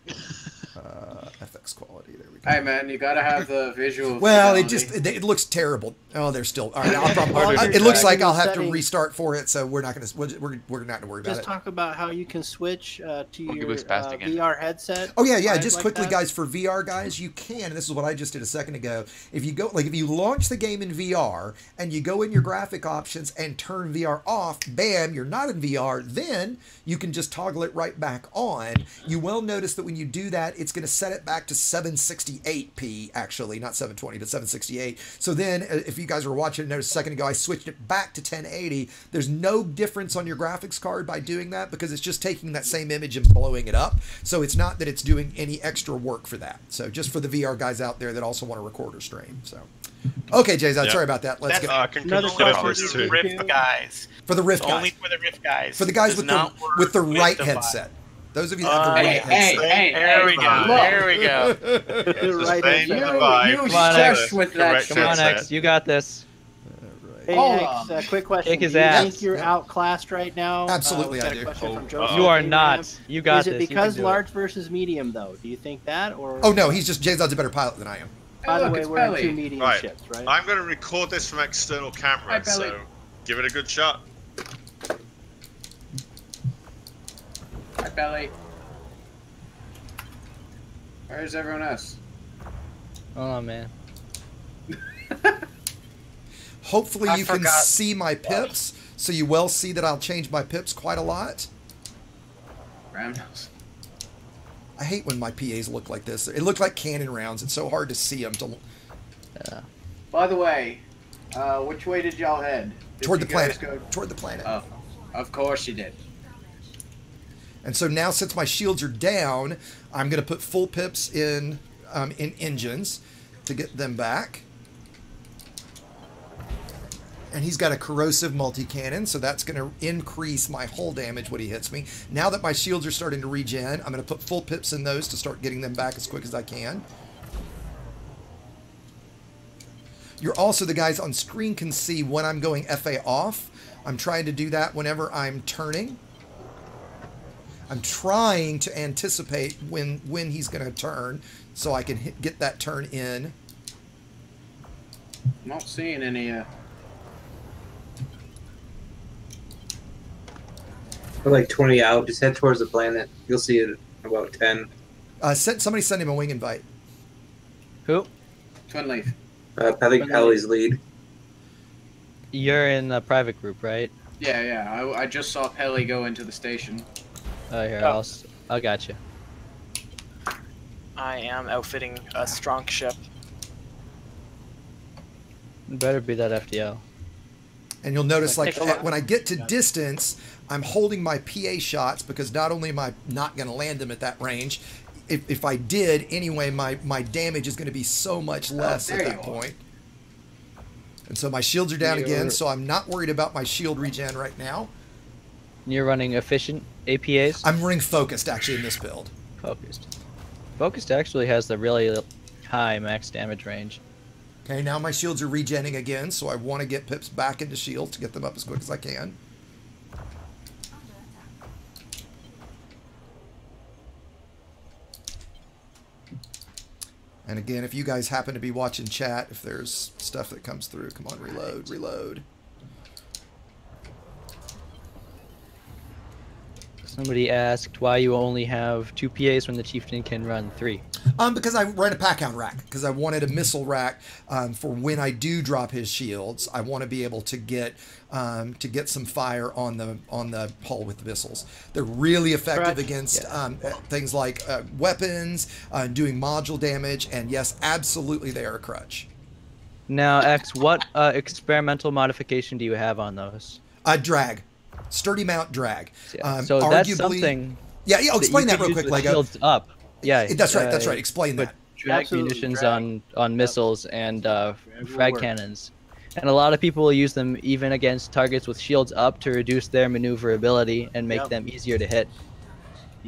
FX quality. There we go. Hey man, you gotta have the visual. Well, fidelity. it looks terrible. Oh, they're still. All right, it looks like I'll have to restart for it, so we're not going to. We're not going to worry about it. Just talk about how you can switch to your VR headset. Oh yeah. Just quickly, guys, for VR guys, you can. And this is what I just did a second ago. If you go, if you launch the game in VR and you go in your graphic options and turn VR off, bam, you're not in VR. Then you can just toggle it right back on. You will notice that when you do that, it's going to set it back to 768p, actually, not 720, but 768. So then, if you guys were watching, notice a second ago, I switched it back to 1080. There's no difference on your graphics card by doing that, because it's just taking that same image and blowing it up. So it's not that it's doing any extra work for that. So just for the VR guys out there that also want to record or stream. So, okay, Jason, sorry about that. Let's go. Another question for the Rift guys. For the Rift guys. Only for the Rift guys. For the guys with the right headset. Those of you that have the right headset. There we go. There we go. Right headset. You shush with that. Come on, X. You got this. Hey, X, quick question. Kick his do you ass. think you're outclassed right now? Absolutely, I do. You are not. You got this. Is it because large versus medium, though? Do you think that, or? Oh no, he's just J-Zod's a better pilot than I am. By the way, we're in 2 medium Right. ships, right? I'm going to record this from external camera, Hi, Belly. so give it a good shot. Hi, Belly. Where's everyone else? Oh man. Hopefully I you can forgot. see my pips, so you will see that I'll change my pips quite a lot. Ramnos. I hate when my PAs look like this. It looks like cannon rounds. It's so hard to see them. By the way, which way did y'all head? Toward the you guys planet. Toward the planet. Oh, of course you did. And so now, since my shields are down, I'm going to put full pips in engines to get them back. And he's got a corrosive multi-cannon, so that's going to increase my hull damage when he hits me. Now that my shields are starting to regen, I'm going to put full pips in those to start getting them back as quick as I can. You're also, the guys on screen can see when I'm going FA off. I'm trying to do that whenever I'm turning. I'm trying to anticipate when he's going to turn so I can get that turn in. I'm not seeing any... We're like 20 out. Just head towards the planet. You'll see it in about 10. Somebody send him a wing invite. Who? Twin Leaf. I think Pelly's lead. You're in a private group, right? Yeah. I just saw Pelly go into the station. Oh, here, I got you. I am outfitting a strong ship. Better be that FDL. And you'll notice, like, Take a look. when I get to distance, I'm holding my PA shots because not only am I not going to land them at that range, if I did anyway, my damage is going to be so much less at that point. And so my shields are down again, so I'm not worried about my shield regen right now. You're running efficient APAs? I'm running focused, actually, in this build. Focused. Focused actually has the really high max damage range. Okay, now my shields are regenning again, so I want to get pips back into shields to get them up as quick as I can. And again, if you guys happen to be watching chat, if there's stuff that comes through, come on, reload. Somebody asked why you only have 2 PAs when the chieftain can run 3. Because I ran a pack hound rack, because I wanted a missile rack for when I do drop his shields. I want to be able to get some fire on the hull with the missiles. They're really effective against things like weapons, doing module damage, and yes, absolutely they are a crutch. Now, X, what experimental modification do you have on those? Drag. Sturdy mount drag. So that's something. Yeah, I'll explain that real quick, Lego. Shields up. Yeah, that's right. That's right. Explain that. Drag munitions on missiles and frag cannons, and a lot of people will use them even against targets with shields up to reduce their maneuverability and make them easier to hit.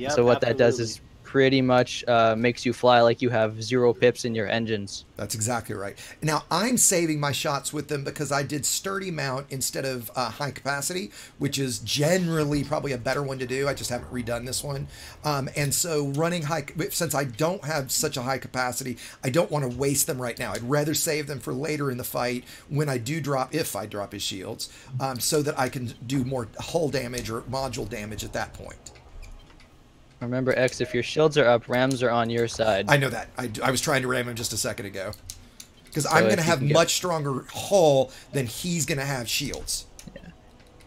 So what that does is pretty much makes you fly like you have 0 pips in your engines. That's exactly right. Now, I'm saving my shots with them because I did sturdy mount instead of high capacity, which is generally probably a better one to do. I just haven't redone this one. And so running high, since I don't have such a high capacity, I don't want to waste them right now. I'd rather save them for later in the fight when I do drop, if I drop his shields, so that I can do more hull damage or module damage at that point. Remember, X, if your shields are up, rams are on your side. I know that. I was trying to ram him just a second ago. Because I'm going to have much stronger hull than he's going to have shields. Yeah.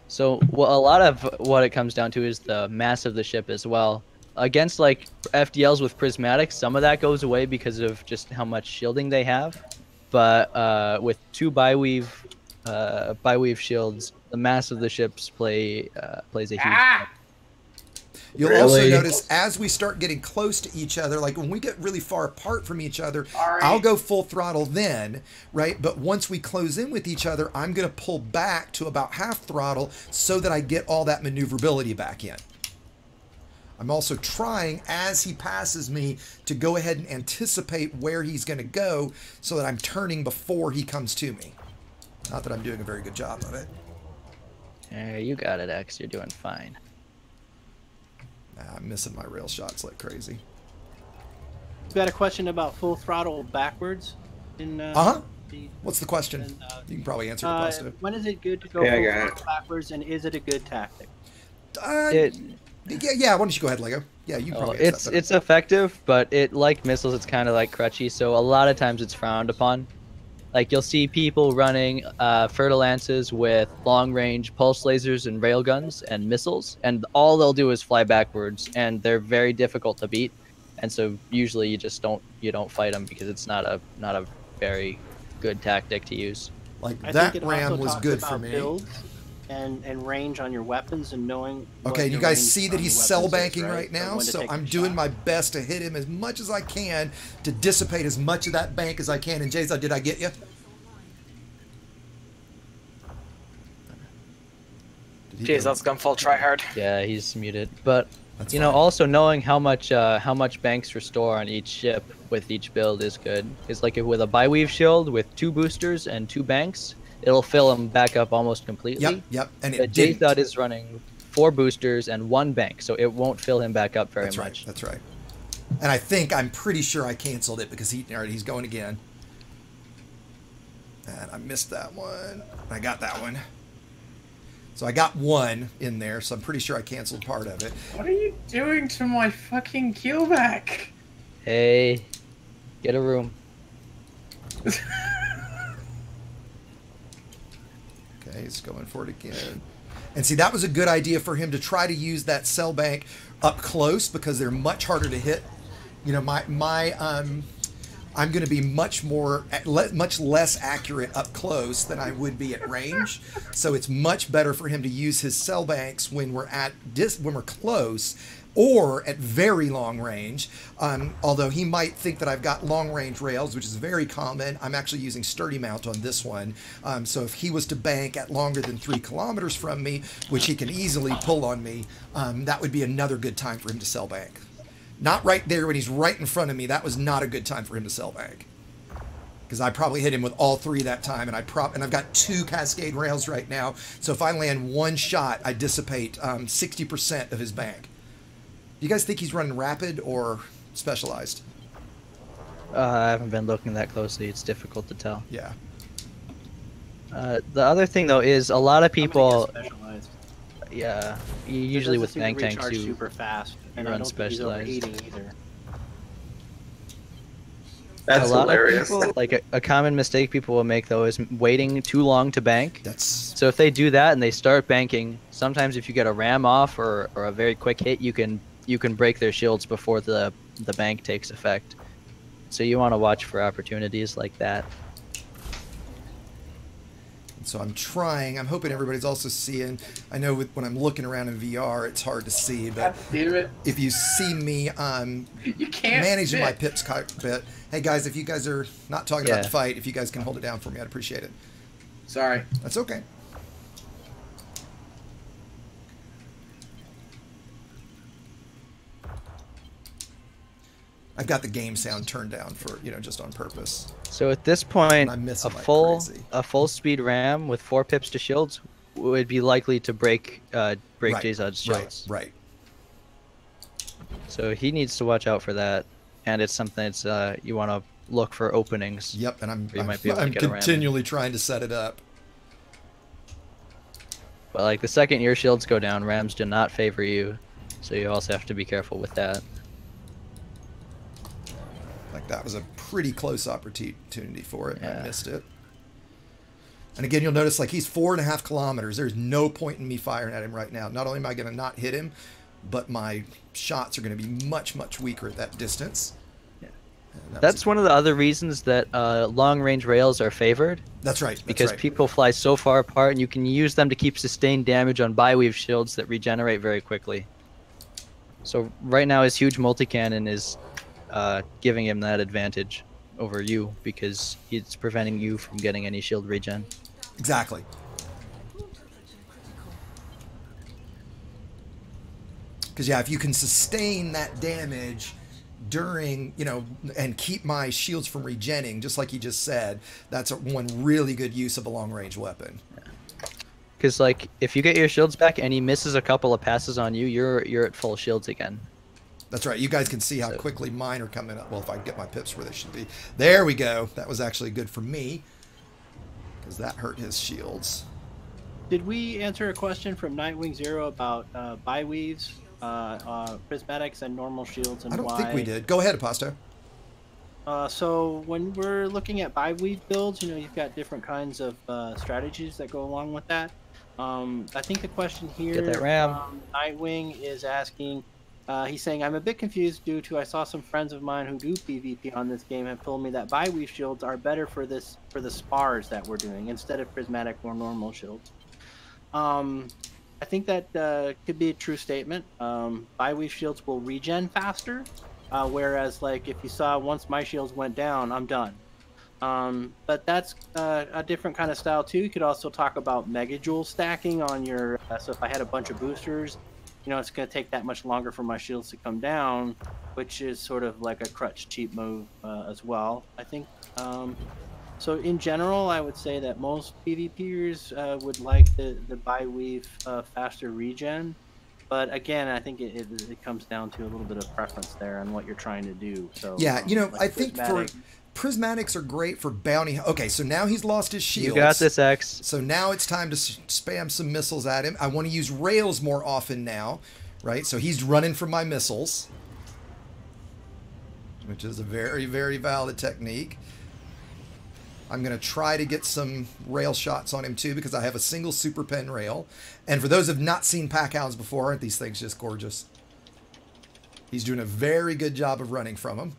So a lot of what it comes down to is the mass of the ship as well. Against like FDLs with prismatics, some of that goes away because of just how much shielding they have. But with 2 biweave shields, the mass of the ships plays a huge part. You'll also notice as we start getting close to each other, like when we get really far apart from each other, I'll go full throttle then, right? But once we close in with each other, I'm going to pull back to about half throttle so that I get all that maneuverability back in. I'm also trying, as he passes me, to go ahead and anticipate where he's going to go so that I'm turning before he comes to me. Not that I'm doing a very good job of it. You got it, X. You're doing fine. I'm missing my rail shots like crazy. We've got a question about full throttle backwards. What's the question? You can probably answer the question. When is it good to go backwards, and is it a good tactic? Yeah, why don't you go ahead, Lego? Yeah, you probably answer that. It's effective, but like missiles, it's kind of like crutchy, so a lot of times it's frowned upon. Like, you'll see people running Fertilances with long-range pulse lasers and railguns and missiles, and all they'll do is fly backwards, and they're very difficult to beat. And so usually you don't fight them because it's not a very good tactic to use. Like, that ram was good for me. Builds and range on your weapons and knowing. Okay, you guys see that he's cell banking right now, so I'm doing my best to hit him as much as I can to dissipate as much of that bank as I can. And Jason, did I get you? Jason's gone full try hard. Yeah, he's muted. But you know, also knowing how much banks restore on each ship with each build is good. Because like with a bi-weave shield with 2 boosters and 2 banks, it'll fill them back up almost completely. Yep. And it J-Thud is running 4 boosters and 1 bank, so it won't fill him back up very much. That's right. And I'm pretty sure I canceled it because he's going again. And I missed that one. I got that one. So I got 1 in there, so I'm pretty sure I canceled part of it. What are you doing to my fucking killback? Hey, get a room. Okay, he's going for it again. And see, that was a good idea for him to try to use that cell bank up close because they're much harder to hit. You know, I'm going to be much less accurate up close than I would be at range. So it's much better for him to use his cell banks when we're close or at very long range. Although he might think that I've got long range rails, which is very common. I'm actually using sturdy mount on this one. So if he was to bank at longer than 3 kilometers from me, which he can easily pull on me, that would be another good time for him to cell bank. Not right there when he's right in front of me. That was not a good time for him to cell bank. Because I probably hit him with all 3 that time, and I've got 2 cascade rails right now. So if I land 1 shot, I dissipate 60% of his bank. Do you guys think he's running rapid or specialized? I haven't been looking that closely. It's difficult to tell. Yeah. The other thing though is a lot of people. Yeah, usually with bank tanks you super fast and run specialized. Either. That's hilarious. People, like a common mistake people will make though is waiting too long to bank. So if they do that and they start banking, sometimes if you get a ram off or a very quick hit, you can break their shields before the bank takes effect. So you want to watch for opportunities like that. So I'm hoping everybody's also seeing. I know when I'm looking around in VR, it's hard to see, but if you see me you can't managing my pips bit. Hey guys, if you guys are not talking about the fight, if you guys can hold it down for me, I'd appreciate it. Sorry. That's okay. I've got the game sound turned down for, just on purpose. So at this point, a full speed ram with 4 pips to shields would be likely to break Jzod's shields. Right. So he needs to watch out for that, and it's something that's you want to look for openings. Yep, and I'm continually trying to set it up. But like the second your shields go down, rams do not favor you, so you also have to be careful with that. That was a pretty close opportunity for it. Yeah. I missed it. And again, you'll notice like he's 4.5 kilometers. There's no point in me firing at him right now. Not only am I going to not hit him, but my shots are going to be much, much weaker at that distance. Yeah. That's one of the other reasons that long-range rails are favored. That's right. Because people fly so far apart, and you can use them to keep sustained damage on bi-weave shields that regenerate very quickly. So right now his huge multi-cannon is giving him that advantage over you because it's preventing you from getting any shield regen. Exactly. Because if you can sustain that damage during, and keep my shields from regenning, just like you just said, that's one really good use of a long-range weapon. Because like if you get your shields back and he misses a couple of passes on you, you're at full shields again. That's right. You guys can see how quickly mine are coming up. Well, if I can get my pips where they should be. There we go. That was actually good for me, because that hurt his shields. Did we answer a question from Nightwing Zero about bi-weaves, prismatics, and normal shields, and why? I don't think we did. Go ahead, Aposto. So when we're looking at bi-weave builds, you know, you've got different kinds of strategies that go along with that. I think the question here, Get that ram. Nightwing is asking, he's saying, I'm a bit confused due to I saw some friends of mine who do PvP on this game have told me that bi-weave shields are better for the spars that we're doing instead of prismatic or normal shields. I think that could be a true statement. Bi-weave shields will regen faster, whereas like if you saw once my shields went down, I'm done. But that's a different kind of style too. You could also talk about megajoule stacking on your. So if I had a bunch of boosters, you know, it's going to take that much longer for my shields to come down, which is sort of like a crutch cheap move as well. I think. So in general, I would say that most PvPers would like the bi-weave faster regen. But again, I think it comes down to a little bit of preference there on what you're trying to do. So yeah, you know, like I think for prismatics are great for bounty. Okay, so now he's lost his shields. You got this, X. So now it's time to spam some missiles at him. I want to use rails more often now, right? So he's running from my missiles, which is a very, very valid technique. I'm going to try to get some rail shots on him too, because I have a single super pen rail. And for those who have not seen pack hounds before, aren't these things just gorgeous? He's doing a very good job of running from them.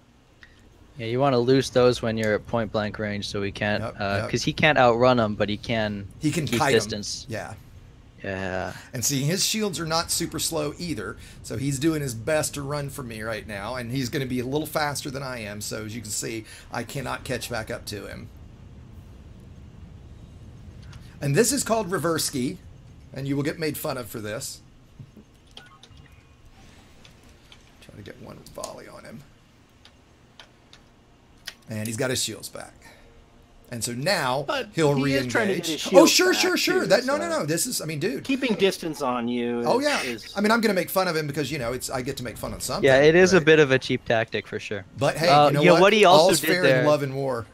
Yeah, you want to loose those when you're at point blank range, so he can't, because he can't outrun them, but he can keep distance. Yeah. Yeah. And see, his shields are not super slow either, so he's doing his best to run from me right now, and he's going to be a little faster than I am, so as you can see, I cannot catch back up to him. And this is called reverse ski, and you will get made fun of for this. Try to get one volley on him. And he's got his shields back. And so now he'll re-engage. Oh, sure. That no. This is, I mean, dude, keeping distance on you. Oh yeah. I mean, I'm gonna make fun of him because, you know, I get to make fun of something. Yeah, it is a bit of a cheap tactic for sure. But hey, you know what he also all's did fair there, in love and war.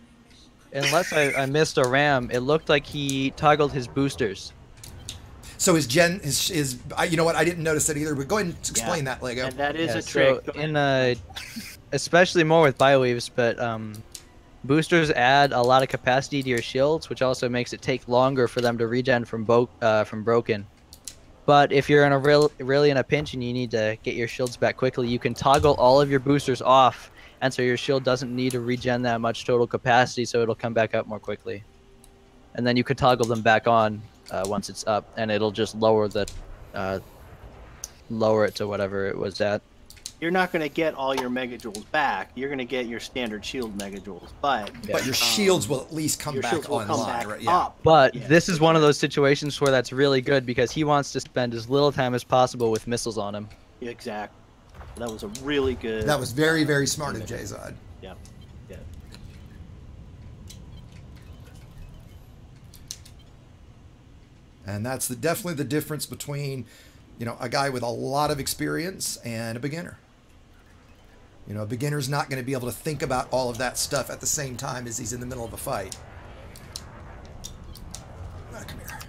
Unless I missed a ram, it looked like he toggled his boosters. So his you know what? I didn't notice that either. But go ahead and explain that, Lego. And that is a trick. So especially more with bi-weaves, but boosters add a lot of capacity to your shields, which also makes it take longer for them to regen from broken. But if you're in really in a pinch and you need to get your shields back quickly, you can toggle all of your boosters off. And so your shield doesn't need to regen that much total capacity, so it'll come back up more quickly. And then you can toggle them back on once it's up, and it'll just lower it to whatever it was at. You're not going to get all your megajoules back. You're going to get your standard shield megajoules, but your shields will at least come back online, right? Yeah. But this is one of those situations where that's really good because he wants to spend as little time as possible with missiles on him. Exactly. That was a really good. That was very, very smart of Jzod. Yeah. Yeah. And that's definitely the difference between, you know, a guy with a lot of experience and a beginner. You know, a beginner's not going to be able to think about all of that stuff at the same time as he's in the middle of a fight. Come here.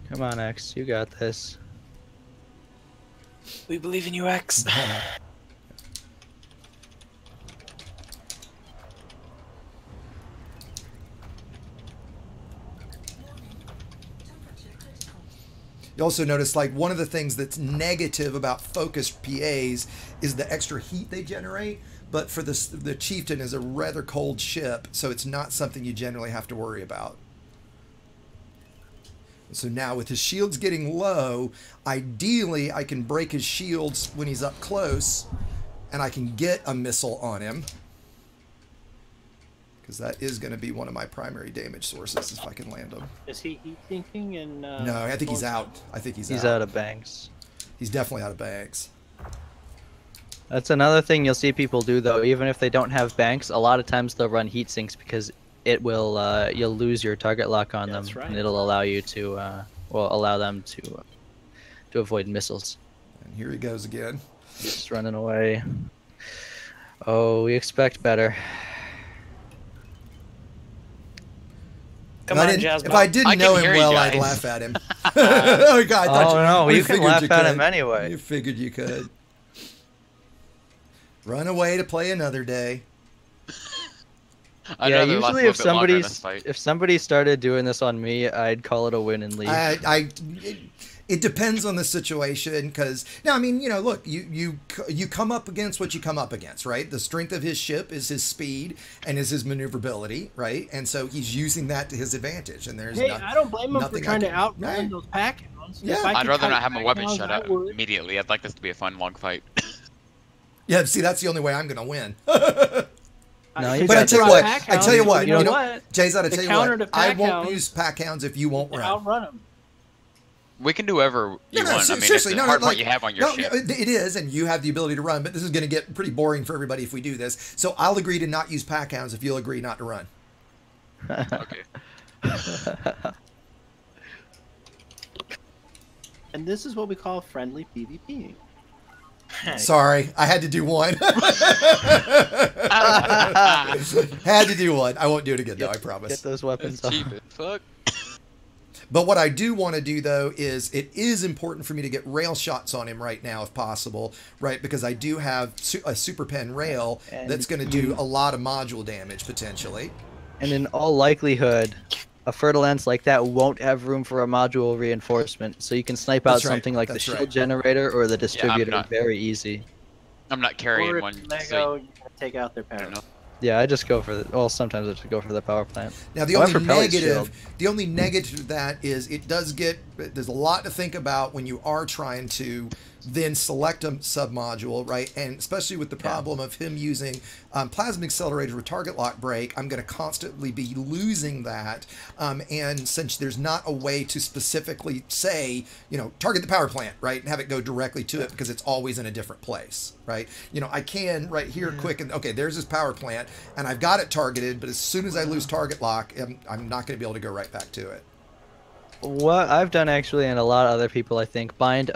Come on, X. You got this. We believe in you, X. You also notice, like, one of the things that's negative about focused PAs is the extra heat they generate. But for the Chieftain is a rather cold ship, so it's not something you generally have to worry about. So now with his shields getting low, ideally I can break his shields when he's up close, and I can get a missile on him. Because that is going to be one of my primary damage sources if I can land him. Is he heat sinking? And no, I think he's out. I think he's out. He's out of banks. He's definitely out of banks. That's another thing you'll see people do, though. Even if they don't have banks, a lot of times they'll run heat sinks because it will you'll lose your target lock on them, and it'll allow you to allow them to avoid missiles. And here he goes again. Just running away. Oh, we expect better. Come on, Jasmine. If I didn't know him well, I'd laugh at him. Oh, God, no, you can laugh at him anyway. You figured you could. Run away to play another day. Yeah, usually if somebody started doing this on me, I'd call it a win and leave. It depends on the situation, because now, I mean, you know, look, you come up against what you come up against, right? The strength of his ship is his speed and is his maneuverability, right? And so he's using that to his advantage. And there's I don't blame him for trying to outrun those pack hounds. Yeah, I'd rather not have my weapon shut out immediately. I'd like this to be a fun long fight. Yeah, see, that's the only way I'm going to win. No, but I tell you what, you know what? Jay's, I tell you what, I won't use pack hounds if you won't run. Outrun them. We can do whatever you want. Seriously, I mean, it's the hard part you have on your ship. It is, and you have the ability to run, but this is going to get pretty boring for everybody if we do this. So I'll agree to not use pack hounds if you'll agree not to run. Okay. And this is what we call friendly PvP. Sorry, I had to do one. Had to do one. I won't do it again, though, I promise. Get those weapons off. Cheap as fuck. But what I do want to do, though, is it is important for me to get rail shots on him right now, if possible, right? Because I do have a super pen rail that's going to do a lot of module damage, potentially. And in all likelihood, a fertile lance like that won't have room for a module reinforcement, so you can snipe out something like the shield generator or the distributor very easy. I'm not carrying one. Lego, you can take out their power. Yeah, I just go for the. Well, sometimes I just go for the power plant. Now the only negative to that is it does get. There's a lot to think about when you are trying to then select a submodule, right? And especially with the problem of him using plasma accelerator with target lock break, I'm going to constantly be losing that. And since there's not a way to specifically say, you know, target the power plant, right, and have it go directly to it because it's always in a different place, right? You know, I can right here quick and okay, there's his power plant, and I've got it targeted, but as soon as I lose target lock, I'm not going to be able to go right back to it. What I've done actually, and a lot of other people, I think, bind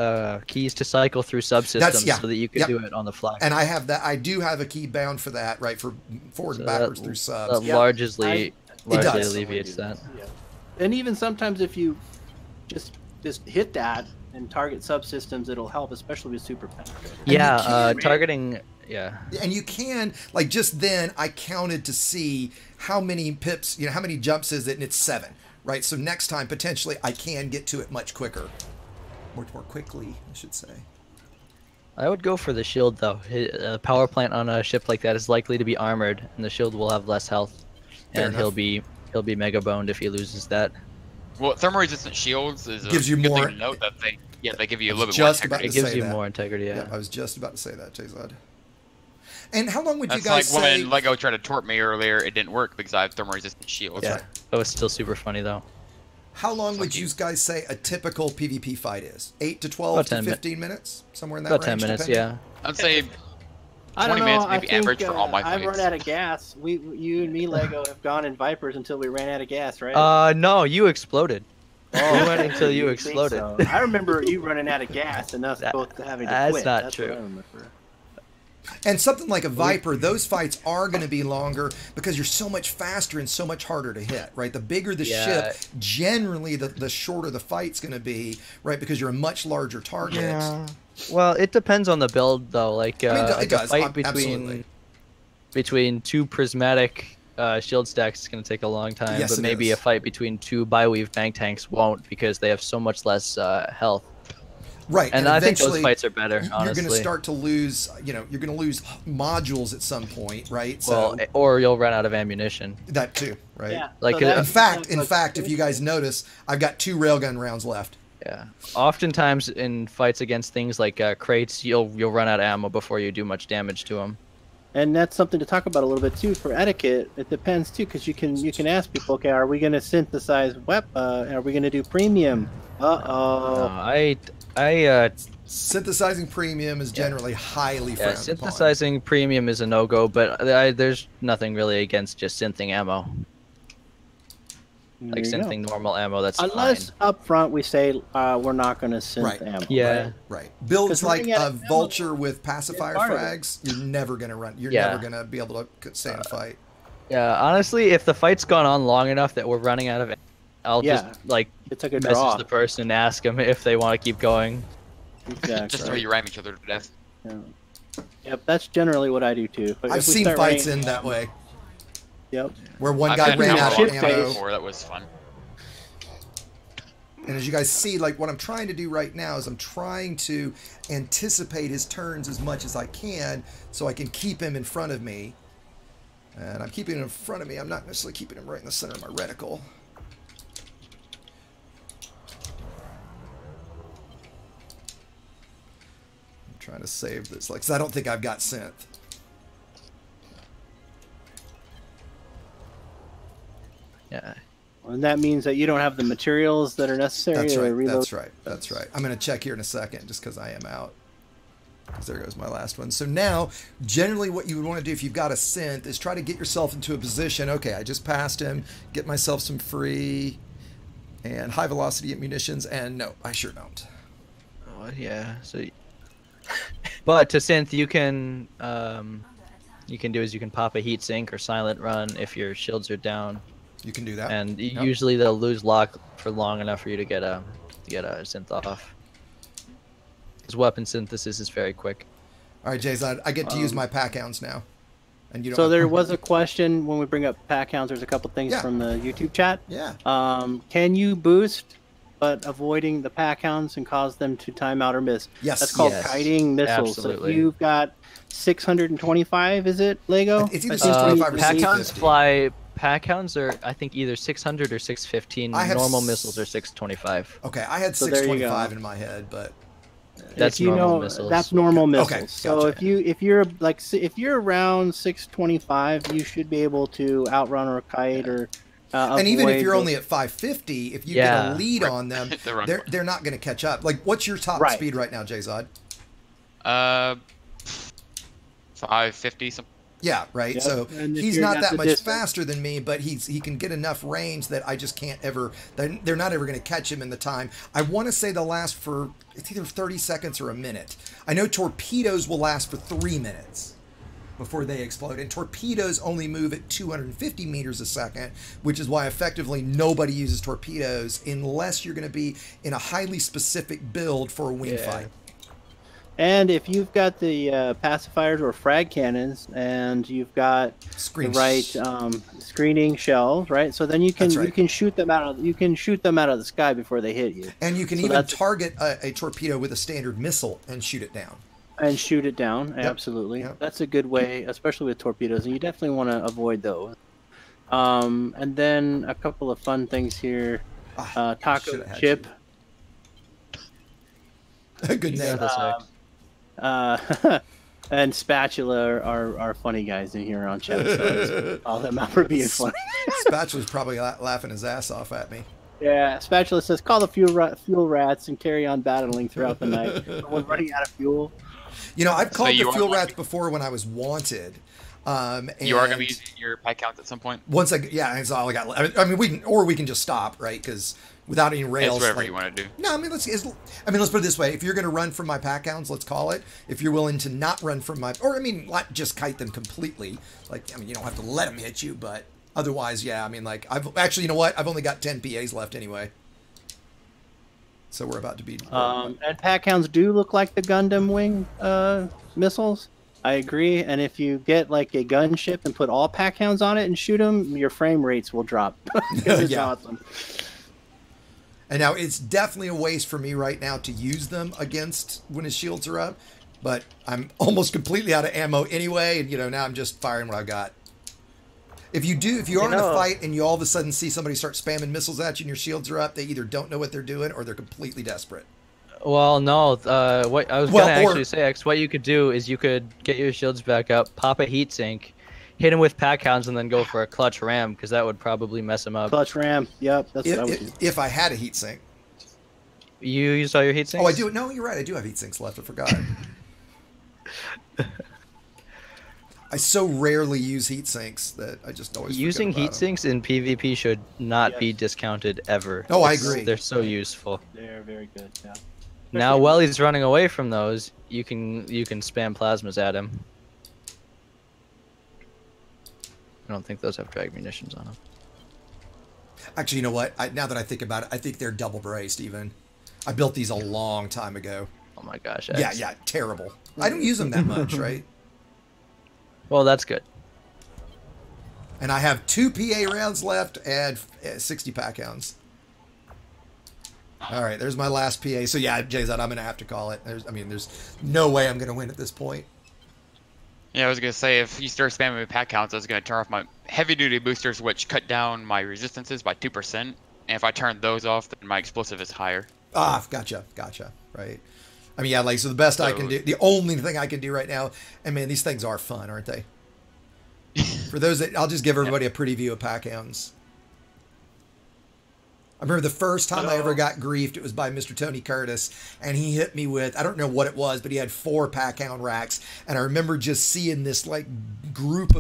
keys to cycle through subsystems so that you can do it on the fly. And I have that. I do have a key bound for that, right, for forward and backwards through subs. That largely alleviates that. Yeah. And even sometimes if you just hit that and target subsystems, it'll help, especially with super penetration. Yeah, targeting. Yeah. And you can, like, just then I counted to see how many pips, you know, how many jumps is it, and it's 7. Right, so next time, potentially, I can get to it much quicker. More quickly, I should say. I would go for the shield, though. A power plant on a ship like that is likely to be armored, and the shield will have less health. And he'll be mega boned if he loses that. Well, thermal-resistant shields is gives you good more. Thing to note that they give you a little bit more integrity. It gives you more integrity, yeah. I was just about to say that, Jayzod. And how long would you That's guys say... like when Lego tried to torp me earlier, it didn't work because I have thermal-resistant shields. Yeah, that was still super funny, though. How long would you guys say a typical PvP fight is? 8 to 12 to 15 minutes? Somewhere in that range? About 10 minutes, yeah. I'd say 20 minutes maybe average for all my fights. I've run out of gas. You and me, Lego, have gone in Vipers until we ran out of gas, right? No, you exploded. Oh, we went until you exploded. So. I remember you running out of gas and us both having to quit. That's not true. And something like a Viper, those fights are going to be longer because you're so much faster and so much harder to hit, right? The bigger the ship, generally the shorter the fight's going to be, right? Because you're a much larger target. Yeah. Well, it depends on the build, though. Like, it does. A fight between two prismatic shield stacks is going to take a long time, yes, but maybe a fight between two bi-weave bank tanks won't because they have so much less health. Right, and I think those fights are better. Honestly, you're going to start to lose. You know, you're going to lose modules at some point, right? Well, or you'll run out of ammunition. That too, right? Yeah. Like, so in fact, if you guys notice, I've got 2 railgun rounds left. Yeah. Oftentimes in fights against things like crates, you'll run out of ammo before you do much damage to them. And that's something to talk about a little bit too for etiquette. It depends too, because you can ask people, okay, are we going to synthesize are we going to do premium? Synthesizing premium is generally highly frowned upon. Synthesizing premium is a no-go, but there's nothing really against just synthing ammo. Like synthing normal ammo, that's unless fine. up front we say we're not going to synth ammo. Yeah. Right. Builds like a vulture with pacifier frags, you're never going to run. You're never going to be able to stay in a fight. Yeah, honestly, if the fight's gone on long enough that we're running out of, I'll just like message the person and ask them if they want to keep going. Exactly. Just so you ram each other to death. Yeah. Yep, that's generally what I do too. I've seen fights in that way. Yep. Where one guy ran out of ammo. Before, that was fun. And as you guys see, like what I'm trying to do right now is I'm trying to anticipate his turns as much as I can so I can keep him in front of me. And I'm keeping him in front of me. I'm not necessarily keeping him right in the center of my reticle. I'm trying to save this, like, 'cause I don't think I've got synth. Yeah. And that means that you don't have the materials that are necessary That's to right. reload. That's right. That's right. I'm going to check here in a second just because I am out. There goes my last one. So now, generally what you would want to do if you've got a synth is try to get yourself into a position. Okay, I just passed him. Get myself some free and high velocity munitions. And no, I sure don't. Oh, yeah. So, but to synth, you can do is you can pop a heat sink or silent run if your shields are down. You can do that. And usually they'll lose lock for long enough for you to get a synth off. Because weapon synthesis is very quick. All right, Jason, I get to use my pack hounds now. And you don't so there was a question when we bring up pack hounds. There's a couple things from the YouTube chat. Yeah. Can you boost, but avoiding the pack hounds and cause them to time out or miss? Yes. That's called kiting missiles. Absolutely. So you've got 625, is it, Lego? It's either 625 or pack 650. hounds fly. Pack hounds are, I think, either 600 or 615. Normal missiles are 625. Okay, I had 625 in my head, but that's normal missiles. That's normal missiles. Okay, so if you're around 625, you should be able to outrun or kite or. And even if you're only at 550, if you get a lead on them, they're not going to catch up. Like, what's your top speed right now, Jzod? 550 something. Yeah, right. Yep. So and he's not that much faster than me, but he can get enough range that I just can't ever. They're not ever going to catch him in the time. I want to say they'll last for it's either 30 seconds or a minute. I know torpedoes will last for 3 minutes before they explode, and torpedoes only move at 250 meters a second, which is why effectively nobody uses torpedoes unless you're going to be in a highly specific build for a wing fight. And if you've got the pacifiers or frag cannons, and you've got the right screening shells, right? So then you can shoot them out of the sky before they hit you. And you can even target a torpedo with a standard missile and shoot it down. Absolutely. Yep. That's a good way, especially with torpedoes, and you definitely want to avoid those. And then a couple of fun things here. Taco chip. Good name. And Spatula are funny guys in here on chat. So all them out for being funny. Spatula's probably laughing his ass off at me. Yeah, Spatula says, call the fuel rats and carry on battling throughout the night. We're running out of fuel. You know, I've called the fuel rats before when I was wanted. And you are going to be using your pack counts at some point? Once that's all I got. I mean, we can just stop, right? Because without any rails. It's whatever you want to do. No, I mean, let's put it this way. If you're going to run from my pack hounds, let's call it. If you're willing to not run from not just kite them completely. You don't have to let them hit you, but otherwise, yeah. I mean, you know what? I've only got 10 PAs left anyway. So we're about to be. And pack hounds do look like the Gundam wing missiles. I agree. And if you get like a gunship and put all pack hounds on it and shoot them, your frame rates will drop. It's awesome. And now it's definitely a waste for me right now to use them against when his shields are up. But I'm almost completely out of ammo anyway. And, now I'm just firing what I've got. If you are in a fight and you all of a sudden see somebody start spamming missiles at you and your shields are up, they either don't know what they're doing or they're completely desperate. Well, no. What I was going to actually say, X, what you could do is you could get your shields back up, pop a heat sink, hit him with pack hounds, and then go for a clutch ram, because that would probably mess him up. Clutch ram, yep. That's what I would do. If I had a heat sink. You used all your heat sinks? Oh, I do. No, you're right. I do have heat sinks left. I forgot. I so rarely use heat sinks that I just always using heat sinks in PvP should not be discounted ever. Oh, I agree. They're so useful. They're very good. Yeah. Now, while he's running away from those, you can spam plasmas at him. I don't think those have drag munitions on them. Actually, you know what? Now that I think about it, I think they're double braced even. I built these a long time ago. Oh my gosh. Yeah, terrible. I don't use them that much, right? Well, that's good. And I have 2 PA rounds left and 60 pack hounds. All right, there's my last PA. So yeah, Jayzon, I'm gonna have to call it. There's no way I'm gonna win at this point. Yeah, I was gonna say if you start spamming with pack counts, I was gonna turn off my heavy duty boosters, which cut down my resistances by 2%. And if I turn those off, then my explosive is higher. Ah, gotcha. Right. I mean, yeah, like so the best I can do, the only thing I can do right now. And man, these things are fun, aren't they? For those that, I'll just give everybody a pretty view of pack hounds. I remember the first time I ever got griefed, it was by Mr. Tony Curtis, and he hit me with, I don't know what it was, but he had 4 pack hound racks, and I remember just seeing this like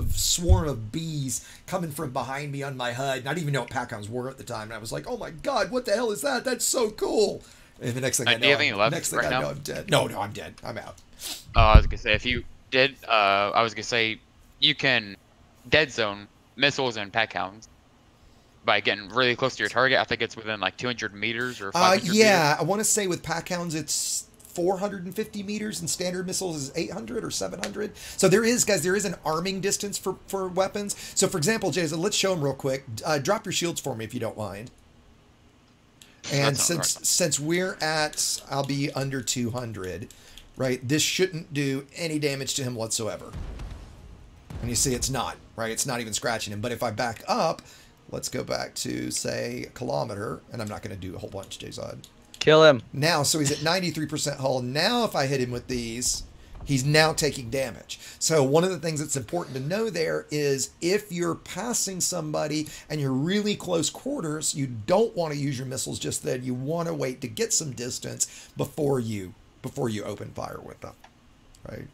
swarm of bees coming from behind me on my HUD, and I didn't even know what pack hounds were at the time, and I was like, oh my god, what the hell is that? That's so cool! And the next thing I know, do you have any left right now? I'm dead. No, I'm dead. I'm out. I was gonna say if you did, I was gonna say you can dead zone missiles and pack hounds by getting really close to your target. I think it's within like 200 meters or 500 yeah, meters. I want to say with pack hounds it's 450 meters and standard missiles is 800 or 700. So there is, guys, there is an arming distance for weapons. So for example, Jason, let's show them real quick. Drop your shields for me if you don't mind. And since we're at, I'll be under 200, right? This shouldn't do any damage to him whatsoever. And you see it's not, right? It's not even scratching him. But if I back up, let's go back to, say, a kilometer. And I'm not going to do a whole bunch, Jayzon. Kill him. Now, so he's at 93% hull. Now, if I hit him with these, he's now taking damage. So one of the things that's important to know there is if you're passing somebody and you're really close quarters, you don't want to use your missiles just then. You want to wait to get some distance before you open fire with them, right?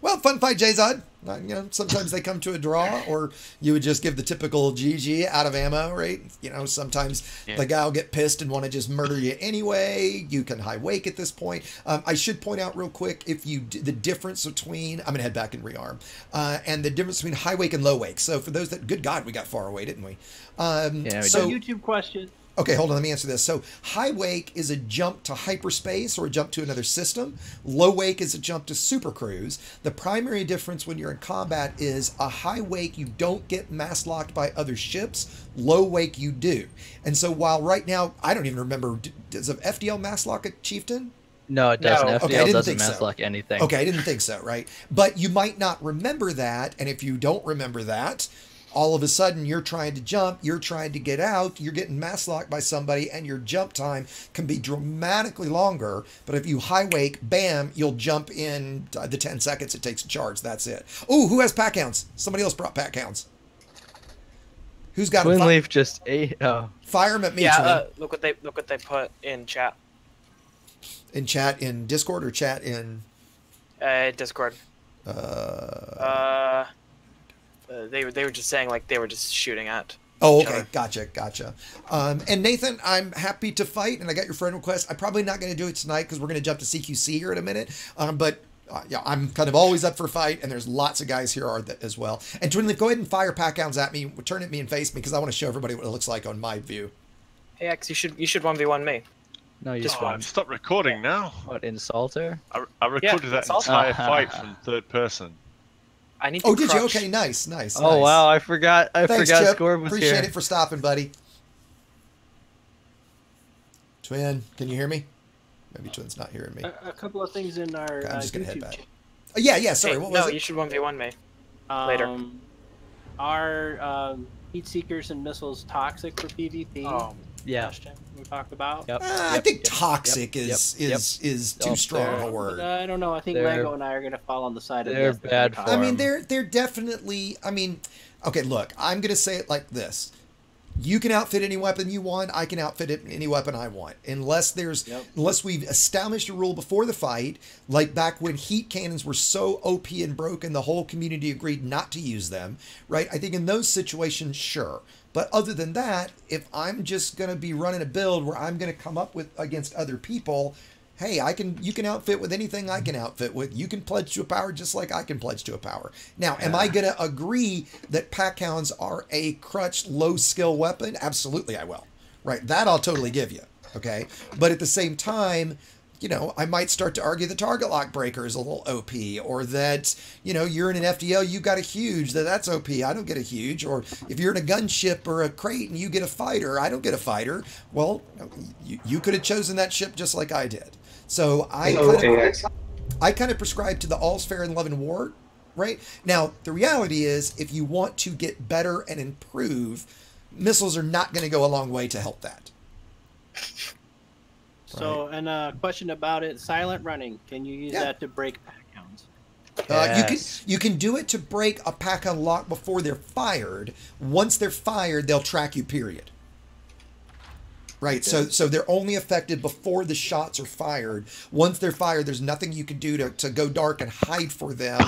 Well, fun fight, Jayzon. You know, sometimes they come to a draw, or you would just give the typical GG out of ammo, right? You know, sometimes the guy will get pissed and want to just murder you anyway. You can high wake at this point. I should point out real quick, the difference between, I'm going to head back and rearm, and the difference between high wake and low wake. So for those that, good God, we got far away, didn't we? So YouTube question. Okay, hold on, let me answer this. So high wake is a jump to hyperspace or a jump to another system. Low wake is a jump to super cruise. The primary difference when you're in combat is a high wake, you don't get mass locked by other ships. Low wake, you do. And so while right now, I don't even remember, does an FDL mass lock a chieftain? No, it doesn't. No. FDL doesn't mass lock anything. Okay, I didn't think so, right? But you might not remember that, and if you don't remember that, all of a sudden you're trying to jump, you're trying to get out, you're getting mass locked by somebody, and your jump time can be dramatically longer. But if you high wake, bam, you'll jump in the 10 seconds it takes to charge. That's it. Oh, who has pack hounds? Somebody else brought pack hounds. Who's got Twin Leaf just ate. Fire them at me. Yeah, look what they put in chat. In chat in Discord or chat in Discord. They were just saying like they were just shooting at. Oh, okay, gotcha. And Nathan, I'm happy to fight, and I got your friend request. I'm probably not going to do it tonight because we're going to jump to CQC here in a minute. But yeah, I'm kind of always up for a fight, and there's lots of guys here as well. And Twin Leaf, go ahead and fire pack hounds at me, turn at me and face me because I want to show everybody what it looks like on my view. Hey X, you should 1v1 me. No, you just won. Stop recording now. What, Insulter? I recorded that entire fight from third person. I need to did you? Okay, nice. Oh, wow, I forgot. Thanks, Chip. Scorb was Appreciate here. it for stopping, buddy. Twin, can you hear me? Maybe Twin's not hearing me. A couple of things in our I'm just going to head YouTube back. Yeah, sorry, what was it? No, you should 1v1 me. Later. Are heat seekers and missiles toxic for PvP? Yeah. We talked about. I think toxic is too strong of a word. I don't know. I think Lego and I are going to fall on the side of they're bad for I mean, they're definitely. I mean, okay. Look, I'm going to say it like this: You can outfit any weapon you want. I can outfit it any weapon I want, unless we've established a rule before the fight, like back when heat cannons were so OP and broken, the whole community agreed not to use them, right? I think in those situations, sure. But other than that, if I'm just going to be running a build where I'm going to come up with against other people, hey, you can outfit with anything I can outfit with. You can pledge to a power just like I can pledge to a power. Now, am I going to agree that pack hounds are a crutch, low skill weapon? Absolutely, I will. Right, that I'll totally give you. Okay, but at the same time, you know, I might start to argue the target lock breaker is a little OP, or that, you know, you're in an FDL, you got a huge, that's OP, I don't get a huge, or if you're in a gunship or a crate and you get a fighter, I don't get a fighter. Well, you could have chosen that ship just like I did. So I kind of prescribe to the all's fair in love and war, right? Now, the reality is, if you want to get better and improve, missiles are not going to go a long way to help that. So, and a question about it, silent running. Can you use that to break pack hounds? You can do it to break a pack hound lock before they're fired. Once they're fired, they'll track you, period. Right, so they're only affected before the shots are fired. Once they're fired, there's nothing you can do to go dark and hide for them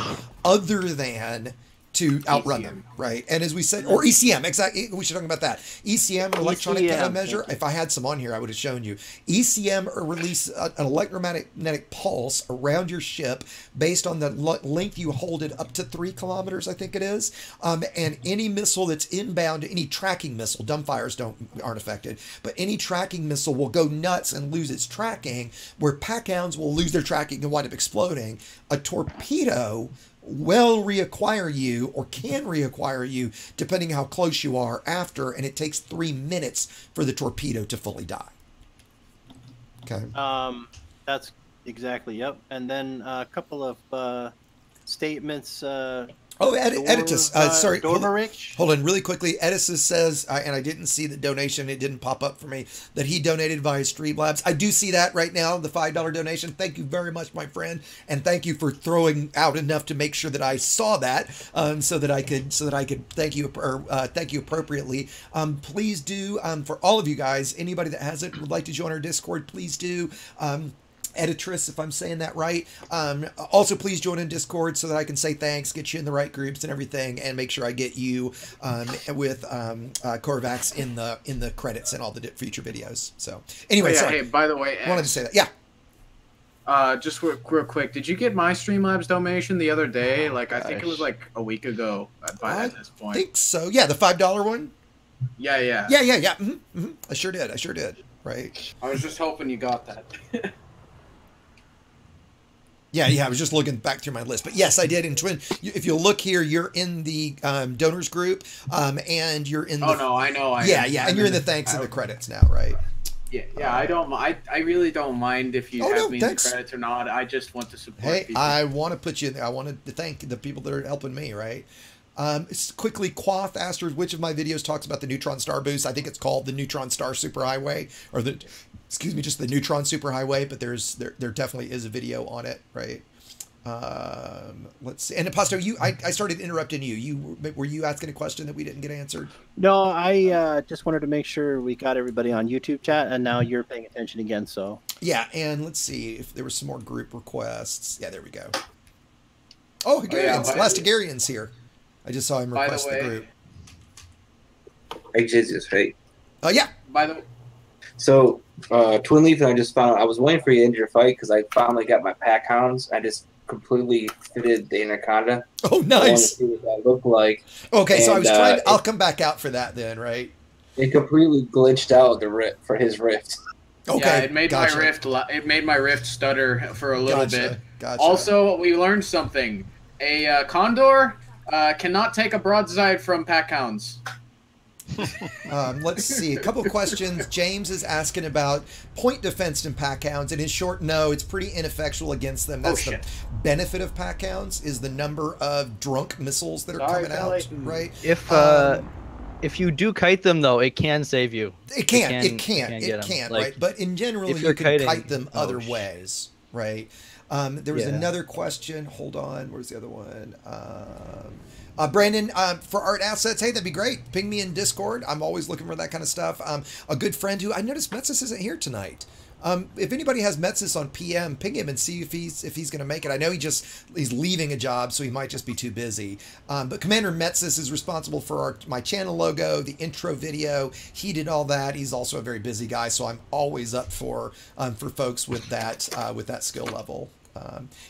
other than to outrun them, right? And as we said, or ECM, exactly, we should talk about that. ECM, or electronic countermeasure, if I had some on here, I would have shown you. ECM or release an electromagnetic pulse around your ship based on the length you hold it, up to 3 kilometers, I think it is. And any missile that's inbound, any tracking missile, dumbfires aren't affected, but any tracking missile will go nuts and lose its tracking, where pack hounds will lose their tracking and wind up exploding. A torpedo will reacquire you, or can reacquire you, depending how close you are after, and it takes 3 minutes for the torpedo to fully die. Okay. That's exactly, yep. And then a couple of statements. Editus. Sorry. Hold on really quickly. Editus says, and I didn't see the donation. It didn't pop up for me, that he donated via Streamlabs. I do see that right now, the $5 donation. Thank you very much, my friend. And thank you for throwing out enough to make sure that I saw that, so that I could thank you, thank you appropriately. Please do, for all of you guys, anybody that hasn't would like to join our Discord, please do. Editress, if I'm saying that right. Also, please join in Discord so that I can say thanks, get you in the right groups and everything, and make sure I get you with Corvax in the credits and all the future videos. So, anyway, Hey, by the way, wanted to say that. Yeah. Just real quick, did you get my Streamlabs donation the other day? Like, I think it was like a week ago at this point. I think so. Yeah, the $5 one. Yeah. Yeah. I sure did. Right. I was just hoping you got that. Yeah, I was just looking back through my list, but yes, I did. In Twin, if you look here, you're in the donors group, and you're in. Oh no, I know. And you're in the thanks and the credits now, right? Yeah. I don't. I really don't mind if you have me in the credits or not. I just want to support. People. I want to put you in there. I want to thank the people that are helping me, right? Quickly, Quoth asked her which of my videos talks about the neutron star boost. I think it's called the neutron star superhighway, or just the neutron superhighway. But there definitely is a video on it, right? Let's see. And Aposto, I started interrupting you. Were you asking a question that we didn't get answered? No, I just wanted to make sure we got everybody on YouTube chat, and now you're paying attention again. So yeah, and let's see if there were some more group requests. Yeah, there we go. Oh, Hegarians, last Hegarians here. I just saw him request the group. Jesus, right? Oh, yeah. By the way. So, Twin Leaf, I just found, I was waiting for you to end your fight because I finally got my pack hounds. I just completely fitted the Anaconda. Oh, nice. I want to see what that looked like. Okay, so I was trying I'll come back out for that then, right? It completely glitched out for his rift. Okay, yeah, it made my rift. It made my rift stutter for a little bit. Gotcha. Also, we learned something. A condor cannot take a broadside from pack hounds. Let's see. A couple of questions. James is asking about point defense in pack hounds. And in short, no, it's pretty ineffectual against them. That's the benefit of pack hounds, is the number of drunk missiles that are coming out, right? If you do kite them, though, it can save you. It can, right? But in general, you can kite them other ways, right? There was another question. Hold on. Where's the other one? Brandon, for art assets, hey, that'd be great. Ping me in Discord. I'm always looking for that kind of stuff. A good friend who I noticed Metsis isn't here tonight. If anybody has Metsis on PM, ping him and see if he's going to make it. I know he's leaving a job, so he might just be too busy. But Commander Metsis is responsible for my channel logo, the intro video. He did all that. He's also a very busy guy, so I'm always up for folks with that skill level.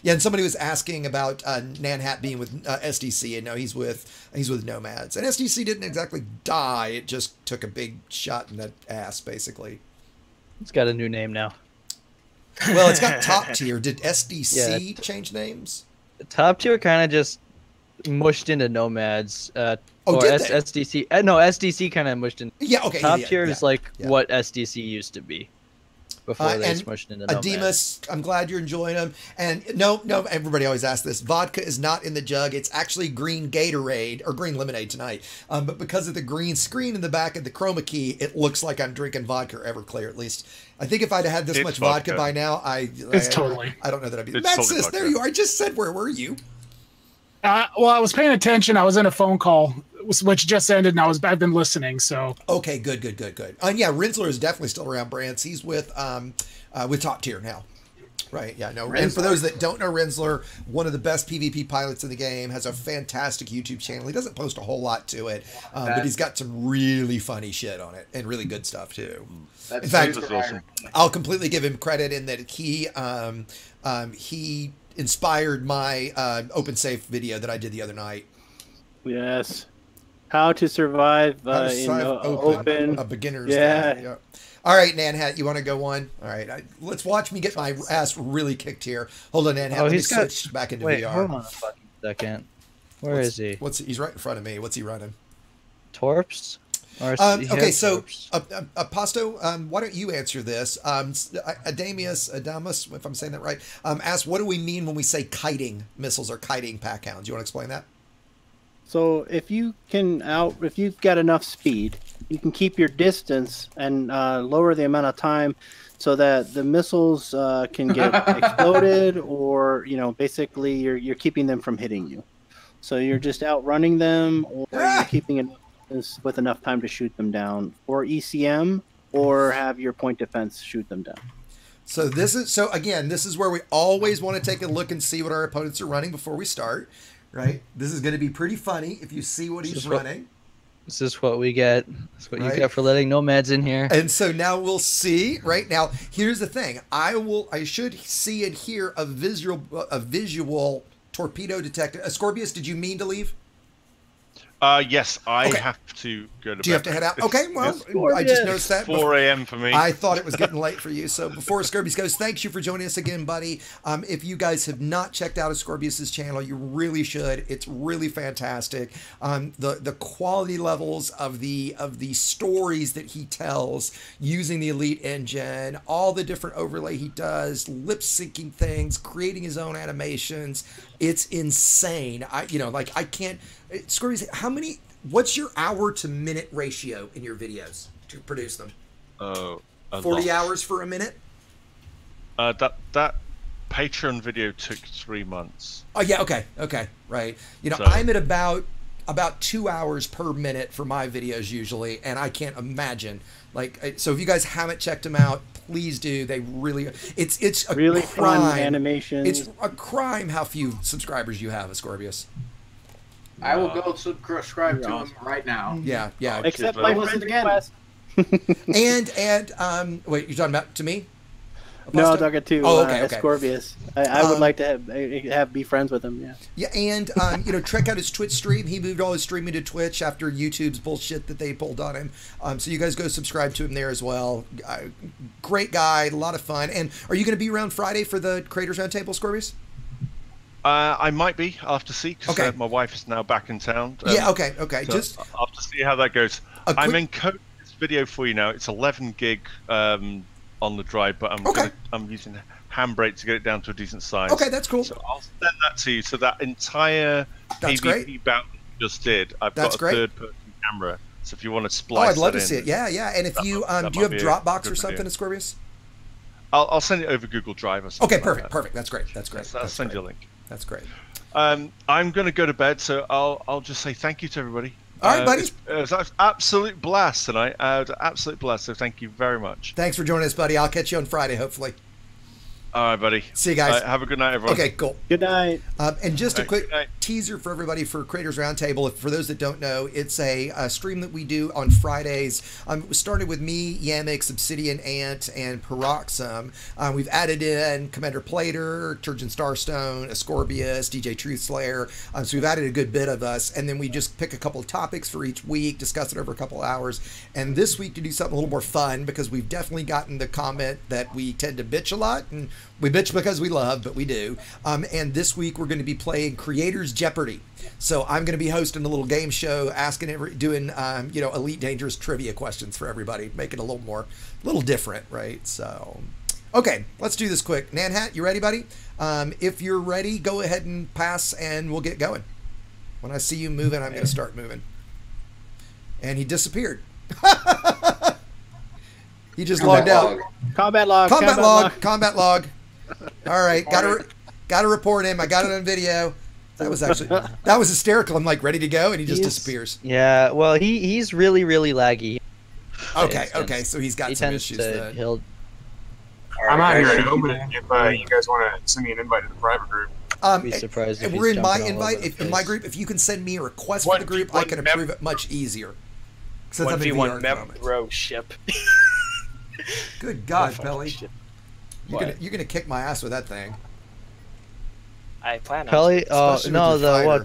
Yeah, and somebody was asking about Nanhat being with SDC, and no, he's with Nomads. And SDC didn't exactly die; it just took a big shot in the ass, basically. It's got a new name now. Well, it's got top tier. Did SDC change names? Top tier kind of just mushed into Nomads. Did they? SDC? No, SDC kind of mushed in. Yeah, okay. Top tier is like what SDC used to be before they smushed into Nomads. Ademus, I'm glad you're enjoying them. And no, everybody always asks this. Vodka is not in the jug. It's actually green Gatorade or green lemonade tonight. But because of the green screen in the back of the chroma key, it looks like I'm drinking vodka or Everclear at least. I think if I'd had this much vodka by now, I don't know that I'd be. Metsis, there you are. I just said, where were you? Well, I was paying attention. I was in a phone call, which just ended, and I've been listening. So okay, good. And yeah, Rinsler is definitely still around. Brands. He's with Top Tier now, right? Yeah, no. And for those that don't know Rinsler, one of the best PvP pilots in the game, has a fantastic YouTube channel. He doesn't post a whole lot to it, but he's got some really funny shit on it and really good stuff too. In fact, awesome. I'll completely give him credit in that he inspired my open safe video that I did the other night. Yes. How to survive, in open. A beginner's guide. Yeah. All right, Nanhat, you want to go on? All right, let's watch me get my ass really kicked here. Hold on, Nanhat. Let me switch back into VR. Hold on a fucking second. Where is he? He's right in front of me. What's he running? Torps? Okay, so Pasto, why don't you answer this? Adamus, if I'm saying that right, asked, what do we mean when we say kiting missiles or kiting pack hounds? You want to explain that? So if you've got enough speed, you can keep your distance and lower the amount of time so that the missiles can get exploded, or basically you're keeping them from hitting you. So you're just outrunning them, or you're keeping it with enough time to shoot them down, or ECM, or have your point defense shoot them down. So this is where we always want to take a look and see what our opponents are running before we start, right? This is going to be pretty funny if you see what he's running. This is what we get. That's what you get for letting Nomads in here. And so now we'll see. Right now, here's the thing: I should see and hear a visual torpedo detector. Scorpius, did you mean to leave? Yes, I have to go to bed. Do you have to head out? Okay, well, I just noticed that. 4 a.m. for me. I thought it was getting late for you. So before Scorpius goes, thanks you for joining us again, buddy. If you guys have not checked out Scorpius's channel, you really should. It's really fantastic. The quality levels of the stories that he tells using the Elite engine, all the different overlay he does, lip syncing things, creating his own animations. It's insane. I can't. Scorpius, what's your hour to minute ratio in your videos to produce them? 40 hours for a minute? That Patreon video took 3 months. Oh yeah, okay, right. I'm at about 2 hours per minute for my videos usually, and I can't imagine. So if you guys haven't checked them out, please do. They really, it's a really crime. Fun animations. It's a crime how few subscribers you have, Scorpius. I will go subscribe to him right now. Yeah. Except my friend again. and wait, you're talking about to me? No, I'm talking to okay. Scorpius. I would like to be friends with him. Yeah, and check out his Twitch stream. He moved all his streaming to Twitch after YouTube's bullshit that they pulled on him. So you guys go subscribe to him there as well. Great guy, a lot of fun. And are you going to be around Friday for the Creators Roundtable, Scorpius? I might be. I'll have to see because my wife is now back in town. Okay. So just I'll have to see how that goes. I'm encoding this video for you now. It's 11 gig on the drive, but I'm using Handbrake to get it down to a decent size. Okay, that's cool. So I'll send that to you. So that entire PvP bout you just did, I've got a third-person camera. So if you want to splice, I'd love to see it. Yeah. And if you do you have Dropbox or something, Scorpius? I'll send it over Google Drive or something. Okay, perfect. That's great. I'll send you a link. That's great. I'm going to go to bed, so I'll just say thank you to everybody. All right, buddy. It was an absolute blast tonight. Absolute blast. So thank you very much. Thanks for joining us, buddy. I'll catch you on Friday, hopefully. All right, buddy. See you guys. Have a good night, everyone. Okay, cool. Good night. And just a quick teaser for everybody for Creators Roundtable. For those that don't know, it's a stream that we do on Fridays. It started with me, Yamix, Obsidian Ant, and Paroxysm. We've added in Commander Plater, Turgeon Starstone, Ascorbius, DJ Truthslayer. So we've added a good bit of us. And then we just pick a couple of topics for each week, discuss it over a couple of hours. And this week to do something a little more fun, because we've definitely gotten the comment that we tend to bitch a lot. And we bitch because we love, but we do. And this week we're going to be playing Creators Jeopardy. So I'm going to be hosting a little game show, doing Elite Dangerous trivia questions for everybody, make it a little different, right? So, okay, let's do this quick. Nanhat, you ready, buddy? If you're ready, go ahead and pass, and we'll get going. When I see you moving, I'm going to start moving. And he disappeared. He just logged out. Combat log. Combat log. All right, got to report him. I got it on video. That was hysterical. I'm like ready to go, and he just disappears. Yeah, well, he's really laggy. Okay. So he's got some issues. I'm out here at open. If you guys want to send me an invite to the private group. Be surprised if we're in my invite. In my group, if you can send me a request for the group, I can approve it much easier. 1v1 Membro ship. Good God, Pelly. You're gonna kick my ass with that thing. I plan on. Pelly, no,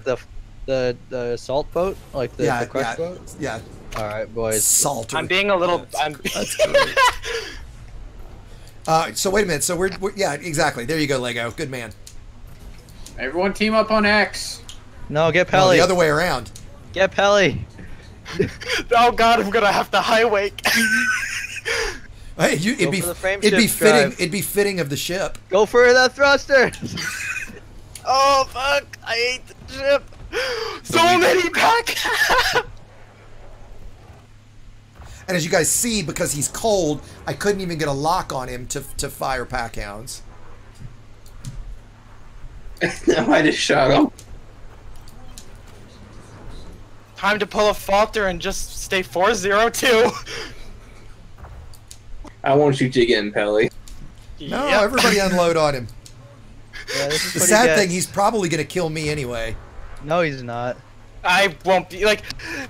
the assault boat, like the crush boat. Yeah. All right, boys. Salter. I'm being a little. So wait a minute. So we're yeah, exactly. There you go, Lego. Good man. Everyone team up on X. No, get Pelly. No, the other way around. Get Pelly. Oh God, I'm gonna have to high wake. Hey, it'd be fitting of the ship. Go for that thruster. Oh fuck! I hate the ship. So many pack. And as you guys see, because he's cold, I couldn't even get a lock on him to fire pack hounds. I just shot him. Time to pull a falter and just stay 4-0-2. I won't shoot you again, Pelly. No, everybody unload on him. Yeah, the sad thing, he's probably going to kill me anyway. No, he's not. I won't be, like,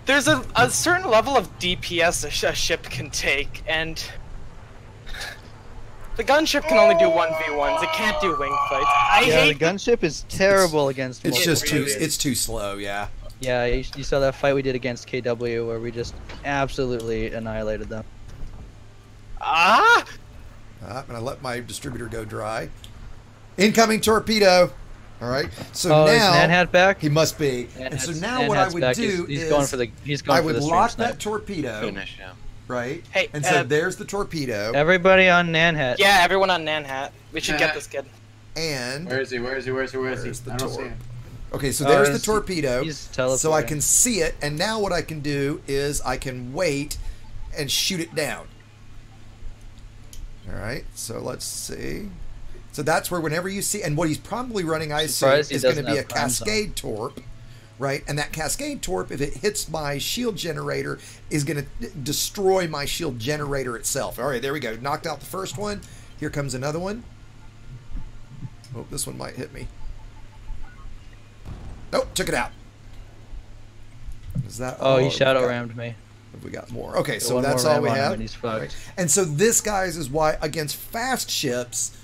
there's a certain level of DPS a ship can take, and the gunship can only do 1v1s. It can't do wing fights. The gunship is terrible against. It's just it's too slow, yeah. Yeah, you saw that fight we did against KW where we just absolutely annihilated them. I'm gonna let my distributor go dry. Incoming torpedo. All right. So now is Nanhat back? He must be. And so now what I would do is I would lock that torpedo. Finish, yeah. Right. Hey, and so there's the torpedo. Everybody on Nanhat. Yeah, everyone on Nanhat. We should get this kid. And where is he? I don't see him. Okay, so there's the torpedo. He's so I can see it, and now what I can do is I can wait and shoot it down. All right, so let's see. So that's where whenever you see, and what he's probably running, I assume, is going to be a cascade torp, right? And that cascade torp, if it hits my shield generator, is going to destroy my shield generator itself. All right, there we go. Knocked out the first one. Here comes another one. Oh, this one might hit me. Nope, took it out. Is that? Oh, he shadow rammed me. We got more. Okay, so that's all we have. Right. And so this, guys, is why against fast ships,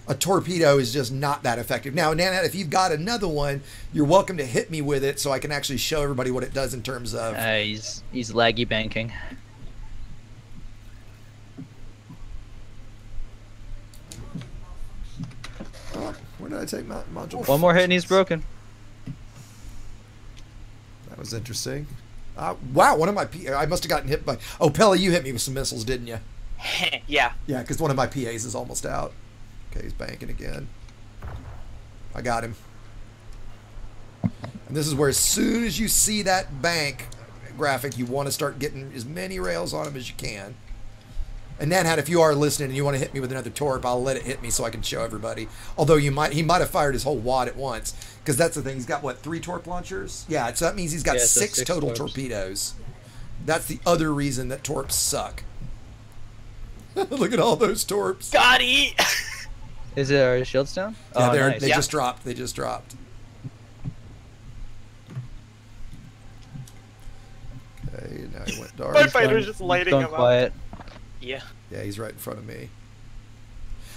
a torpedo is just not that effective. Now, Nanette, if you've got another one, you're welcome to hit me with it so I can actually show everybody what it does in terms of... he's laggy banking. Oh, where did I take my module? One more hit and he's broken. That was interesting. Wow, one of my... I must have gotten hit by... Oh, Pella, you hit me with some missiles, didn't you? Yeah. Yeah, because one of my PAs is almost out. Okay, he's banking again. I got him. And this is where as soon as you see that bank graphic, you want to start getting as many rails on him as you can. And Nanhat, if you are listening and you want to hit me with another torp, I'll let it hit me so I can show everybody. Although he might have fired his whole wad at once, because that's the thing. He's got what, 3 torp launchers? Yeah, so that means he's got 6 total torpedoes. That's the other reason that torps suck. Look at all those torps. Gotti! Is it our shields down? Yeah, oh, nice. they just dropped. They just dropped. Okay, now he went dark. My fighter's just lighting him quiet. up. Yeah. Yeah, he's right in front of me.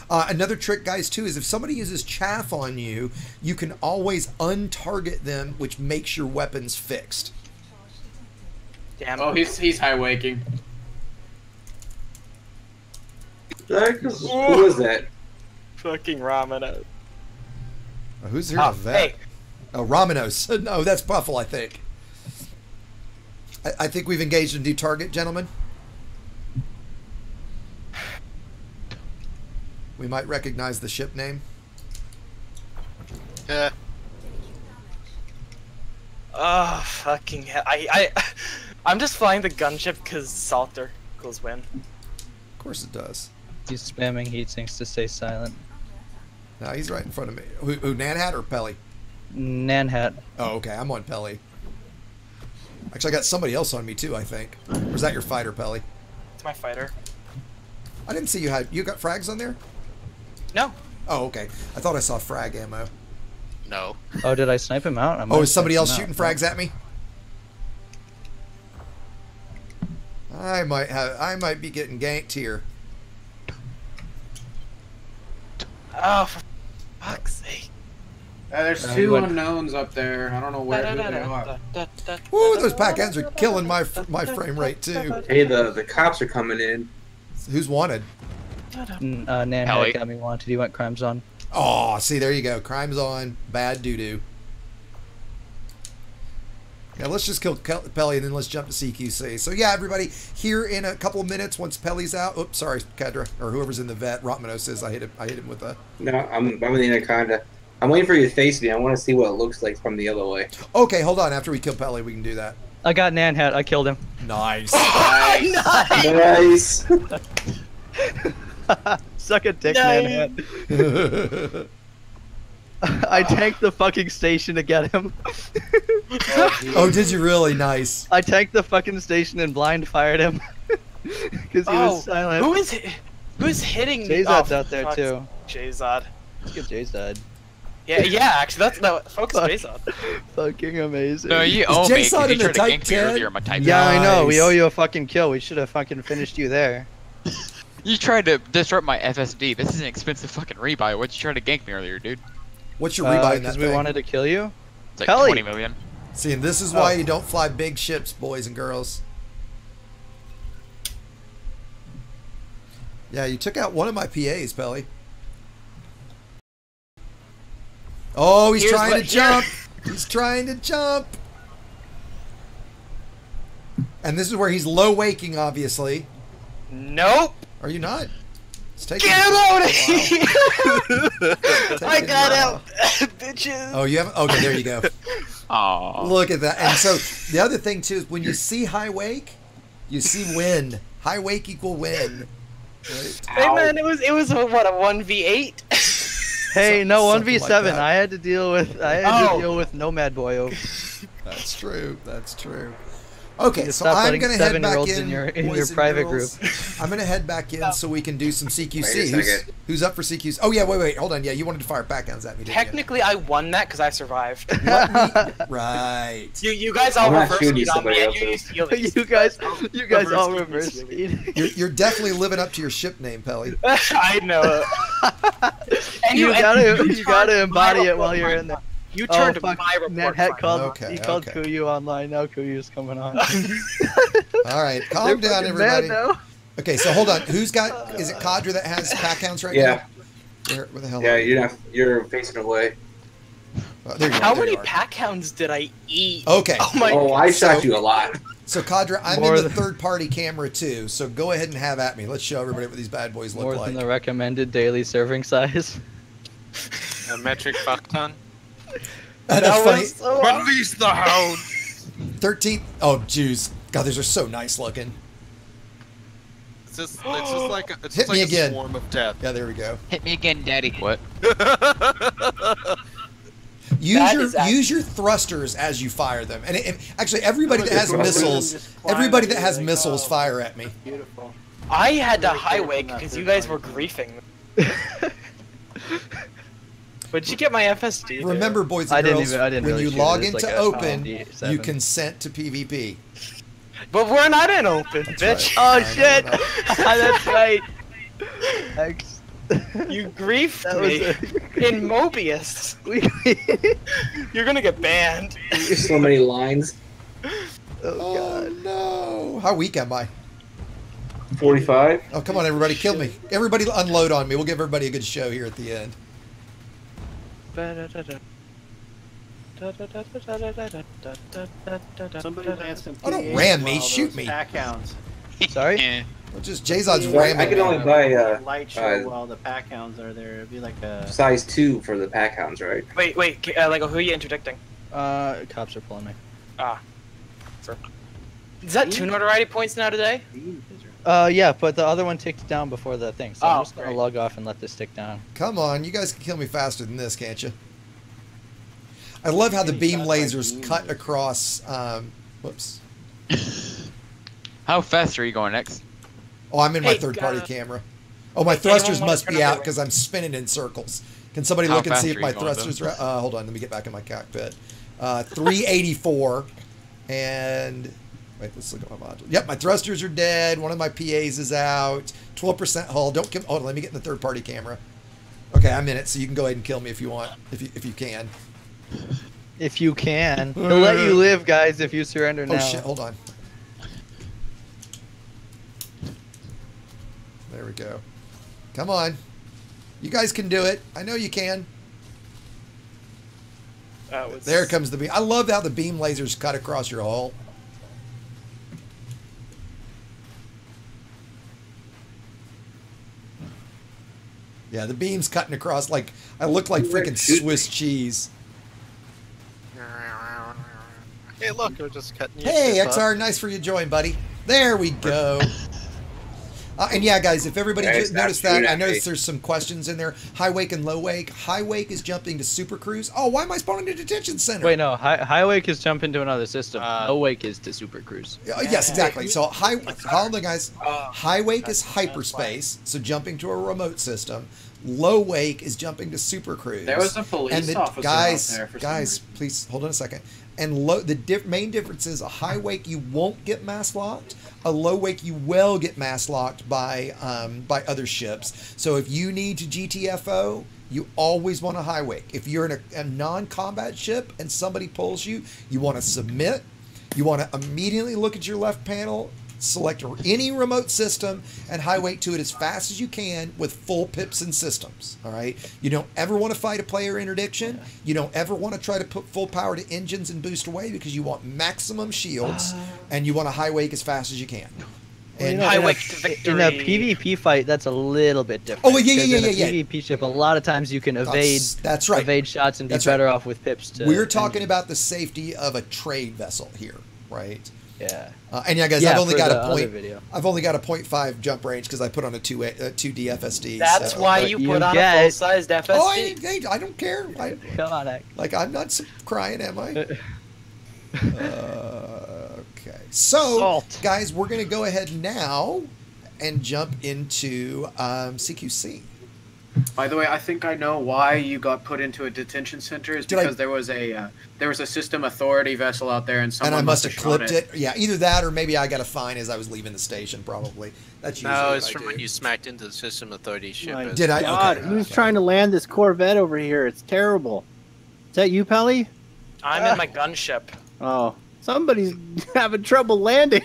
Another trick, guys, too, is if somebody uses chaff on you, you can always untarget them, which makes your weapons fixed. Damn. Oh, he's high waking. Who was that? Fucking Ramino. Oh, who's here? Hey. Oh, Raminos. No, that's Buffalo, I think. I think we've engaged a new target, gentlemen. We might recognize the ship name. Yeah. Oh, fucking hell. I'm just flying the gunship because Salter equals win. Of course it does. He's spamming heat sinks to stay silent. No, he's right in front of me. Who Nanhat or Pelly? Nanhat. Oh, okay. I'm on Pelly. Actually, I got somebody else on me, too, I think. Or is that your fighter, Pelly? It's my fighter. I didn't see you had... You got frags on there? No. Oh, okay. I thought I saw frag ammo. No. Oh, did I snipe him out? Oh, is somebody else shooting frags at me? I might be getting ganked here. Oh, for fuck's sake. There's 2 unknowns up there. I don't know where who they are. Woo, those pack ends are killing my frame rate, too. Hey, the cops are coming in. Who's wanted? Nanhat got me wanted. He went crimes on. Oh, see, there you go. Crimes on. Bad doo-doo. Yeah, let's just kill Pelly and then let's jump to CQC. So, yeah, everybody, here in a couple of minutes, once Pelly's out... Oops, sorry, Kedra, or whoever's in the vet. Rotmano says I hit him with a... No, I'm in the Anaconda. I'm waiting for you to face me. I want to see what it looks like from the other way. Okay, hold on. After we kill Pelly, we can do that. I got Nanhat. I killed him. Nice. Nice. Suck a dick, Nanhat. I tanked the fucking station to get him. Oh, did you really? Nice. I tanked the fucking station and blind fired him because he was silent. Who's hitting? Jzod's out there too. Jzod. Let's get Jzod. Yeah. Actually, that's focus Jzod. Fucking amazing. No, you owe me. Because you tried to gank me earlier. My type. Yeah, I know. We owe you a fucking kill. We should have fucking finished you there. You tried to disrupt my FSD. This is an expensive fucking rebuy. What'd you try to gank me earlier, dude? What's your rebuy in that Because we wanted to kill you? It's like Pelly. 20 million. See, and this is why you don't fly big ships, boys and girls. Yeah, you took out one of my PAs, Pelly. Oh, he's trying to jump. He's trying to jump. And this is where he's low waking, obviously. Nope. Are you not? Get him out of here! I got out, bitches. Oh, you haven't? Okay, there you go. Aww. Look at that. And so the other thing too is when you see high wake, you see win. High wake equal win. Right? Hey man, it was what, a 1v8? Hey, no, 1v7. Like I had to deal with Nomad Boy over. That's true. That's true. Okay, so I'm going to head back in your private group. I'm going to head back in so we can do some CQC. Who's up for CQC? Oh, yeah, wait, hold on. Yeah, you wanted to fire backhounds at me, didn't Technically, I won that because I survived. Right. You guys all reverse speed on me. You guys all reverse speed. You're definitely living up to your ship name, Pelly. I know. You gotta embody it while you're in there. You turned my report. Nanhat called Kuyu online. Now Kuyu's coming on. All right, calm down, everybody. Okay, so hold on. Who's got? Is it Kadra that has packhounds right now? Where the hell? Yeah, you're facing away. How many packhounds did I eat? Okay. I shot you a lot. So Kadra, I'm in the third-party camera too. So go ahead and have at me. Let's show everybody what these bad boys look like. More than the recommended daily serving size. A metric fuck ton. That's funny. Release the hound. 13. Oh, jeez. God, these are so nice looking. It's just like a, Hit me again. Swarm of death. Yeah, there we go. Hit me again, Daddy. What? Use your thrusters as you fire them, and actually everybody that has missiles, fire at me. Beautiful. I had to highway because you guys were griefing. But did you get my FSD? Remember, boys and girls, when you log into Open, you consent to PvP. But we're not in Open, bitch. Oh shit! That's right. You griefed me in Mobius. You're gonna get banned. There's so many lines. Oh God, no! How weak am I? 45. Oh, come on, everybody, kill me! Everybody, unload on me. We'll give everybody a good show here at the end. Somebody lance some Oh, don't ram me! Shoot me! Pack hounds. Sorry? Well, just Jazod's ramming. I can only buy light show while the pack hounds are there. It'd be like a size 2 for the pack hounds, right? Wait, Lego, who are you interdicting? Cops are pulling me. Ah. Is that 2 notoriety points now today? Yeah, but the other one ticked down before the thing, so I'm just gonna great. log off and let this tick down. Come on, you guys can kill me faster than this, can't you? I love how the beam lasers cut across. Whoops. How fast are you going next? Oh, I'm in my third-party camera. Oh, my thrusters must be out because I'm spinning in circles. Can somebody look and see if my thrusters are out? Hold on, let me get back in my cockpit. 384. And, wait, let's look at my module. Yep, my thrusters are dead. One of my PAs is out. 12% hull. Don't kill. Hold on, let me get in the third-party camera. Okay, I'm in it, so you can go ahead and kill me if you want, if you can. If you can. He'll let you live, guys, if you surrender now. Oh, shit, hold on. There we go. Come on. You guys can do it. I know you can. There comes the beam. I love how the beam lasers cut across your hull. Yeah, the beam's cutting across like I look like freaking Swiss cheese. Hey, look, we're just cutting you. Hey, XR, nice for you to join, buddy. There we go. And yeah, guys, if everybody noticed that, I noticed there's some questions in there. High wake and low wake. High wake is jumping to super cruise. Oh, why am I spawning to detention center? Wait, no. High wake is jumping to another system. Low wake is to super cruise. Yes, exactly. So hold on, guys. High wake is hyperspace, so jumping to a remote system. Low wake is jumping to super cruise. There was a police officer out there for guys, please hold on a second. And the main difference is a high wake you won't get mass locked. A low wake you will get mass locked by other ships. So if you need to GTFO, you always want a high wake. If you're in a non-combat ship and somebody pulls you, you want to submit. You want to immediately look at your left panel, select any remote system, and high wake to it as fast as you can with full pips and systems. All right. You don't ever want to fight a player interdiction. You don't ever want to try to put full power to engines and boost away because you want maximum shields and you want to high wake as fast as you can. And high wake to victory. In a PvP fight, that's a little bit different. Oh yeah. In a PvP ship, a lot of times you can evade. That's right. Evade shots and be better off with pips. We're talking about the safety of a trade vessel here, right? Yeah. And yeah, guys, I've only got a 0.5 jump range because I put on a 2 DFSD. That's why you put on a full-sized FSD. Oh, I don't care. Come on, X. Like, I'm not crying, am I? Okay. So, guys, we're going to go ahead now and jump into CQC. By the way, I think I know why you got put into a detention center is because there was a system authority vessel out there and someone I must have clipped it. Yeah, either that or maybe I got a fine as I was leaving the station. Probably that's usually. No, it's from when you smacked into the system authority ship. Did I? God, who's trying to land this Corvette over here? It's terrible. Is that you, Pelly? I'm in my gunship. Oh, somebody's having trouble landing.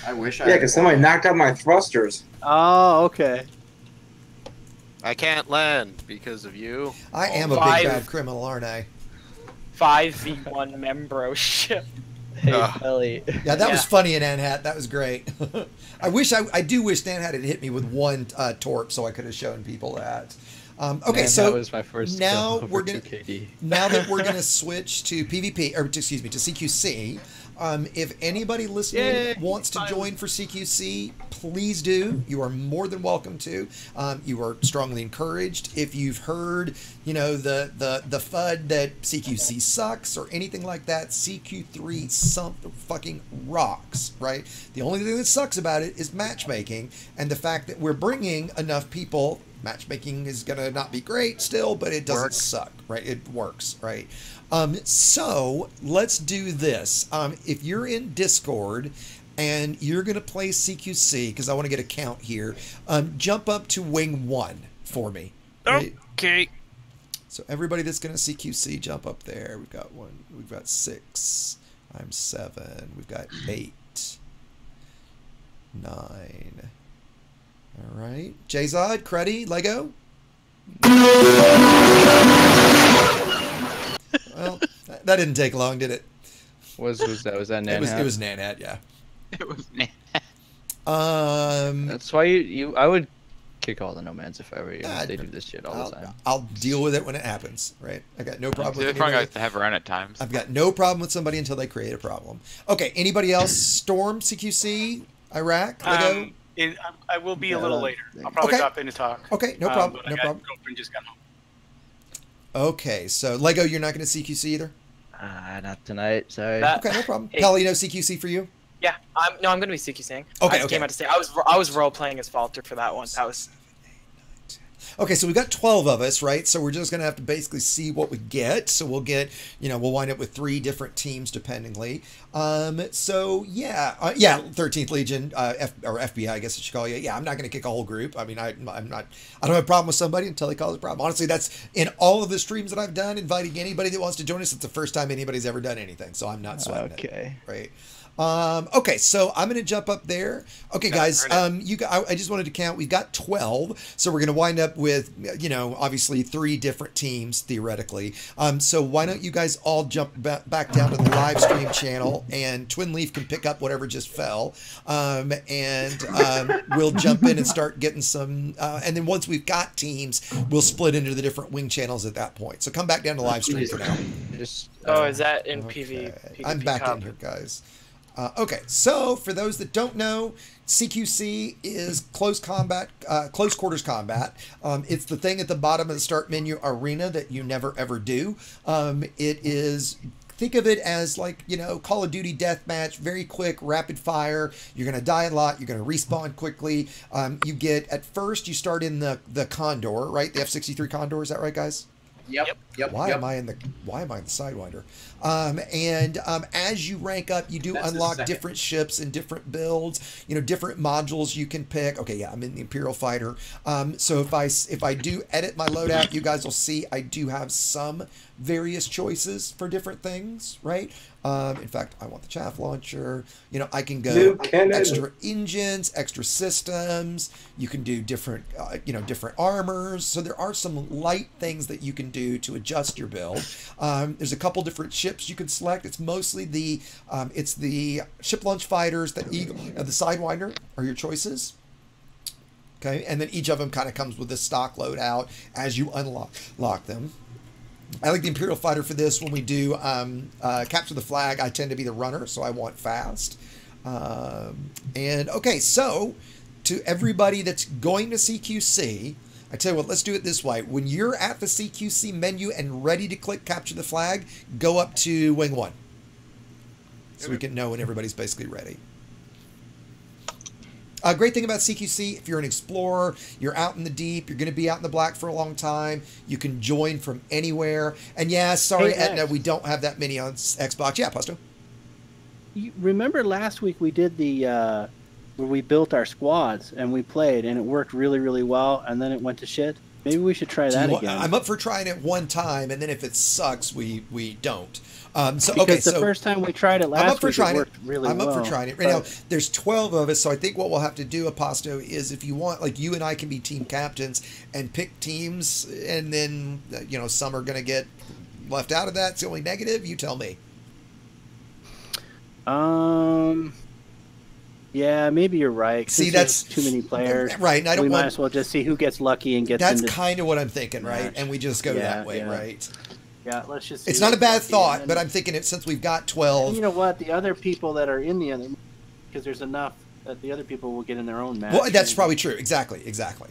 I wish I. Yeah, because somebody knocked out my thrusters. Oh, okay. I can't land because of you. I am a big bad criminal, aren't I? 5v1 Membro ship. Hey, Pelly. Yeah, that was funny in Anhat. That was great. I do wish Anhat had hit me with one torp so I could have shown people that. Okay, Man, so that was my first now kill we're over gonna 2KD. now that we're gonna switch to PvP or to CQC. If anybody listening wants to join for CQC, please do. You are more than welcome to. You are strongly encouraged. If you've heard, you know, the FUD that CQC sucks or anything like that, CQ3 fucking rocks, right? The only thing that sucks about it is matchmaking and the fact that we're bringing enough people. Matchmaking is going to not be great still, but it doesn't suck, right? It works, right? So let's do this. If you're in Discord and you're going to play CQC, because I want to get a count here, jump up to Wing 1 for me. Right? Okay. So everybody that's going to CQC, jump up there. We've got 1, we've got 6, I'm 7, we've got 8, 9. All right. Jzod, Cruddy, Lego. Well, that didn't take long, did it? Was that Nanhat? It was Nanhat, yeah. It was Nanhat. That's why I would kick all the nomads if I were you. They do this shit all the time. I'll deal with it when it happens, right? I got no problem with it. They're probably going to have run at times. I've got no problem with somebody until they create a problem. Okay, anybody else? Storm, CQC, Iraq, Lego? I will be a little later. I'll probably drop in to talk. Okay, no problem. No problem. Girlfriend just got home. Okay, so Lego, you're not going to CQC either? Not tonight. Sorry. Okay, no problem. Kelly, no CQC for you? Yeah, I'm going to be CQCing. Okay, I came out to say I was role playing as Falter for that one. That was. Okay, so we've got 12 of us, right? So we're just going to have to basically see what we get. So we'll get, we'll wind up with 3 different teams dependingly. So yeah, 13th Legion, or FBI, I guess I should call you. Yeah, I'm not going to kick a whole group. I mean, I don't have a problem with somebody until they cause a problem. Honestly, that's in all of the streams that I've done, inviting anybody that wants to join us. It's the first time anybody's ever done anything. So I'm not sweating it, right? Okay, so I'm going to jump up there. Okay, guys, I just wanted to count. We've got 12, so we're going to wind up with, obviously 3 different teams, theoretically. So why don't you guys all jump back down to the live stream channel, and Twin Leaf can pick up whatever just fell, and we'll jump in and start getting some, and then once we've got teams, we'll split into the different wing channels at that point. So come back down to live stream for now. Is that in PvP? I'm back in here, guys. Okay, so for those that don't know, CQC is close quarters combat. It's the thing at the bottom of the start menu, arena, that you never ever do. It is, think of it as like, Call of Duty deathmatch, very quick, rapid fire. You're going to die a lot. You're going to respawn quickly. You get, at first, you start in the Condor, right? The F-63 Condor, is that right, guys? Yep. Why am I in the Sidewinder? As you rank up, you do unlock different ships and different builds. Different modules you can pick. Okay, yeah, I'm in the Imperial Fighter. So if I do edit my loadout, you guys will see I do have some various choices for different things, right? In fact, I want the chaff launcher. I can go extra engines, extra systems. You can do different, different armors. So there are some light things that you can do to adjust your build. There's a couple different ships you can select. It's mostly the ship launch fighters, the Eagle, the Sidewinder are your choices. Okay, and then each of them kind of comes with a stock loadout as you unlock them. I like the Imperial Fighter for this. When we do capture the flag, I tend to be the runner, so I want fast. And okay, so to everybody that's going to CQC, I tell you what, let's do it this way. When you're at the CQC menu and ready to click capture the flag, go up to Wing 1. So we can know when everybody's basically ready. Great thing about CQC, if you're an explorer, you're out in the deep, you're going to be out in the black for a long time, you can join from anywhere. And yeah, sorry, Edna, we don't have that many on Xbox. Yeah, Pusto. You remember last week we did the, where we built our squads and we played and it worked really, really well, and then it went to shit? Maybe we should try that again. I'm up for trying it one time, and then if it sucks, we don't. Because the first time we tried it last week, it worked really well. I'm up for trying it. Right now, there's 12 of us, so I think what we'll have to do, Aposto, is if you want, like, you and I can be team captains and pick teams, and then, some are going to get left out of that. It's the only negative. You tell me. Yeah, maybe you're right. See, that's too many players. Right, and I don't we might as well just see who gets lucky and gets That's kind of what I'm thinking, right? And we just go that way, right? Yeah, let's just. It's not a bad thought, but I'm thinking it since we've got 12. And you know what? The other people that are in the other, because there's enough that the other people will get in their own match. Well, that's probably true. Exactly.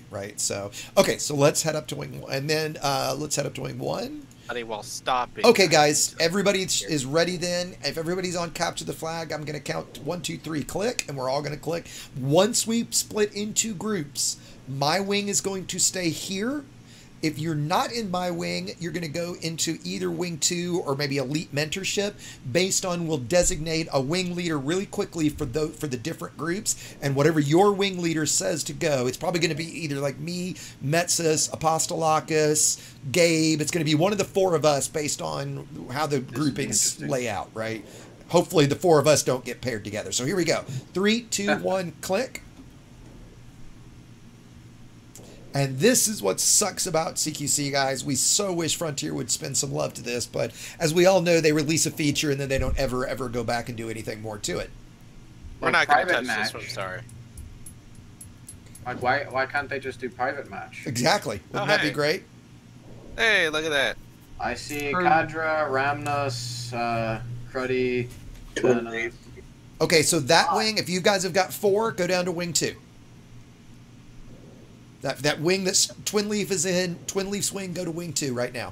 Right. So, okay, so let's head up to wing 1, and then let's head up to wing 1. While stopping. Okay, guys, everybody is ready then. If everybody's on capture the flag, I'm going to count 1, 2, 3, click, and we're all going to click. Once we split into groups, my wing is going to stay here. If you're not in my wing, you're going to go into either wing 2 or maybe elite mentorship. Based on, we'll designate a wing leader really quickly for the different groups, and whatever your wing leader says to go, it's probably going to be either like me, Metsus, Apostolakis, Gabe. It's going to be one of the 4 of us based on how the groupings lay out, right? Hopefully the 4 of us don't get paired together. So here we go. 3, 2, 1, click. And this is what sucks about CQC, guys. We so wish Frontier would spend some love to this, but as we all know, they release a feature and then they don't ever go back and do anything more to it. We're not going to touch this one, sorry. Like, why can't they just do private match? Exactly. Wouldn't that be great? Hey, look at that. I see Kadra, Ramnus, Cruddy, Okay, so that wing, if you guys have got 4, go down to wing 2. That wing that Twin Leaf is in, Twin Leaf's wing, go to wing 2 right now.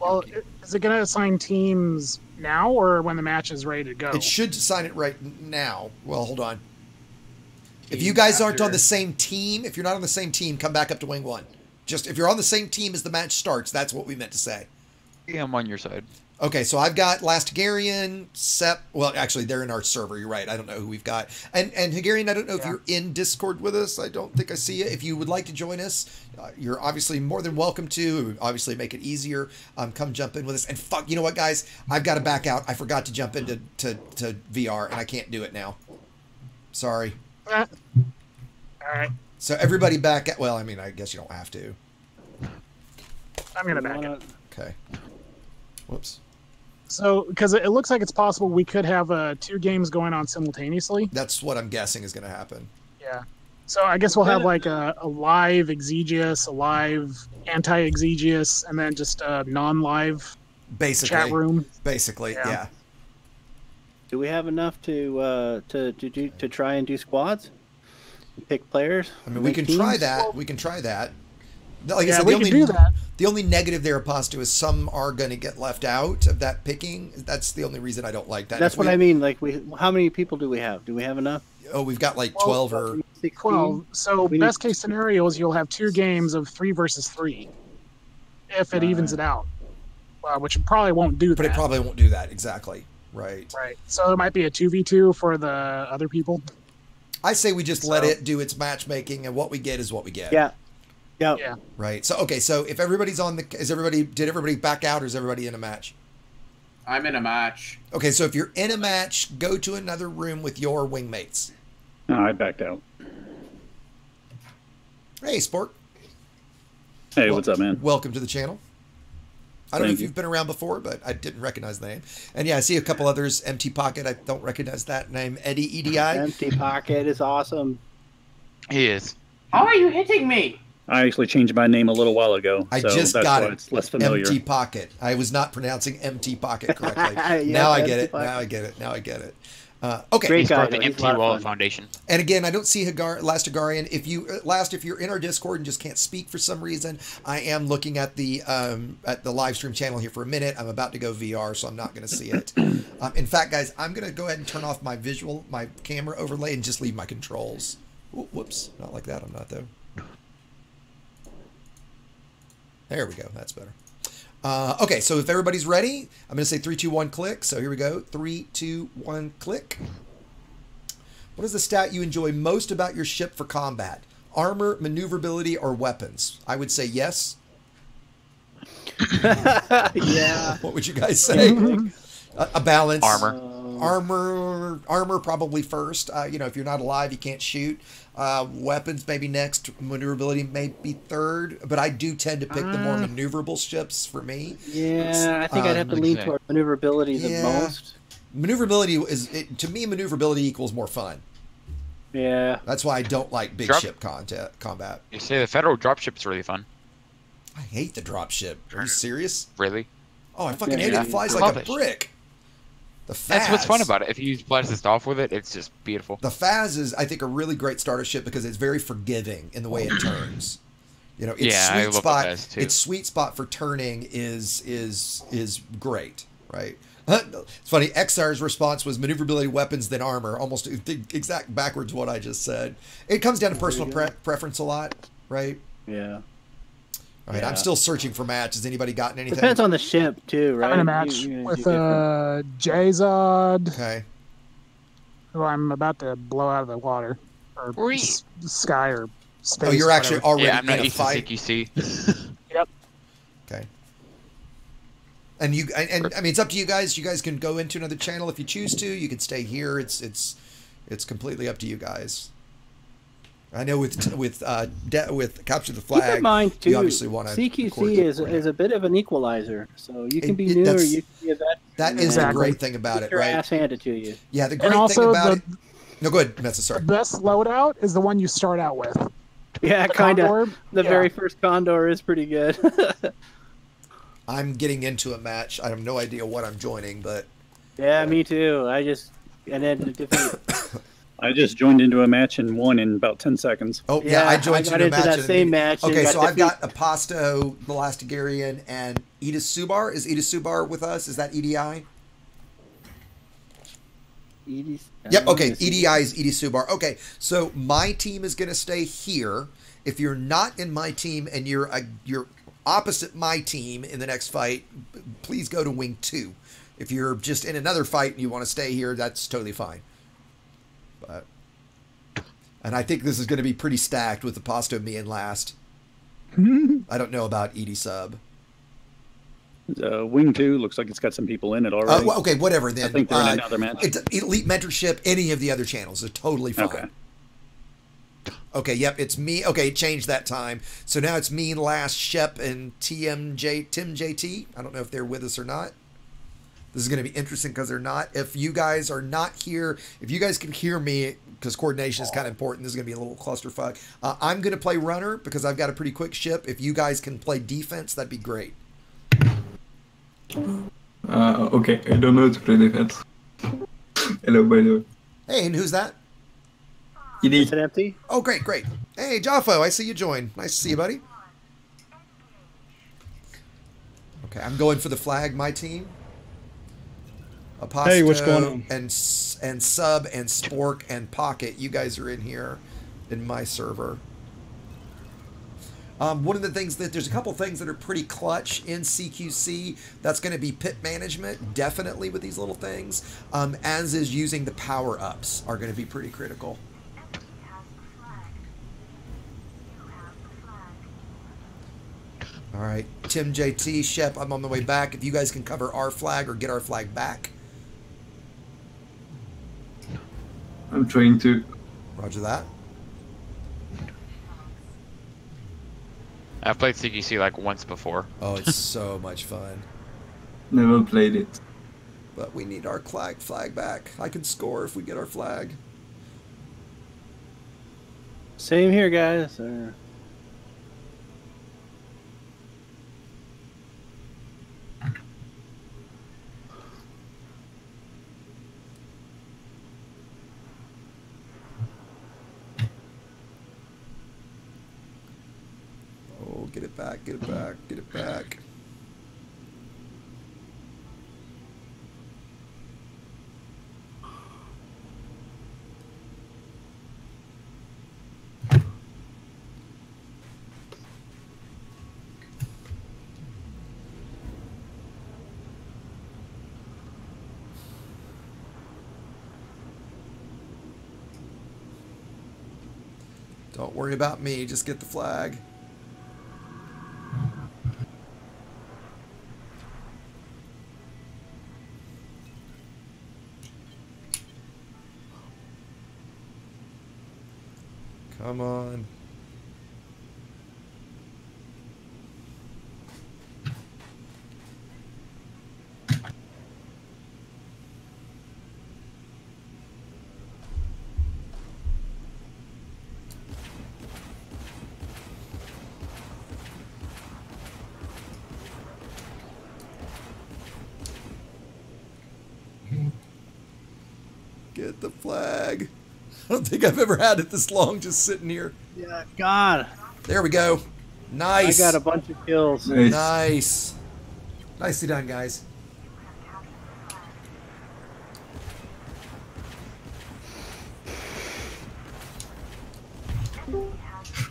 Well, is it going to assign teams now or when the match is ready to go? It should assign it right now. Well, hold on. If you guys aren't on the same team, if you're not on the same team, come back up to wing 1. Just if you're on the same team as the match starts, that's what we meant to say. Yeah, I'm on your side. Okay, so I've got Last Hungarian, Sep. Well, actually, they're in our server. You're right. I don't know who we've got. And Hungarian, I don't know if you're in Discord with us. I don't think I see you. If you would like to join us, you're obviously more than welcome to. It would obviously make it easier. Come jump in with us. And fuck, you know what, guys? I've got to back out. I forgot to jump into to VR, and I can't do it now. Sorry. All right. So everybody back at. Well, I mean, I guess you don't have to. I'm gonna back it. Okay. Whoops. So, because it looks like it's possible we could have 2 games going on simultaneously. That's what I'm guessing is going to happen. Yeah. So I guess we'll have like a live Exegius, a live anti-Exegius, and then just a non-live chat room. Basically, yeah. Do we have enough to try and do squads? Pick players? I mean, we can try that. We can try that. Like I said, we can do that. The only negative there, Aposto, is some are going to get left out of that picking. That's the only reason I don't like that. That's what I mean. Like, how many people do we have? Do we have enough? Oh, we've got like 12 or 12. So best case scenario is you'll have 2 games of 3 versus 3, if it evens it out, which it probably won't do that. But it probably won't do that exactly. Right. Right. So it might be a 2v2 for the other people. I say we just let it do its matchmaking, and what we get is what we get. Yeah. Yep. Yeah. Right. So okay. So if everybody's on the, did everybody back out, or is everybody in a match? I'm in a match. Okay. So if you're in a match, go to another room with your wingmates. No, I backed out. Hey, Sport. Hey, what's up, man? Welcome to the channel. I don't know if you've been around before, but I didn't recognize the name. And yeah, I see a couple others. Empty Pocket. I don't recognize that name. Eddie EDI. Empty Pocket is awesome. He is. How are you hitting me? I actually changed my name a little while ago. I so just that's got why it. It's less familiar. Empty Pocket. I was not pronouncing Empty Pocket correctly. Yes, now I get Empty it. Pocket. Now I get it. Now I get it. Okay. He's part of the Empty Wallet Foundation. And again, I don't see Last Hungarian. If you're in our Discord and just can't speak for some reason, I am looking at the live stream channel here for a minute. I'm about to go VR, so I'm not going to see it. In fact, guys, I'm going to go ahead and turn off my camera overlay, and just leave my controls. Ooh, whoops, not like that. I'm not though. There we go. That's better. Okay, so if everybody's ready, I'm going to say 3, 2, 1, click. So here we go. 3, 2, 1, click. What is the stat you enjoy most about your ship for combat? Armor, maneuverability, or weapons? I would say yes. Yeah. What would you guys say? A balance. Armor. Armor probably first. If you're not alive, you can't shoot. Weapons maybe next. Maneuverability may be third. But I do tend to pick the more maneuverable ships for me. Yeah, I think I'd have to lean toward maneuverability the most. Maneuverability to me. Maneuverability equals more fun. Yeah. That's why I don't like big ship combat. You say the federal dropship's really fun. I hate the drop ship. Are you serious? Really? Oh, I fucking hate it. It flies like a brick. The Faz. That's what's fun about it. If you use Blast off with it, it's just beautiful. The Faz is, I think, a really great starter ship because it's very forgiving in the way it turns. You know, its sweet spot for turning is great, right? It's funny. XR's response was maneuverability, weapons, then armor. Almost the exact backwards what I just said. It comes down to personal preference a lot, right? Yeah. All right, I'm still searching for match. Has anybody gotten anything? Depends on the ship too, right? I'm in a match with J-Zod. Okay. Who I'm about to blow out of the water or sky or space. Oh, you're actually already I'm not in a fight. CQC. Yep. Okay. And I mean, it's up to you guys. You guys can go into another channel if you choose to. You can stay here. It's completely up to you guys. I know with Capture the Flag, keep in mind too, you obviously want to CQC is a bit of an equalizer, so you can be new or you can be a veteran. That is the great thing about it, your right? Ass handed to you. Yeah, the great thing about it. No, go ahead, Metsa, sorry. The best loadout is the one you start out with. Yeah, kind of. The very first Condor is pretty good. I'm getting into a match. I have no idea what I'm joining, but yeah, me too. I just joined into a match and won in about 10 seconds. Oh yeah, I joined into that same match. Okay, so I've got Aposto, the Elastigarian, and Edith Subar. Is Edith Subar with us? Is that EDI? Yep. Okay, EDI is Edith Subar. Okay, so my team is going to stay here. If you're not in my team and you're opposite my team in the next fight, please go to Wing 2. If you're just in another fight and you want to stay here, that's totally fine. And I think this is going to be pretty stacked with Aposto me in last. I don't know about Edie Sub. Wing 2 looks like it's got some people in it already. Well, okay, whatever then. I think they're in another match. It's Elite Mentorship, any of the other channels is totally fine. Okay. Okay, yep, it's me. Okay, changed that time. So now it's me, Last, Shep, and Tim JT. I don't know if they're with us or not. This is going to be interesting because they're not. If you guys are not here, if you guys can hear me, because coordination is kind of important, this is going to be a little clusterfuck. I'm going to play runner because I've got a pretty quick ship. If you guys can play defense, that'd be great. Okay, I don't know how to play defense. Hello, by the way. Hey, and who's that? Is it empty? Oh, great. Hey, Jaffo, I see you join. Nice to see you, buddy. Okay, I'm going for the flag, my team. Aposto, hey, what's going on? And Sub and Spork and Pocket, you guys are in here in my server. One of the things there's a couple things that are pretty clutch in CQC. That's going to be pit management, definitely with these little things, as is using the power-ups are going to be pretty critical. All right, Tim JT, Shep, I'm on my way back. If you guys can cover our flag or get our flag back. I'm trying to. Roger that. I've played CQC like once before. Oh, it's so much fun. Never played it. But we need our flag back. I can score if we get our flag. Same here, guys. Oh, get it back, get it back, get it back. Don't worry about me, just get the flag. Come on. Get the flag. I don't think I've ever had it this long just sitting here. Yeah, God. There we go. Nice. I got a bunch of kills. Nice. Nicely done, guys.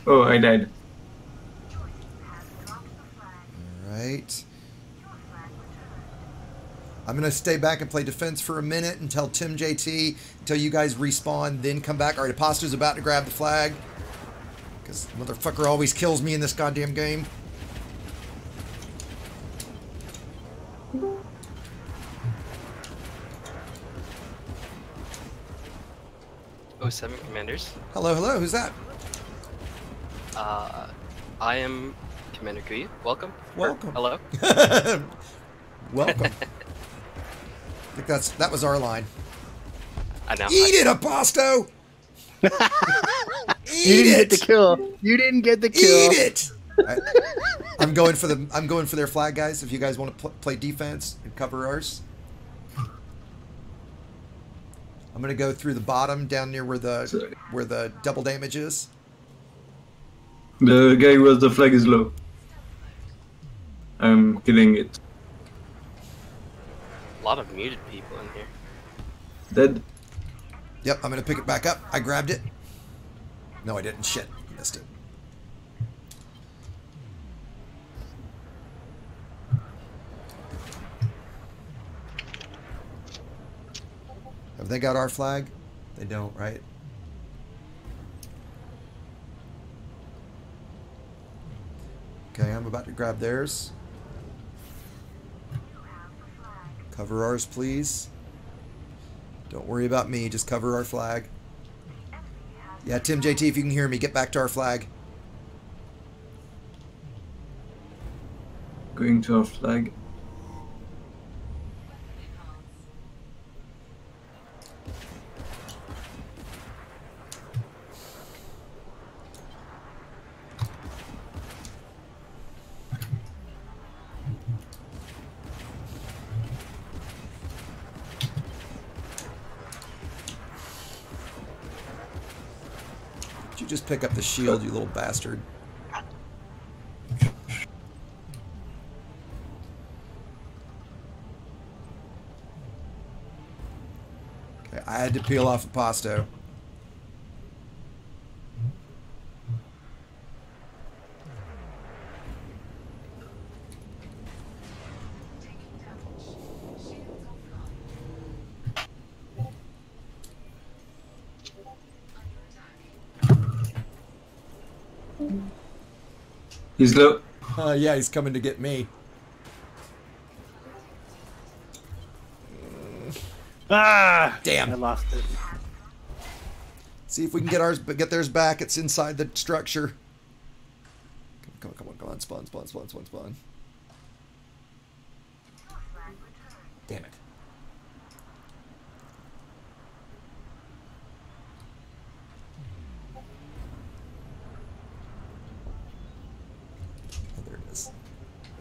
Oh, I died. Alright. I'm going to stay back and play defense for a minute until Tim JT, until you guys respawn, then come back. Alright, Aposto's about to grab the flag. Because motherfucker always kills me in this goddamn game. Oh, 7 commanders. Hello, hello. Who's that? I am Commander Kui. Welcome. Welcome. Hello. Welcome. I think that was our line. I know. Eat it, Aposto! You didn't get the kill. You didn't get the kill. Eat it! I'm going for their flag, guys. If you guys want to play defense and cover ours. I'm gonna go through the bottom down near where the double damage is. The guy who has the flag is low. I'm killing it. A lot of muted people in here. Dead. Yep, I'm gonna pick it back up. I grabbed it. No, I didn't. Shit, missed it. Have they got our flag? They don't, right? Okay, I'm about to grab theirs. Cover ours, please. Don't worry about me, just cover our flag. Yeah, Tim JT, if you can hear me, get back to our flag. Going to our flag. Just pick up the shield, you little bastard. Okay, I had to peel off Aposto. He's low. Yeah, he's coming to get me. Ah! Damn. I lost it. See if we can get theirs back. It's inside the structure. Come on. Spawn. Damn it.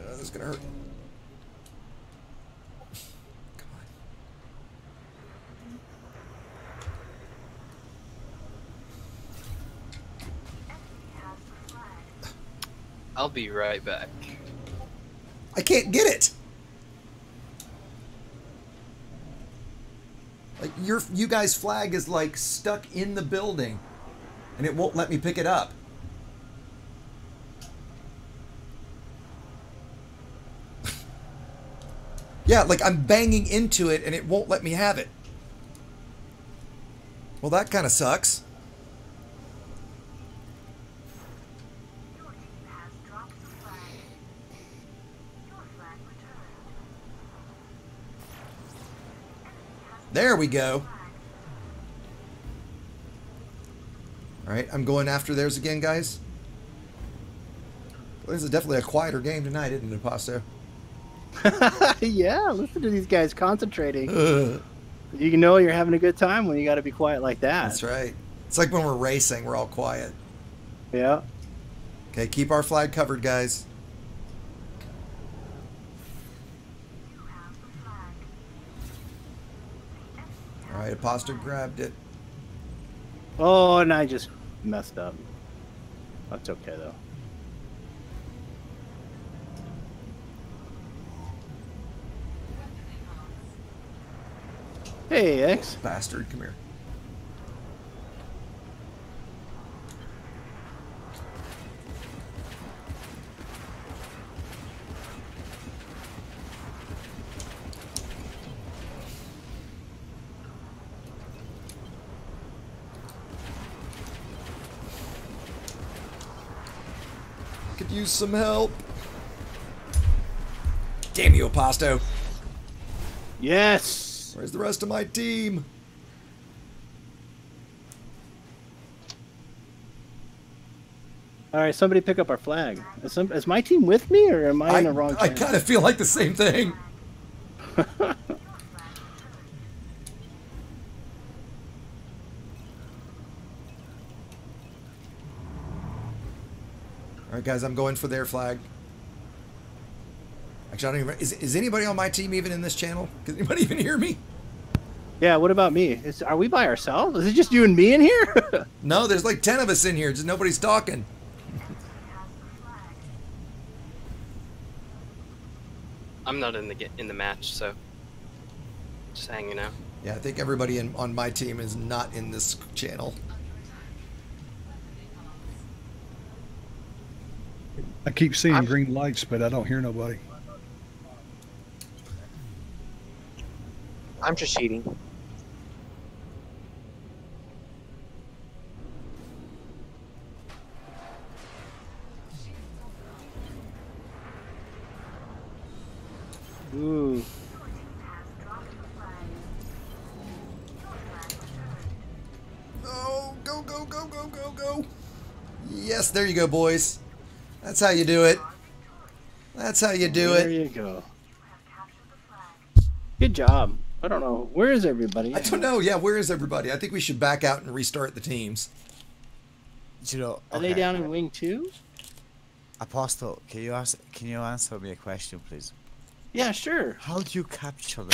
This is gonna hurt. Come on. I'll be right back. I can't get it. Like you guys' flag is like stuck in the building, and it won't let me pick it up. Yeah, like I'm banging into it and it won't let me have it. Well, that kind of sucks. There we go. All right, I'm going after theirs again, guys. Well, this is definitely a quieter game tonight, isn't it, Aposto? Yeah, listen to these guys concentrating. You know you're having a good time when you got to be quiet like that. That's right. It's like when we're racing, we're all quiet. Yeah. Okay, keep our flag covered, guys. All right, Apostle grabbed it. Oh, and I just messed up. That's okay, though. Hey, X. Bastard, come here. Could use some help. Damn you, Aposto. Yes. Where's the rest of my team? All right, somebody pick up our flag. Is my team with me, or am I in the wrong channel? I kind of feel like the same thing. All right, guys, I'm going for their flag. Actually, I don't even. Is anybody on my team even in this channel? Can anybody even hear me? Yeah, what about me? Are we by ourselves? Is it just you and me in here? No, there's like 10 of us in here. Just nobody's talking. I'm not in the match, so just hanging out. Yeah, I think everybody on my team is not in this channel. I keep seeing green lights, but I don't hear nobody. I'm just cheating. Ooh. Oh, go, go, go, go, go, go. Yes, there you go, boys. That's how you do it. That's how you do it. There you go. Good job. I don't know. Where is everybody? I don't know. Yeah, where is everybody? I think we should back out and restart the teams. You know, Are they down in wing 2? Apostle, can you answer me a question, please? Yeah, sure. How do you capture them?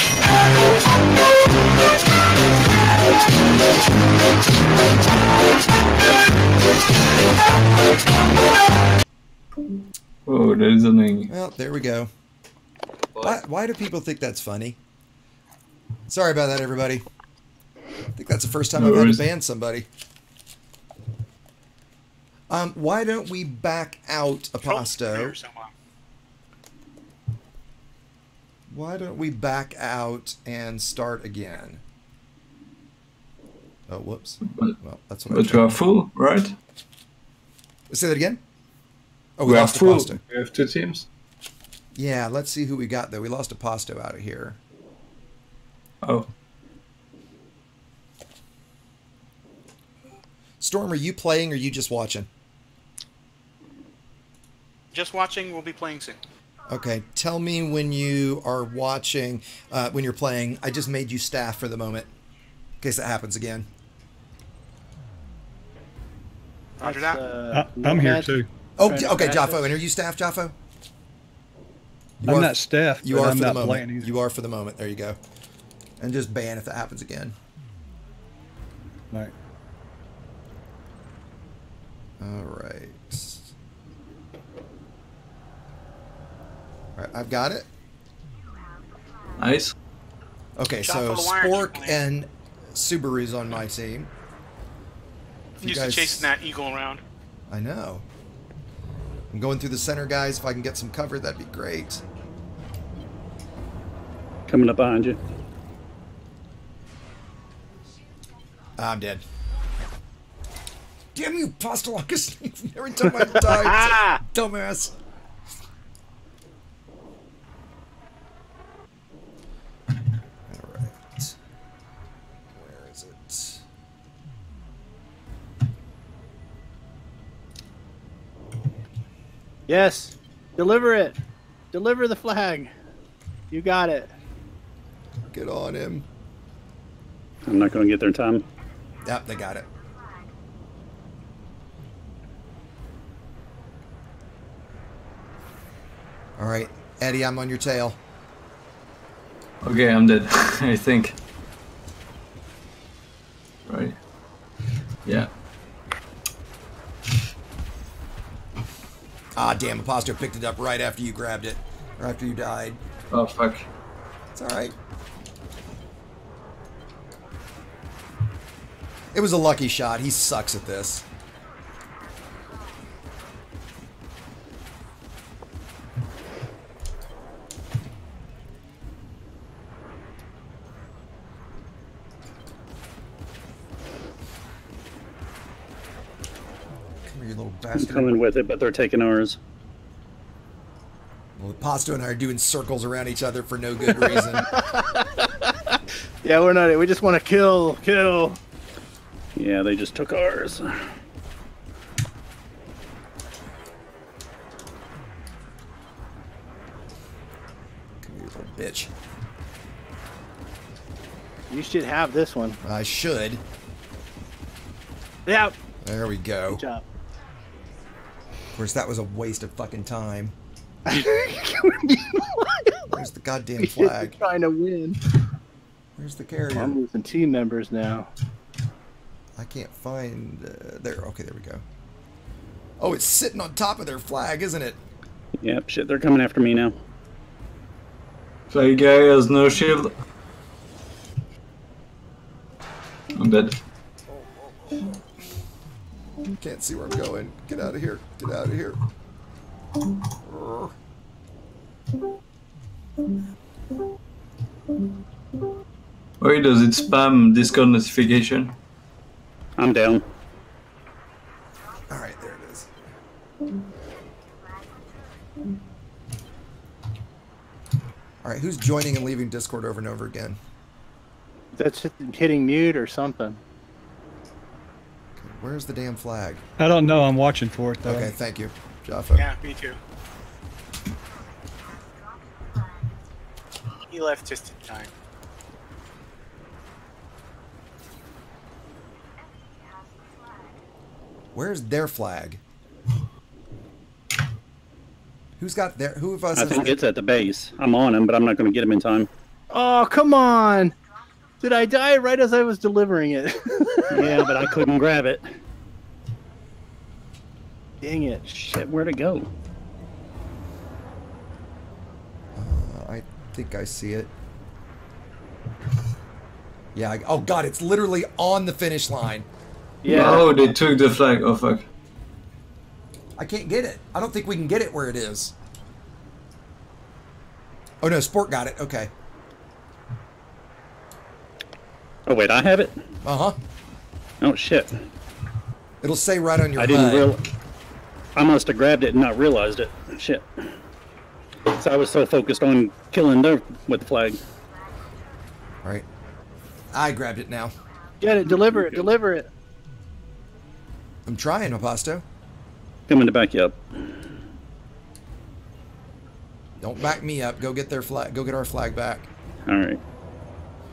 Oh, that is annoying. Well, there we go. Why do people think that's funny? Sorry about that, everybody. I think that's the first time I've had to ban somebody. Why don't we back out, Aposto? Why don't we back out and start again? Oh, whoops. Well, that's what. But we are full, right? Say that again. Oh, we lost full. Aposto. We have 2 teams. Yeah, let's see who we got though. We lost Aposto out of here. Oh. Storm, are you playing or are you just watching? Just watching. We'll be playing soon. Okay, tell me when you are watching, when you're playing. I just made you staff for the moment, in case that happens again. Roger that. I'm here too. Oh, okay, Jaffo. And are you staff, Jaffo? I'm not staff. You are I'm for the not playing moment. either. You are for the moment. There you go. And just ban if that happens again. Right. All right. All right, I've got it. Nice. Okay, so Spork and Subaru's on my team. Used to chasing that eagle around. I know. I'm going through the center, guys. If I can get some cover, that'd be great. Coming up behind you. I'm dead. Damn you, Postolocus. Every time I die, dumbass. Alright. Where is it? Yes. Deliver it. Deliver the flag. You got it. Get on him. I'm not going to get there in time. Yep, they got it. All right, Eddie, I'm on your tail. Okay, I'm dead, I think. Ah, damn, Aposto picked it up right after you grabbed it. Or after you died. Oh, fuck. It's alright. It was a lucky shot. He sucks at this. Come here, you little bastard. I'm coming with it, but they're taking ours. Well, Pasto and I are doing circles around each other for no good reason. Yeah, we're not. We just want to kill. Yeah, they just took ours. Come here, little bitch. You should have this one. I should. Yeah. There we go. Good job. Of course, that was a waste of fucking time. Where's the goddamn flag? Trying to win. Where's the carrier? I'm losing team members now. I can't find... there. Okay, there we go. Oh, it's sitting on top of their flag, isn't it? Yep, shit, they're coming after me now. Flag guy has no shield. I'm dead. Can't see where I'm going. Get out of here. Get out of here. Why does it spam Discord notification? I'm down. Alright, there it is. Alright, who's joining and leaving Discord over and over again? That's hitting mute or something. Okay, where's the damn flag? I don't know. I'm watching for it, though. Okay, thank you, Jaffa. Yeah, me too. He left just in time. Where's their flag? Who's got their... Who of us... I think it's at the base. I'm on him, but I'm not going to get him in time. Oh, come on! Did I die right as I was delivering it? Yeah, but I couldn't grab it. Dang it. Shit, where'd it go? I think I see it. Yeah, oh god, it's literally on the finish line. Yeah. Oh, they took the flag. Oh, fuck. I can't get it. I don't think we can get it where it is. Oh no, Sport got it. Okay. Oh, wait, I have it? Uh-huh. Oh, shit. It'll say right on your I didn't HUD. realize. I must have grabbed it and not realized it. Shit. So I was so focused on killing them with the flag. Right. I grabbed it now. Get it. Deliver it. Deliver it. I'm trying, Aposto. Coming to back you up. Don't back me up. Go get their flag. Go get our flag back. All right.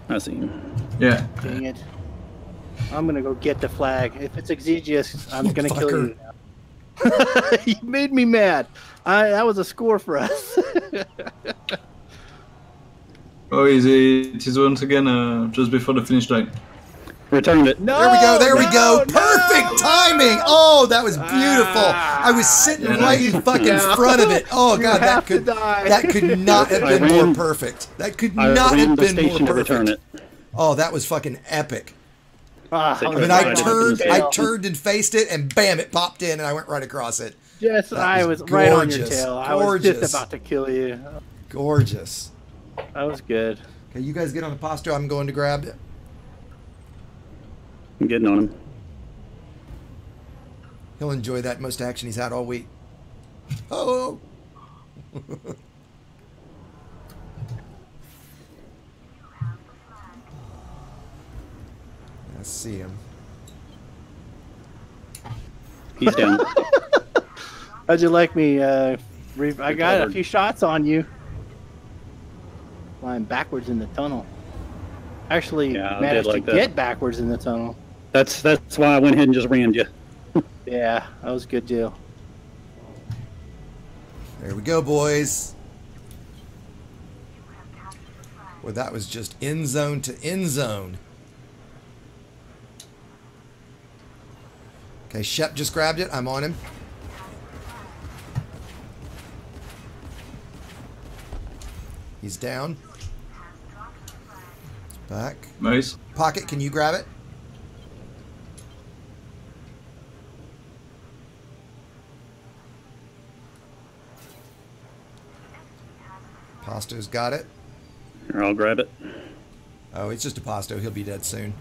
I see him. Yeah. Dang it. I'm going to go get the flag. If it's Exegius, I'm going to kill you. You made me mad. That was a score for us. Oh, it is once again just before the finish line. Returned it. No, there we go. Perfect timing. Oh, that was beautiful. I was sitting right in fucking front of it. Oh god, that could not have been more perfect. That could not have been more perfect. Oh, that was fucking epic. I mean, I turned and faced it, and bam, it popped in, and I went right across it. Yes, I was right on your tail. I was just about to kill you. Gorgeous. That was good. Okay, you guys get on the posture. I'm going to grab it. I'm getting on him. He'll enjoy that most action he's had all week. Oh! I see him. He's down. How'd you like me? I got a few shots on you. Flying backwards in the tunnel. Actually, managed to get backwards in the tunnel. That's why I went ahead and just rammed you. Yeah, that was a good deal. There we go, boys. Well, that was just end zone to end zone. Okay, Shep just grabbed it. I'm on him. He's down. Back. Nice. Pocket, can you grab it? Pasto's got it. Here, I'll grab it. Oh, it's just a Pasto. He'll be dead soon.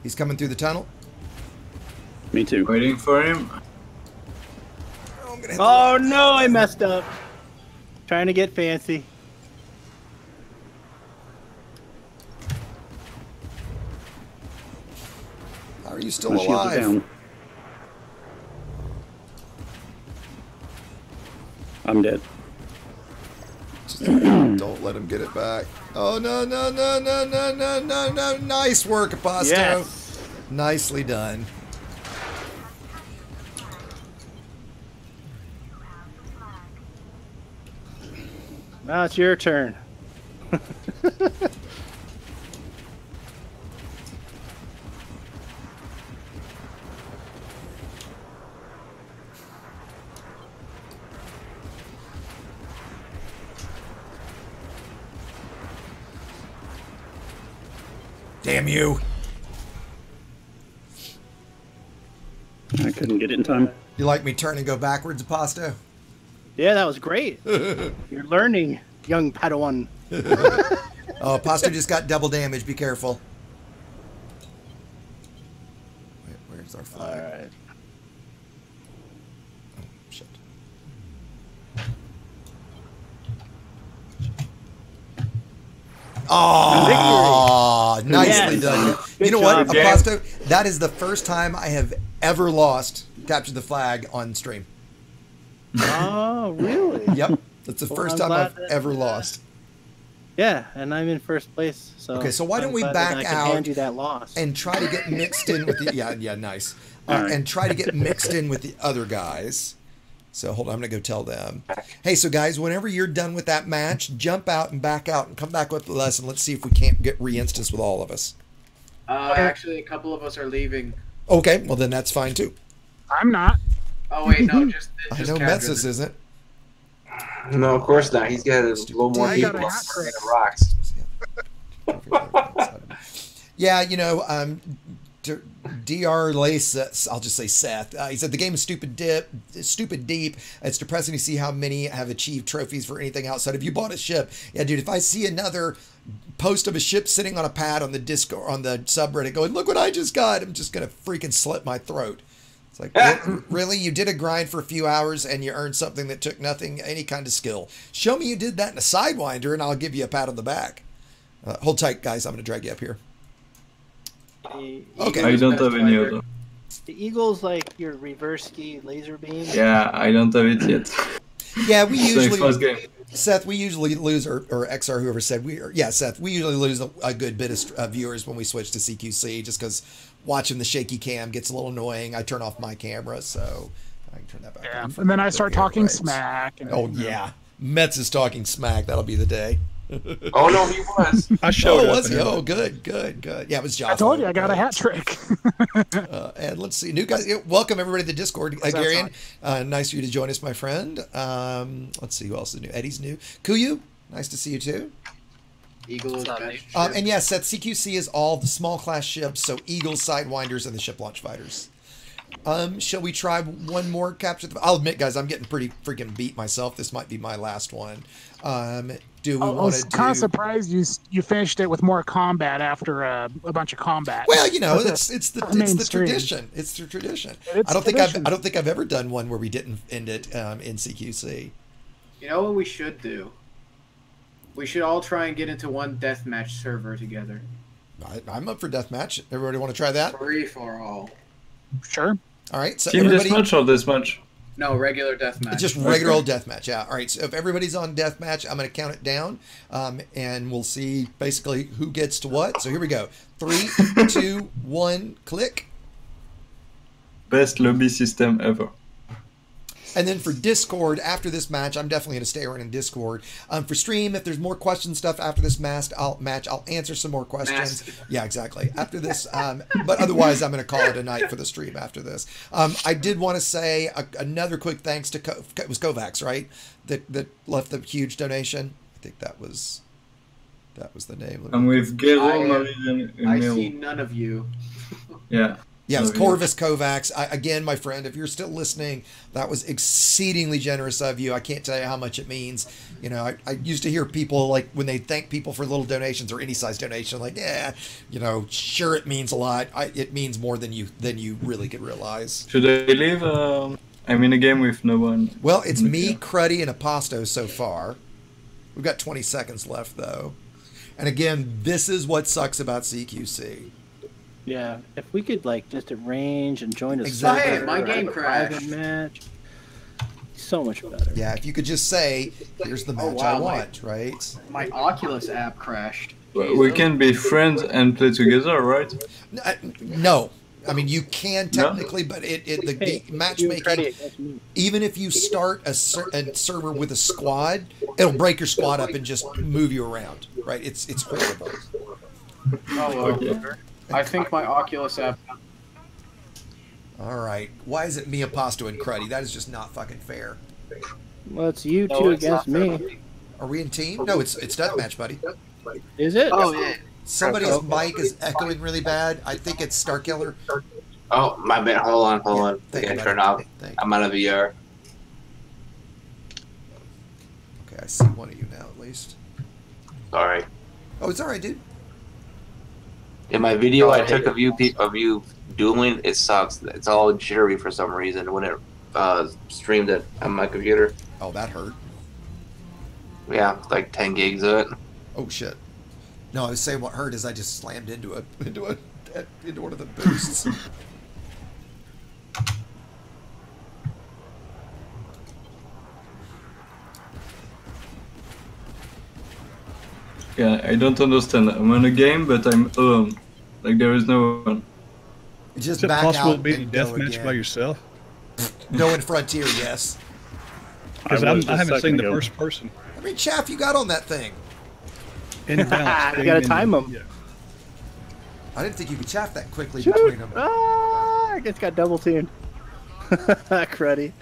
He's coming through the tunnel. Me too. Waiting for him. Oh no, I messed up. Trying to get fancy. How are you still My shields are alive? down. I'm dead. Don't let him get it back. Oh, no, no, no, no, no, no, no, no. Nice work, Aposto. Yes. Nicely done. Now it's your turn. Damn you. I couldn't get it in time. You like me turn and go backwards, Aposto? Yeah, that was great. You're learning, young Padawan. Oh, Aposto just got double damage. Be careful. Wait, where's our flag? All right. Oh, shit. Oh, nicely done. You know what, Aposto? That is the first time I have ever lost Capture the Flag on stream. Oh, really? Yep. That's the first time I've ever lost. Yeah, and I'm in first place. So okay, so why don't we glad back that I can out hand you that loss and try to get mixed in with the yeah, nice. And try to get mixed in with the other guys. So hold on, I'm gonna go tell them. Hey, so guys, whenever you're done with that match, jump out and back out and come back with us, and let's see if we can't get re-instance with all of us. Actually, a couple of us are leaving. Okay, well then that's fine too. I'm not. Oh wait, no, just I know Metsus isn't. No, of course not. He's got a little more people than rocks. Yeah, you know, Dr. Lace, I'll just say Seth. He said the game is stupid deep. It's depressing to see how many have achieved trophies for anything outside. If you bought a ship, yeah, dude. If I see another post of a ship sitting on a pad on the Discord on the subreddit going, "Look what I just got," I'm just gonna freaking slit my throat. It's like, really? You did a grind for a few hours and you earned something that took nothing, any kind of skill. Show me you did that in a Sidewinder and I'll give you a pat on the back. Hold tight, guys. I'm going to drag you up here. Okay. I don't have any other. The Eagle's like your reverse ski laser beam. Yeah, I don't have it yet. Yeah, we It's usually... my first game. Seth, we usually lose, or XR, whoever said Seth, we usually lose a good bit of viewers when we switch to CQC, just because watching the shaky cam gets a little annoying. I turn off my camera, so I can turn that back on. And then I start talking smack. And, oh, yeah. Metz is talking smack. That'll be the day. Oh, no, he was. I showed up. Was he? Oh, good. Yeah, it was Jocelyn. I told you I got a hat trick. And let's see. New guys, welcome everybody to the Discord. Garion, nice for you to join us, my friend. Let's see who else is new. Eddie's new. Kuyu, nice to see you too. Eagle is best. And yes, that CQC is all the small class ships, so Eagles, Sidewinders, and the ship launch fighters. Shall we try one more capture? I'll admit, guys, I'm getting pretty freaking beat myself. This might be my last one. Do we want to do... kind of surprised you finished it with more combat after a bunch of combat. Well, you know, it's the tradition. It's the tradition. I don't think I've ever done one where we didn't end it in CQC. You know what we should do? We should all try and get into one deathmatch server together. I'm up for deathmatch. Everybody want to try that? Free for all. Sure. All right. So Team deathmatch or deathmatch? No, regular deathmatch. Just regular old deathmatch, yeah. All right, so if everybody's on deathmatch, I'm going to count it down, and we'll see basically who gets to what. So here we go. 3, 2, 1, click. Best lobby system ever. And then for Discord, after this match, I'm definitely going to stay around in Discord. For stream, if there's more question stuff after this match, I'll answer some more questions. Yeah, exactly. After this, but otherwise, I'm going to call it a night for the stream after this. I did want to say another quick thanks to it was Kovacs, right? That left the huge donation. I think that was the name. I'm with Gero, Marie, and I Emil. see none of you. Yeah. Yeah, it was Corvus Kovacs. Again, my friend, if you're still listening, that was exceedingly generous of you. I can't tell you how much it means. You know, I used to hear people, like, when they thank people for little donations or any size donation, like, yeah, you know, sure, it means a lot. It means more than you really could realize. Should I leave? I'm in a game with no one. Well, it's me, Cruddy, and Aposto so far. We've got 20 seconds left, though. And again, this is what sucks about CQC. Yeah, if we could like just arrange and join a Exactly. server, My game or a crashed. private match, so much better. Yeah, if you could just say, "Here's the match I want," right? My Oculus app crashed. We can be friends and play together, right? No. I mean, you can technically, but the matchmaking, even if you start a server with a squad, it'll break your squad up and just move you around, right? It's horrible. Oh, I think my Oculus app. All right. Why is it me, Aposto, and Cruddy? That is just not fucking fair. Well, it's you two against me. Are we in team? No, it's deathmatch, buddy. Is it? Oh, yeah. Somebody's mic is echoing really bad. I think it's Starkiller. Oh, my bad. Hold on. I gotta turn off. I'm out of VR. Okay, I see one of you now, at least. Sorry. Oh, it's all right, dude. In my video I took of you dueling, it sucks. It's all jittery for some reason when it streamed it on my computer. Oh, that hurt. Yeah, like 10 gigs of it. Oh shit. No, I was saying what hurt is I just slammed into one of the boosts. Yeah, I don't understand. I'm in a game, but I'm alone. Like there is no one. Just Is it back possible out to be in a and go deathmatch again. by yourself? No, in Frontier, yes. Because I haven't seen the first person. How many chaff you got on that thing? In balance. You gotta time them. Yeah. I didn't think you could chaff that quickly Shoot. between them. Ah, I just got double tuned. Cruddy.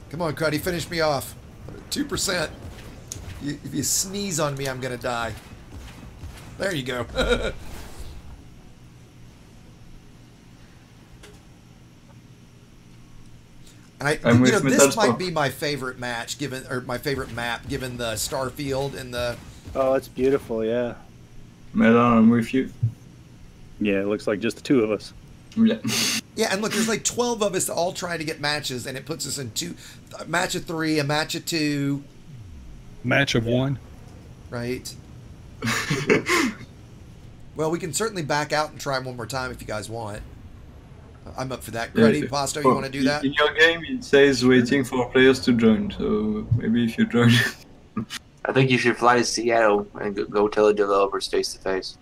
Come on, Cruddy, finish me off. 2%. If you sneeze on me, I'm gonna die. There you go. And this might be my favorite match, my favorite map, given the Starfield and the. Oh, it's beautiful, yeah. Melon, I'm with you. Yeah, it looks like just the two of us. Yeah. Yeah, and look, there's like 12 of us all trying to get matches, and it puts us in a match of 3, a match of 2. Match of 1. Right. Well, we can certainly back out and try one more time if you guys want. I'm up for that. Ready, Pasto? You want to do that? In your game, it says waiting for players to join. So maybe if you join. I think you should fly to Seattle and go tell the developers face to face.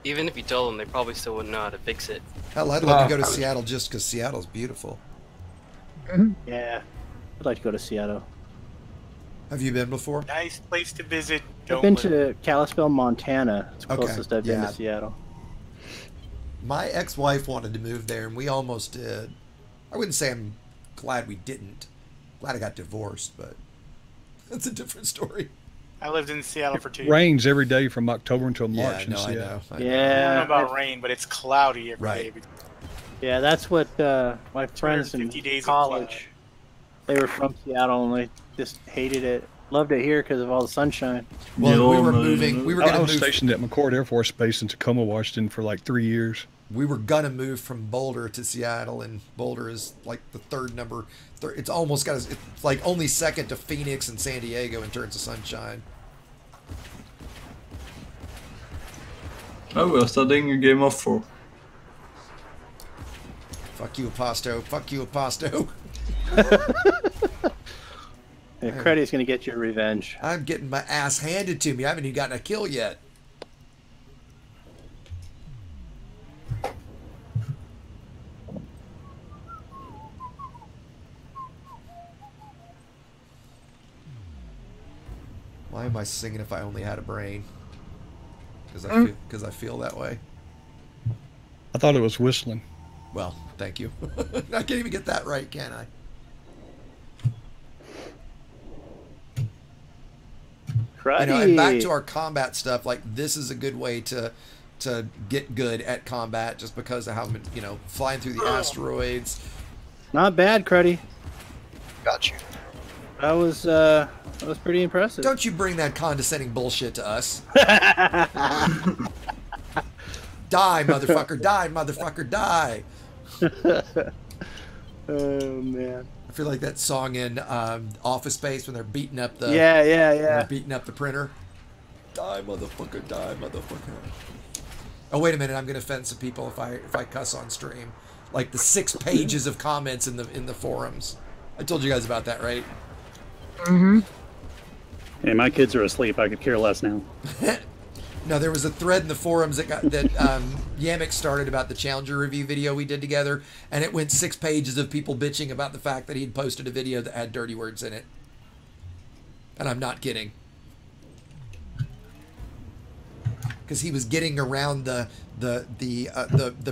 Even if you told them, they probably still wouldn't know how to fix it. Hell, I'd love to go to Seattle just because Seattle's beautiful. Yeah, I'd like to go to Seattle. Have you been before? Nice place to visit. I've been to Kalispell, Montana. It's the closest I've been to Seattle. My ex-wife wanted to move there, and we almost did. I wouldn't say I'm glad we didn't. Glad I got divorced, but that's a different story. I lived in Seattle for 2 It years. rains every day from October until March in Seattle. I don't know about rain, but it's cloudy every day. Yeah, that's what my friends in 50 days of college. They were from Seattle and they just hated it. Loved it here because of all the sunshine. Well, we were moving. We were going to I was move. stationed at McCord Air Force Base in Tacoma, Washington, for like 3 years. We were gonna move from Boulder to Seattle, and Boulder is like the third number. It's almost got. It's like only second to Phoenix and San Diego in terms of sunshine. Oh, we're starting a game of 4. Fuck you, Aposto. Fuck you, Aposto. Yeah, Cruddy's gonna get your revenge. I'm getting my ass handed to me. I haven't even gotten a kill yet. Why am I singing if I only had a brain? Because I feel that way. I thought it was whistling. Well, thank you. I can't even get that right, can I? You know, and back to our combat stuff. Like, this is a good way to get good at combat, just because of how, you know, flying through the asteroids. Not bad, Cruddy. Got you. That was pretty impressive. Don't you bring that condescending bullshit to us. Die, motherfucker! Die, motherfucker! Die! Oh man! I feel like that song in Office Space when they're beating up the they're beating up the printer. Die, motherfucker! Die, motherfucker! Oh wait a minute! I'm gonna offend some people if I cuss on stream. Like the 6 pages of comments in the forums. I told you guys about that, right? Mm-hmm. Hey, my kids are asleep. I could care less now. No, there was a thread in the forums that Yamik started about the Challenger review video we did together, and it went 6 pages of people bitching about the fact that he'd posted a video that had dirty words in it. And I'm not kidding. Because he was getting around the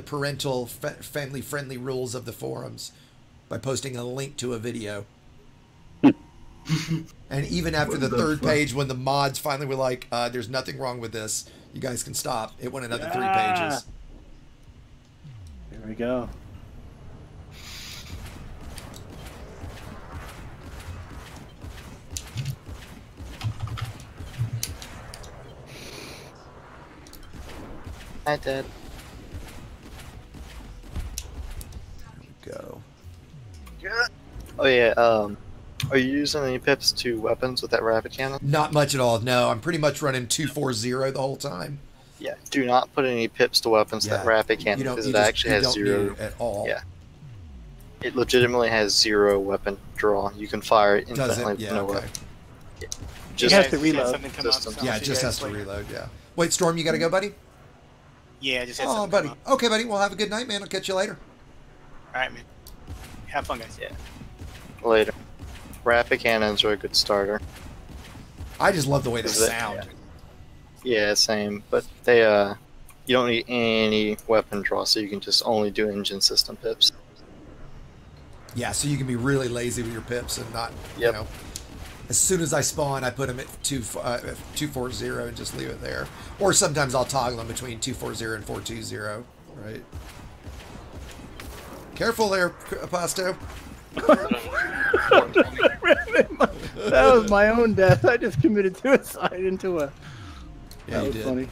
parental family-friendly rules of the forums by posting a link to a video. And even after the 3rd page, when the mods finally were like, there's nothing wrong with this, you guys can stop, it went another 3 pages. Here we go. Hi, Dad. Go. Oh yeah. Are you using any pips to weapons with that rapid cannon? Not much at all. No, I'm pretty much running 240 the whole time. Yeah. Do not put any pips to weapons with that rapid cannon because it actually has 0 at all. Yeah. It legitimately has 0 weapon draw. You can fire it infinitely with no weapon. Yeah. Just has to reload. Yeah, it just has to reload. Yeah. Wait, Storm, you got to go, buddy? Yeah, I just had Oh, buddy. Okay, buddy. Well, have a good night, man. I'll catch you later. All right, man. Have fun, guys. Yeah. Later. Rapid cannons are a good starter. I just love the way they sound. Yeah, same. But they you don't need any weapon draw, so you can just only do engine system pips. Yeah, so you can be really lazy with your pips and not, you know. As soon as I spawn, I put them at 240 and just leave it there. Or sometimes I'll toggle them between 240 and 420, right? Careful there, Aposto. That was my own death. I just committed suicide into a... Yeah, that you was did. funny.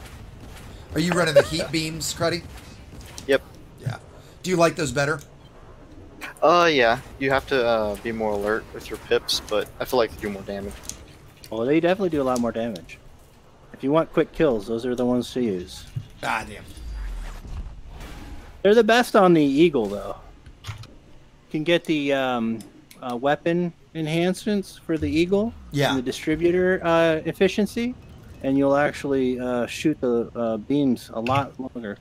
Are you running the heat beams, Cruddy? Yep. Yeah. Do you like those better? Yeah. You have to be more alert with your pips, but I feel like they do more damage. Well, they definitely do a lot more damage. If you want quick kills, those are the ones to use. Ah, damn. They're the best on the Eagle, though. You can get the weapon enhancements for the Eagle. Yeah. And the distributor efficiency, and you'll actually shoot the beams a lot longer.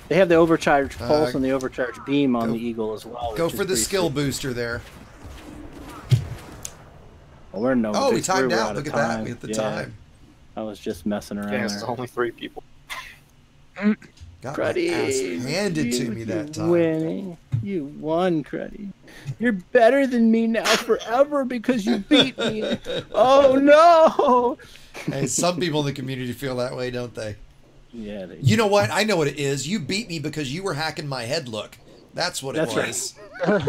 They have the overcharge pulse and the overcharge beam on the Eagle as well. Go for the skill booster there. Well, we're no. Oh, we timed out. Look at that. We hit the time. I was just messing around. Yeah, it's only 3 people. Got my ass handed to me that time. Winning. You won, Cruddy. You're better than me now forever because you beat me. Oh no! Hey, some people in the community feel that way, don't they? Yeah. You know what? I know what it is. You beat me because you were hacking my head look. That's what it was. Right.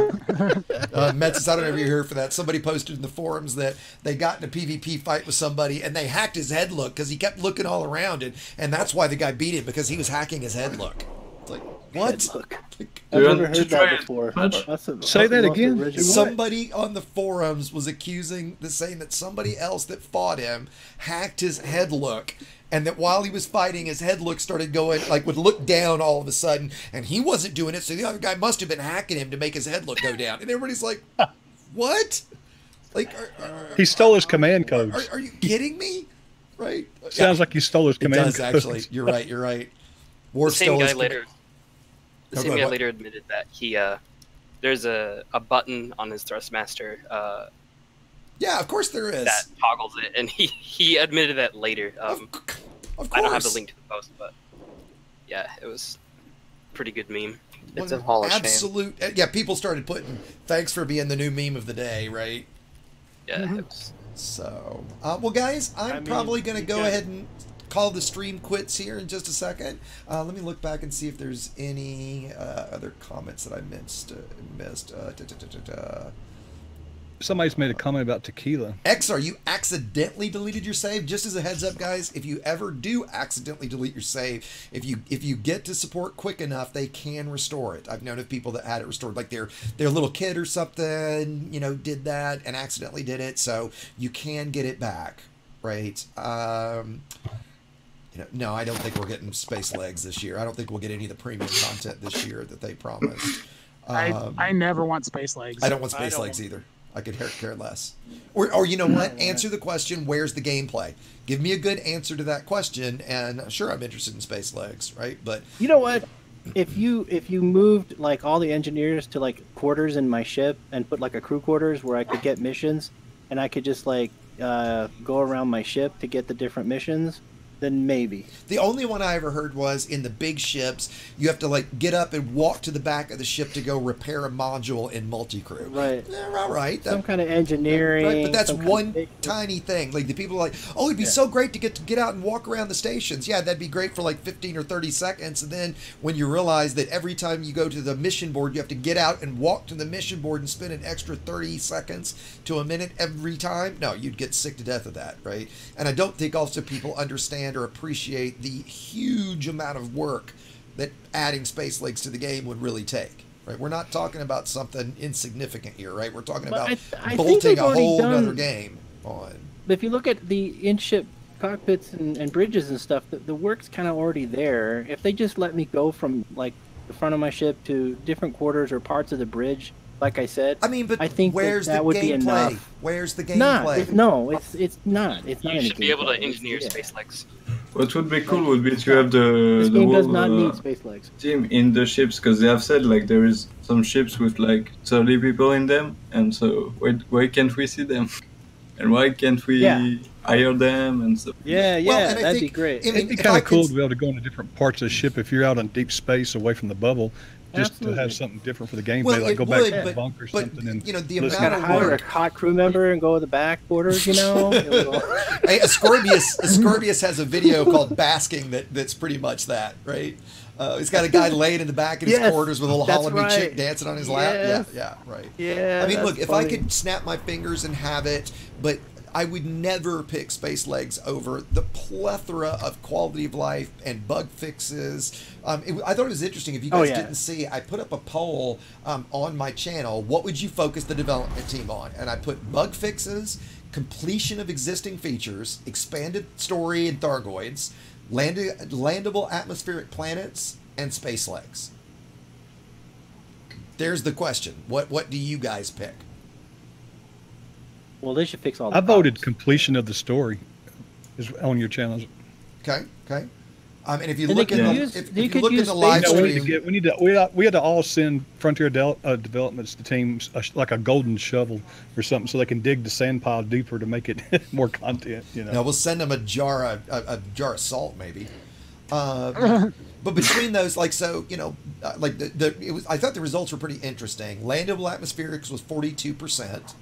Metzis, I don't know if you're here for that. Somebody posted in the forums that they got in a PvP fight with somebody and they hacked his head look because he kept looking all around it, and that's why the guy beat him, because he was hacking his head look. It's like, what? I've never heard that before. Say that again. Somebody on the forums was saying that somebody else that fought him hacked his head look, and that while he was fighting, his head look started going, like, would look down all of a sudden, and he wasn't doing it, so the other guy must have been hacking him to make his head look go down. And everybody's like, what? Like, he stole his command codes. Are you kidding me? Right? Sounds like he stole his command codes. It does, actually. You're right. You're right. The same guy later admitted that he there's a button on his Thrustmaster. Yeah, of course there is. That toggles it, and he admitted that later. Of course. I don't have the link to the post, but yeah, it was a pretty good meme. It's a Hall of absolute. Shame. Yeah, people started putting thanks for being the new meme of the day, right? Yeah. It was... So, well, guys, I'm probably going to go ahead and call the stream quits here in just a second. Let me look back and see if there's any other comments that I missed. Somebody's made a comment about tequila. XR, you accidentally deleted your save. Just as a heads up, guys, if you ever do accidentally delete your save, if you get to support quick enough, they can restore it. I've known of people that had it restored, like their little kid or something, you know, did that and accidentally did it, so you can get it back, right? You know, no, I don't think we're getting Space Legs this year. I don't think we'll get any of the premium content this year that they promised. I never want Space Legs. I don't want Space Legs either. I could care less. Or you know what? Answer the question, where's the gameplay? Give me a good answer to that question, and sure, I'm interested in Space Legs, right? But you know what? If you moved like all the engineers to like quarters in my ship and put like a crew quarters where I could get missions, and I could just like go around my ship to get the different missions, then maybe. The only one I ever heard was in the big ships, you have to like get up and walk to the back of the ship to go repair a module in multi-crew. Right. Yeah, all right. Some kind of engineering. Right, but that's one tiny thing. Like the people are like, oh, it'd be so great to get out and walk around the stations. Yeah, that'd be great for like 15 or 30 seconds. And then when you realize that every time you go to the mission board, you have to get out and walk to the mission board and spend an extra 30 seconds to a minute every time. No, you'd get sick to death of that, right? And I don't think also people understand or appreciate the huge amount of work that adding Space Legs to the game would really take. Right? We're not talking about something insignificant here, right? We're talking about I bolting a whole other game on. But if you look at the in-ship cockpits and bridges and stuff, the work's kind of already there. If they just let me go from like the front of my ship to different quarters or parts of the bridge, like I said, I mean, but I think where's that the would be gameplay? enough. Where's the gameplay? No, it's not. It's not. You in should the be able to gameplay. engineer Space Legs. What would be cool would be to have the game does whole not need Space Legs. team in the ships, because they have said like there is some ships with like 30 people in them, and so why can't we see them? And why can't we hire them and stuff? Yeah, that'd be great. It'd be kind of cool to be able to go into different parts of the ship if you're out in deep space away from the bubble. Just to have something different for the gameplay, like go back to the bunker or something. And you know, the listen. amount of Hire a hot crew member and go to the back quarters, you know. Hey, Ascorbius has a video called "Basking" that's pretty much that, right? He's got a guy laying in the back in his quarters with a little Hollywood chick dancing on his lap. Yeah, right. Yeah. I mean, look, if funny. I could snap my fingers and have it, but I would never pick Space Legs over the plethora of quality of life and bug fixes. I thought it was interesting. If you guys didn't see, I put up a poll on my channel. What would you focus the development team on? And I put bug fixes, completion of existing features, expanded story and Thargoids, landable atmospheric planets, and Space Legs. There's the question. What do you guys pick? Well, they should fix all the I voted completion of the story is on your channels. Okay. And if you look at the live stream, we had to all send Frontier Developments to teams like a golden shovel or something, so they can dig the sand pile deeper to make it more content. You know. No, we'll send them a jar of salt maybe. But between those, like like I thought the results were pretty interesting. Landable atmospherics was 42%.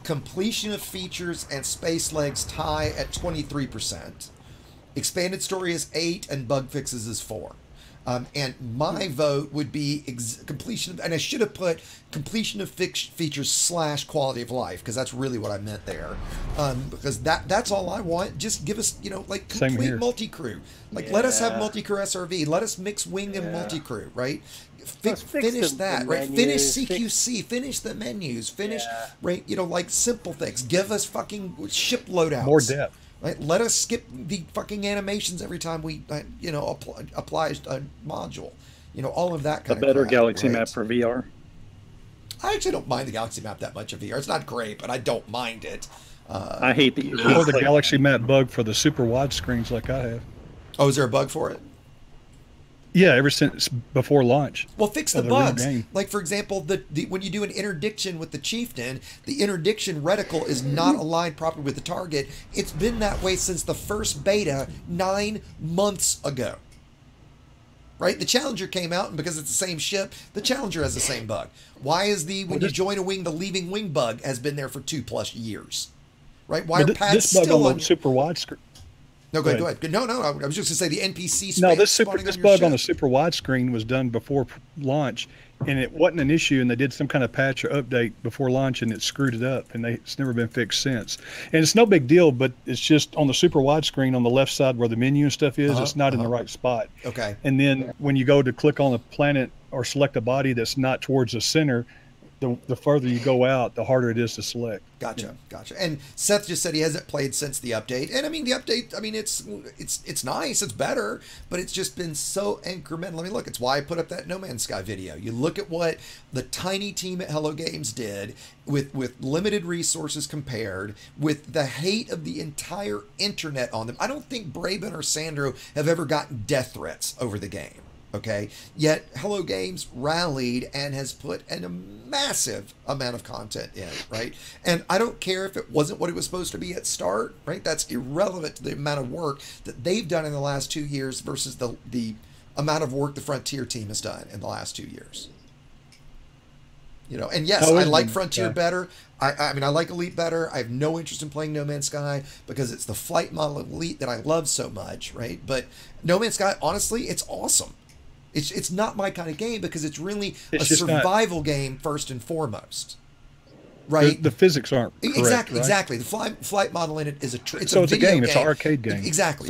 Completion of features and Space Legs tie at 23%. Expanded story is 8 and bug fixes is 4. And my vote would be completion, and I should have put completion of features / quality of life, because that's really what I meant there. Because that's all I want. Just give us, like complete multi-crew. Like let us have multi-crew SRV. Let us mix wing and multi-crew, right? Finish that, right? Finish CQC, finish the menus, finish, right? Like simple things. Give us fucking ship loadouts. More depth. Right? Let us skip the fucking animations every time we, apply a module. All of that kind of a better crap, galaxy right? map for VR. I actually don't mind the Galaxy map that much of VR. It's not great, but I don't mind it. I hate the or the Galaxy map bug for the super wide screens like I have. Oh, is there a bug for it? Yeah, ever since before launch. Well, fix the bugs. Like, for example, when you do an interdiction with the Chieftain, the interdiction reticle is not aligned properly with the target. It's been that way since the first beta 9 months ago. Right? The Challenger came out, and because it's the same ship, the Challenger has the same bug. Why is when you join a wing, the leaving wing bug has been there for 2+ years? Right? Why are pads this bug still on the super wide screen? No, go ahead. No, I was just going to say the NPC. No, this bug on the super wide screen was done before launch, and it wasn't an issue. And they did some kind of patch or update before launch, and it screwed it up, and it's never been fixed since. And it's no big deal, but it's just on the super wide screen on the left side where the menu and stuff is. It's not in the right spot. Okay. And then when you go to click on a planet or select a body that's not towards the center, the further you go out, the harder it is to select. Gotcha. And Seth just said he hasn't played since the update. And I mean, the update, I mean, it's nice, it's better, but it's just been so incremental. I mean, look, it's why I put up that No Man's Sky video. You look at what the tiny team at Hello Games did with limited resources compared with the hate of the entire internet on them. I don't think Braben or Sandro have ever gotten death threats over the game. Okay, yet Hello Games rallied and has put a massive amount of content in, right? And I don't care if it wasn't what it was supposed to be at start, right? That's irrelevant to the amount of work that they've done in the last 2 years versus the amount of work the Frontier team has done in the last 2 years. You know, and yes, I like Frontier better. I mean, I like Elite better. I have no interest in playing No Man's Sky because it's the flight model of Elite that I love so much, right? But No Man's Sky, honestly, it's awesome. It's not my kind of game because it's really a survival game first and foremost, right? The physics aren't correct, exactly. The flight model in it is it's a video game. It's an arcade game. Exactly.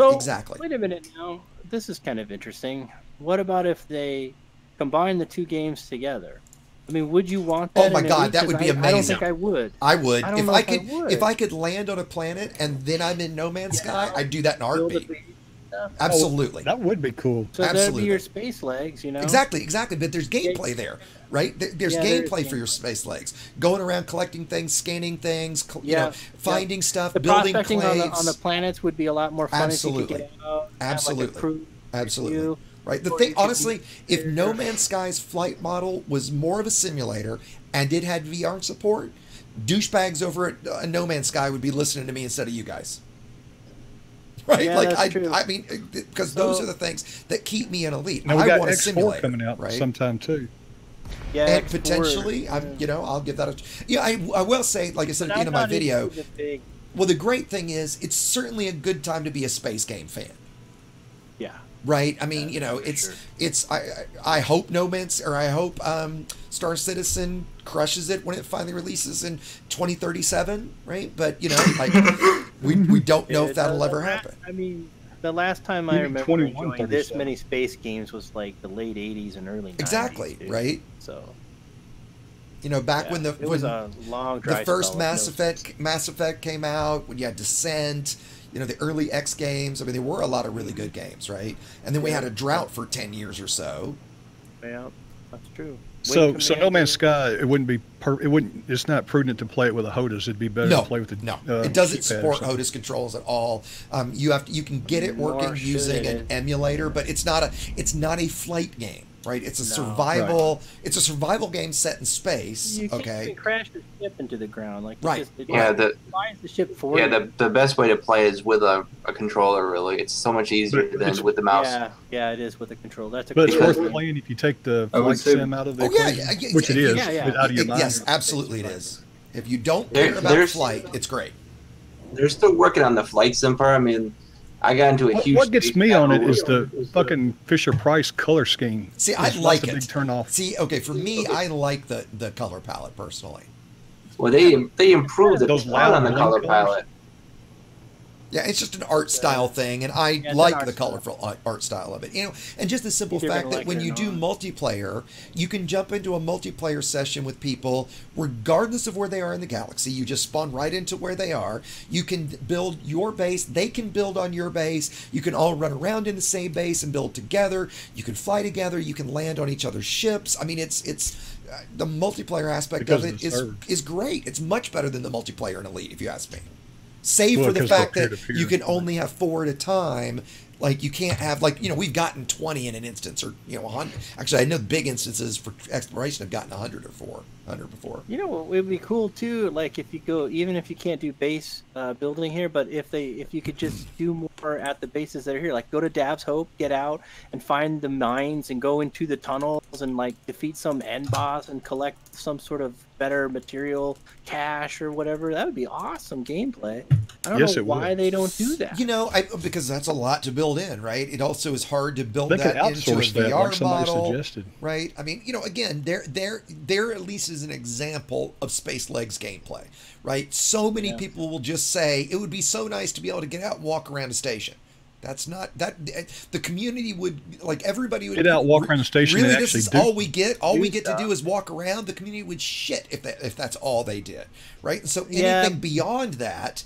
Wait a minute now. This is kind of interesting. What about if they combine the two games together? I mean, would you want that? Oh my God, that would be amazing. I don't think I would. I would. If I could land on a planet and then I'm in No Man's Sky, I'd do that in a heartbeat. Absolutely. That would be cool. So that'd be your space legs, you know? Exactly. But there's gameplay there, right? There's gameplay for your space legs. Going around collecting things, scanning things, you know, finding stuff, building prospecting claves. on the planets would be a lot more fun. Absolutely. If you could get out, Absolutely. Absolutely. Right. The thing, honestly, if No Man's Sky's flight model was more of a simulator and it had VR support, douchebags over at No Man's Sky would be listening to me instead of you guys. Right, yeah, like that's true. I mean, because those are the things that keep me in Elite. Now we got want a X4 simulator coming out sometime too. Yeah, and X4, potentially, I'll give that a. Yeah, I will say, like I said at the end of my video. Well, the great thing is, it's certainly a good time to be a space game fan. Yeah. Right. I mean, I hope I hope Star Citizen crushes it when it finally releases in 2037. Right. But like we don't know if that'll ever happen. I mean, the last time I remember enjoying this many space games was like the late 80s and early 90s. Exactly. Dude. Right. So. Back when it was a long the first Mass Effect came out, when you had Descent. The early X games. I mean, there were a lot of really good games, right? And then we had a drought for 10 years or so. Yeah, that's true. So No Man's Sky, it's not prudent to play it with a HOTAS. It'd be better to play with the No, it doesn't support HOTAS controls at all. You can get it working using an emulator, but it's not a flight game. Right, it's a survival. Right. It's a survival game set in space. You can't even crash the ship into the ground, like right. It flies the ship forward. Yeah, the best way to play is with a controller. Really, it's so much easier than with the mouse. Yeah, it is with a controller. But it's worth playing if you take the flight sim out of the equation, which it is. Out of your mind. Yes, absolutely, it is. If you don't care about flight, it's great. They're still working on the flight sim part. I mean. I got into a huge. What gets me on it is the fucking Fisher-Price color scheme. See, I like it. Big turn off. See, okay, for me, I like the color palette personally. Well, they improved it on the color palette. Yeah, it's just an art style thing, and I like the colorful art style of it. And just the simple fact that when you do multiplayer, you can jump into a multiplayer session with people regardless of where they are in the galaxy. You just spawn right into where they are. You can build your base. They can build on your base. You can all run around in the same base and build together. You can fly together. You can land on each other's ships. I mean, it's the multiplayer aspect of it is great. It's much better than the multiplayer in Elite, if you ask me. Save for the fact that you can only have 4 at a time. Like, you can't have, like, you know, we've gotten 20 in an instance, or, you know, 100. Actually, I know the big instances for exploration have gotten 100 or 400 before. You know what would be cool too, like if you go, even if you can't do base building here, but if you could just do more at the bases that are here, like go to Dav's Hope, get out and find the mines and go into the tunnels and like defeat some end boss and collect some sort of better material cache or whatever. That would be awesome gameplay. I don't know why they don't do that. You know, because that's a lot to build in, right? It also is hard to build they that could into a outsource that, VR like somebody model, suggested. Right? I mean, you know, again, there at least is an example of Space Legs gameplay, right? So many people will just say it would be so nice to be able to get out and walk around a station. That's not that the community would, like, everybody would get out, walk around the station. Really, this is all we get. All we get to do is walk around. The community would shit if that's all they did, right? And so anything beyond that,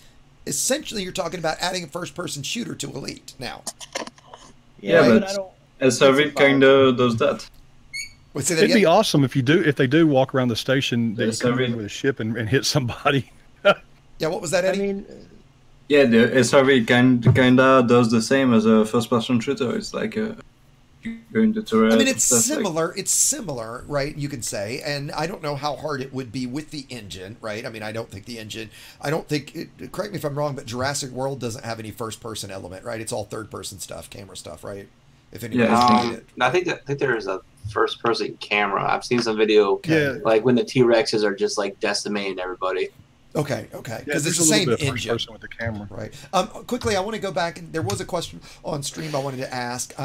essentially, you're talking about adding a first-person shooter to Elite now. Yeah, but SRV kind of does that. It'd be awesome if they do walk around the station. That you come in with a ship and hit somebody. Yeah, what was that, Eddie? I mean, yeah, the SRV kinda does the same as a first-person shooter. It's like you go into turret. I mean, it's similar. Like, it's similar, right? You can say, and I don't know how hard it would be with the engine, right? I mean, I don't think the engine. Correct me if I'm wrong, but Jurassic World doesn't have any first-person element, right? It's all third-person stuff, camera stuff, right? If anybody's played it. I think there's a first-person camera. I've seen some video, like when the T-Rexes are just like decimating everybody. Okay, because it's the same engine with the camera, right? Quickly, I want to go back, and there was a question on stream I wanted to ask.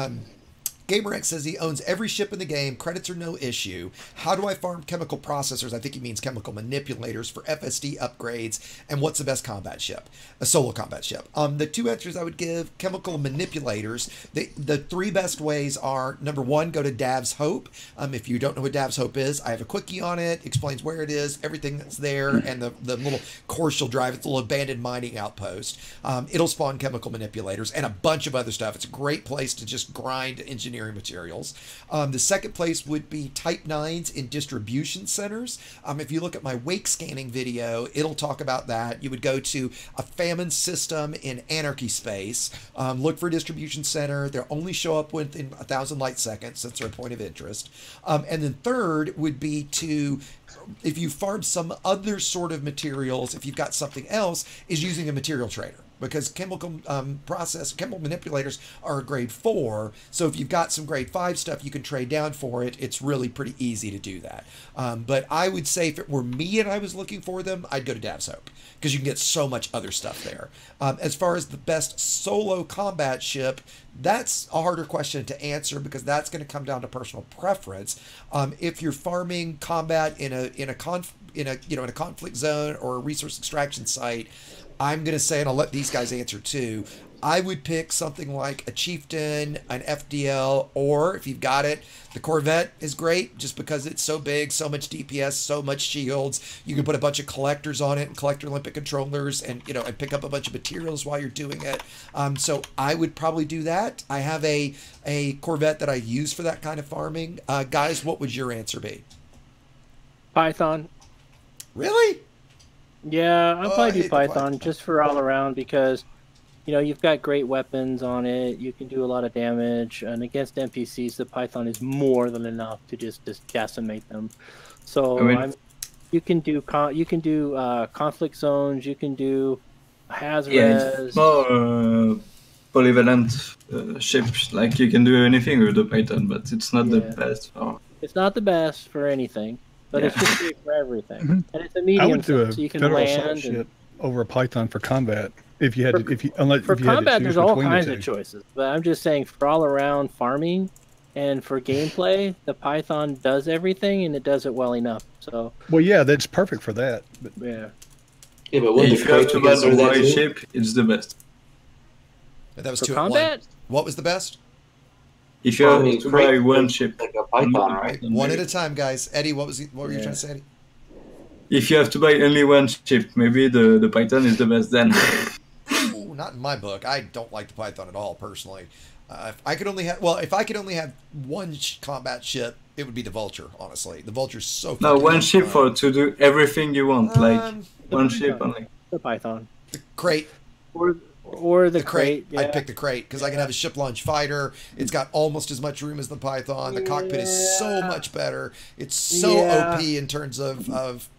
GamerX says he owns every ship in the game. Credits are no issue. How do I farm chemical processors? I think he means chemical manipulators for FSD upgrades. And what's the best combat ship? A solo combat ship. The 2 answers I would give: chemical manipulators. The 3 best ways are: number 1, go to Dav's Hope. If you don't know what Dav's Hope is, I have a quickie on it. Explains where it is, everything that's there, and the little course you'll drive. It's a little abandoned mining outpost. It'll spawn chemical manipulators and a bunch of other stuff. It's a great place to just grind engineering materials. The second place would be Type 9s in distribution centers. If you look at my wake scanning video, it'll talk about that. You would go to a famine system in Anarchy Space, look for a distribution center. They'll only show up within 1,000 light seconds. That's their point of interest. And then third would be to, if you farm some other sort of materials, if you've got something else, is using a material trader. Because chemical manipulators are a grade 4, so if you've got some grade 5 stuff you can trade down for it, it's really pretty easy to do that. But I would say if it were me and I was looking for them, I'd go to Dav's Hope, because you can get so much other stuff there. As far as the best solo combat ship, that's a harder question to answer, because that's going to come down to personal preference. If you're farming combat in a conflict zone or a resource extraction site, I'm going to say, and I'll let these guys answer too, I would pick something like a Chieftain, an FDL, or if you've got it, the Corvette is great just because it's so big, so much DPS, so much shields. You can put a bunch of collectors on it and collect your Olympic controllers and pick up a bunch of materials while you're doing it. So I would probably do that. I have a Corvette that I use for that kind of farming. Guys, what would your answer be? Python. Really? Yeah, I'll probably do Python just for all around, because you've got great weapons on it. You can do a lot of damage, and against NPCs, the Python is more than enough to just decimate them. So you can do conflict zones. You can do Haz-res. Yeah, it's more polyvalent ships. Like, you can do anything with the Python, but it's not the best for. It's not the best for anything. But it's just great for everything, and it's a medium, I would do a so you can federal land. assault ship over a Python for combat. If you had, for combat, there's all kinds of choices. But I'm just saying, for all around farming, and for gameplay, the Python does everything, and it does it well enough. So. Well, yeah, that's perfect for that. But, yeah. Yeah, but if you have to buy the right ship, it's the best. That was for 2 combat? at 1. What was the best? If you have to buy one ship, like a Python, right? One at a time, guys. Eddie, what were you trying to say, Eddie? If you have to buy only one ship, maybe the Python is the best then. Ooh, not in my book. I don't like the Python at all, personally. If I could only have, well, if I could only have one combat ship, it would be the Vulture. Honestly, the Vulture's so. No, one ship for to do everything you want. Like one ship only. The Python. The crate. Or the crate. Yeah. I'd pick the crate because I can have a ship launch fighter. It's got almost as much room as the Python. The cockpit is so much better. It's so OP in terms of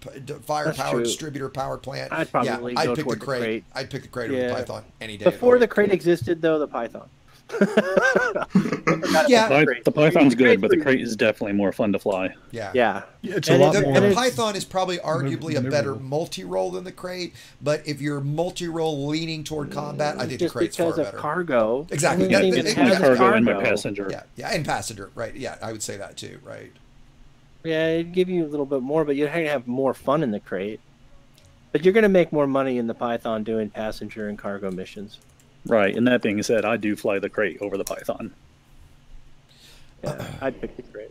firepower, distributor, power plant. I'd probably go pick toward the crate. I'd pick the crate over the Python any day. Before the crate existed, though, the Python. The Python's good, but the crate is definitely more fun to fly. Yeah. It's a lot more. The Python is probably arguably a better multi-role than the crate, but if you're multi-role leaning toward combat, I think the crate's far better. Just because of cargo. Exactly. Cargo and my passenger. Yeah, and passenger, right. Yeah, I would say that too, right. Yeah, it'd give you a little bit more, but you'd have more fun in the crate. But you're going to make more money in the Python doing passenger and cargo missions. Right, and that being said, I do fly the crate over the Python. Yeah, I'd pick the crate.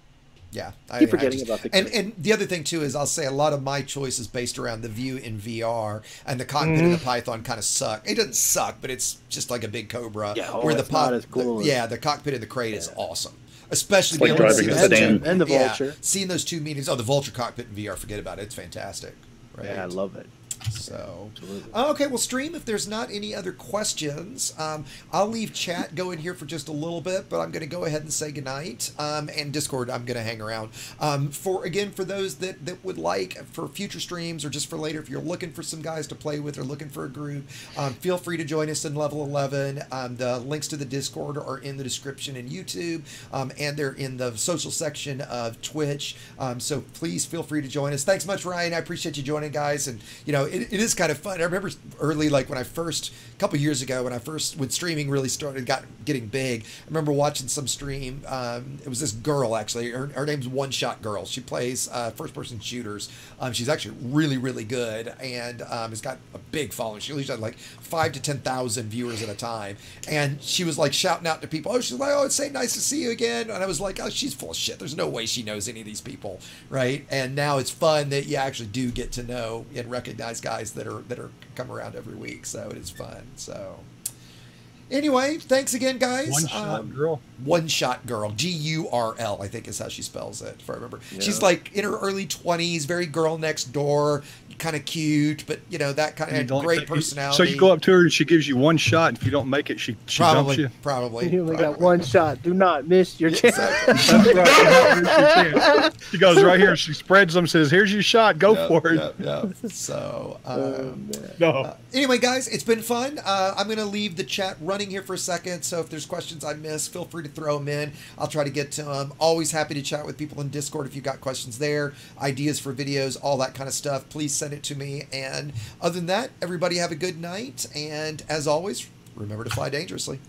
Yeah, keep forgetting about the crate. And the other thing too is I'll say a lot of my choice is based around the view in VR, and the cockpit of the Python kind of suck. It doesn't suck, but it's just like a big Cobra. Yeah, where it's not as cool. The cockpit of the crate is awesome. Especially being able to see the sedan and the Vulture. Seeing those two meetings. Oh, the Vulture cockpit in VR, forget about it. It's fantastic. Right? Yeah, I love it. So, okay, well, stream, if there's not any other questions, I'll leave chat going here for just a little bit, but I'm going to go ahead and say goodnight. And Discord, I'm going to hang around. For those that would like for future streams or just for later, if you're looking for some guys to play with or looking for a group, feel free to join us in Level 11. The links to the Discord are in the description in YouTube, and they're in the social section of Twitch. So please feel free to join us. Thanks much, Ryan. I appreciate you joining, guys. And, you know, it is kind of fun. I remember early, like when a couple years ago, when streaming really getting big, I remember watching some stream. It was this girl, actually. Her name's One Shot Girl. She plays first-person shooters. She's actually really, really good, and has got a big following. She usually has like 5,000 to 10,000 viewers at a time. And she was like shouting out to people. Oh, she's like, "Oh, it's nice to see you again." And I was like, "Oh, she's full of shit. There's no way she knows any of these people, right?" And now it's fun that you actually do get to know and recognize guys that are come around every week, so it is fun. So anyway, thanks again, guys. One Shot Girl. One Shot Girl, GURL, I think is how she spells it, if I remember. Yeah. She's like in her early 20s, very girl next door, kind of cute, but you know, that kind of great personality. So you go up to her and she gives you one shot. If you don't make it, she dumps you. Probably. You only got one shot. Do not miss your chance. That's right. She goes right here. She spreads them. Says, "Here's your shot. Go for it." Yeah. So anyway, guys, it's been fun. I'm going to leave the chat running here for a second. So if there's questions I missed, feel free to throw them in. I'll try to get to them. Always happy to chat with people in Discord if you got questions there, ideas for videos, all that kind of stuff. Please send it to me. And other than that, everybody have a good night. And as always, remember to fly dangerously.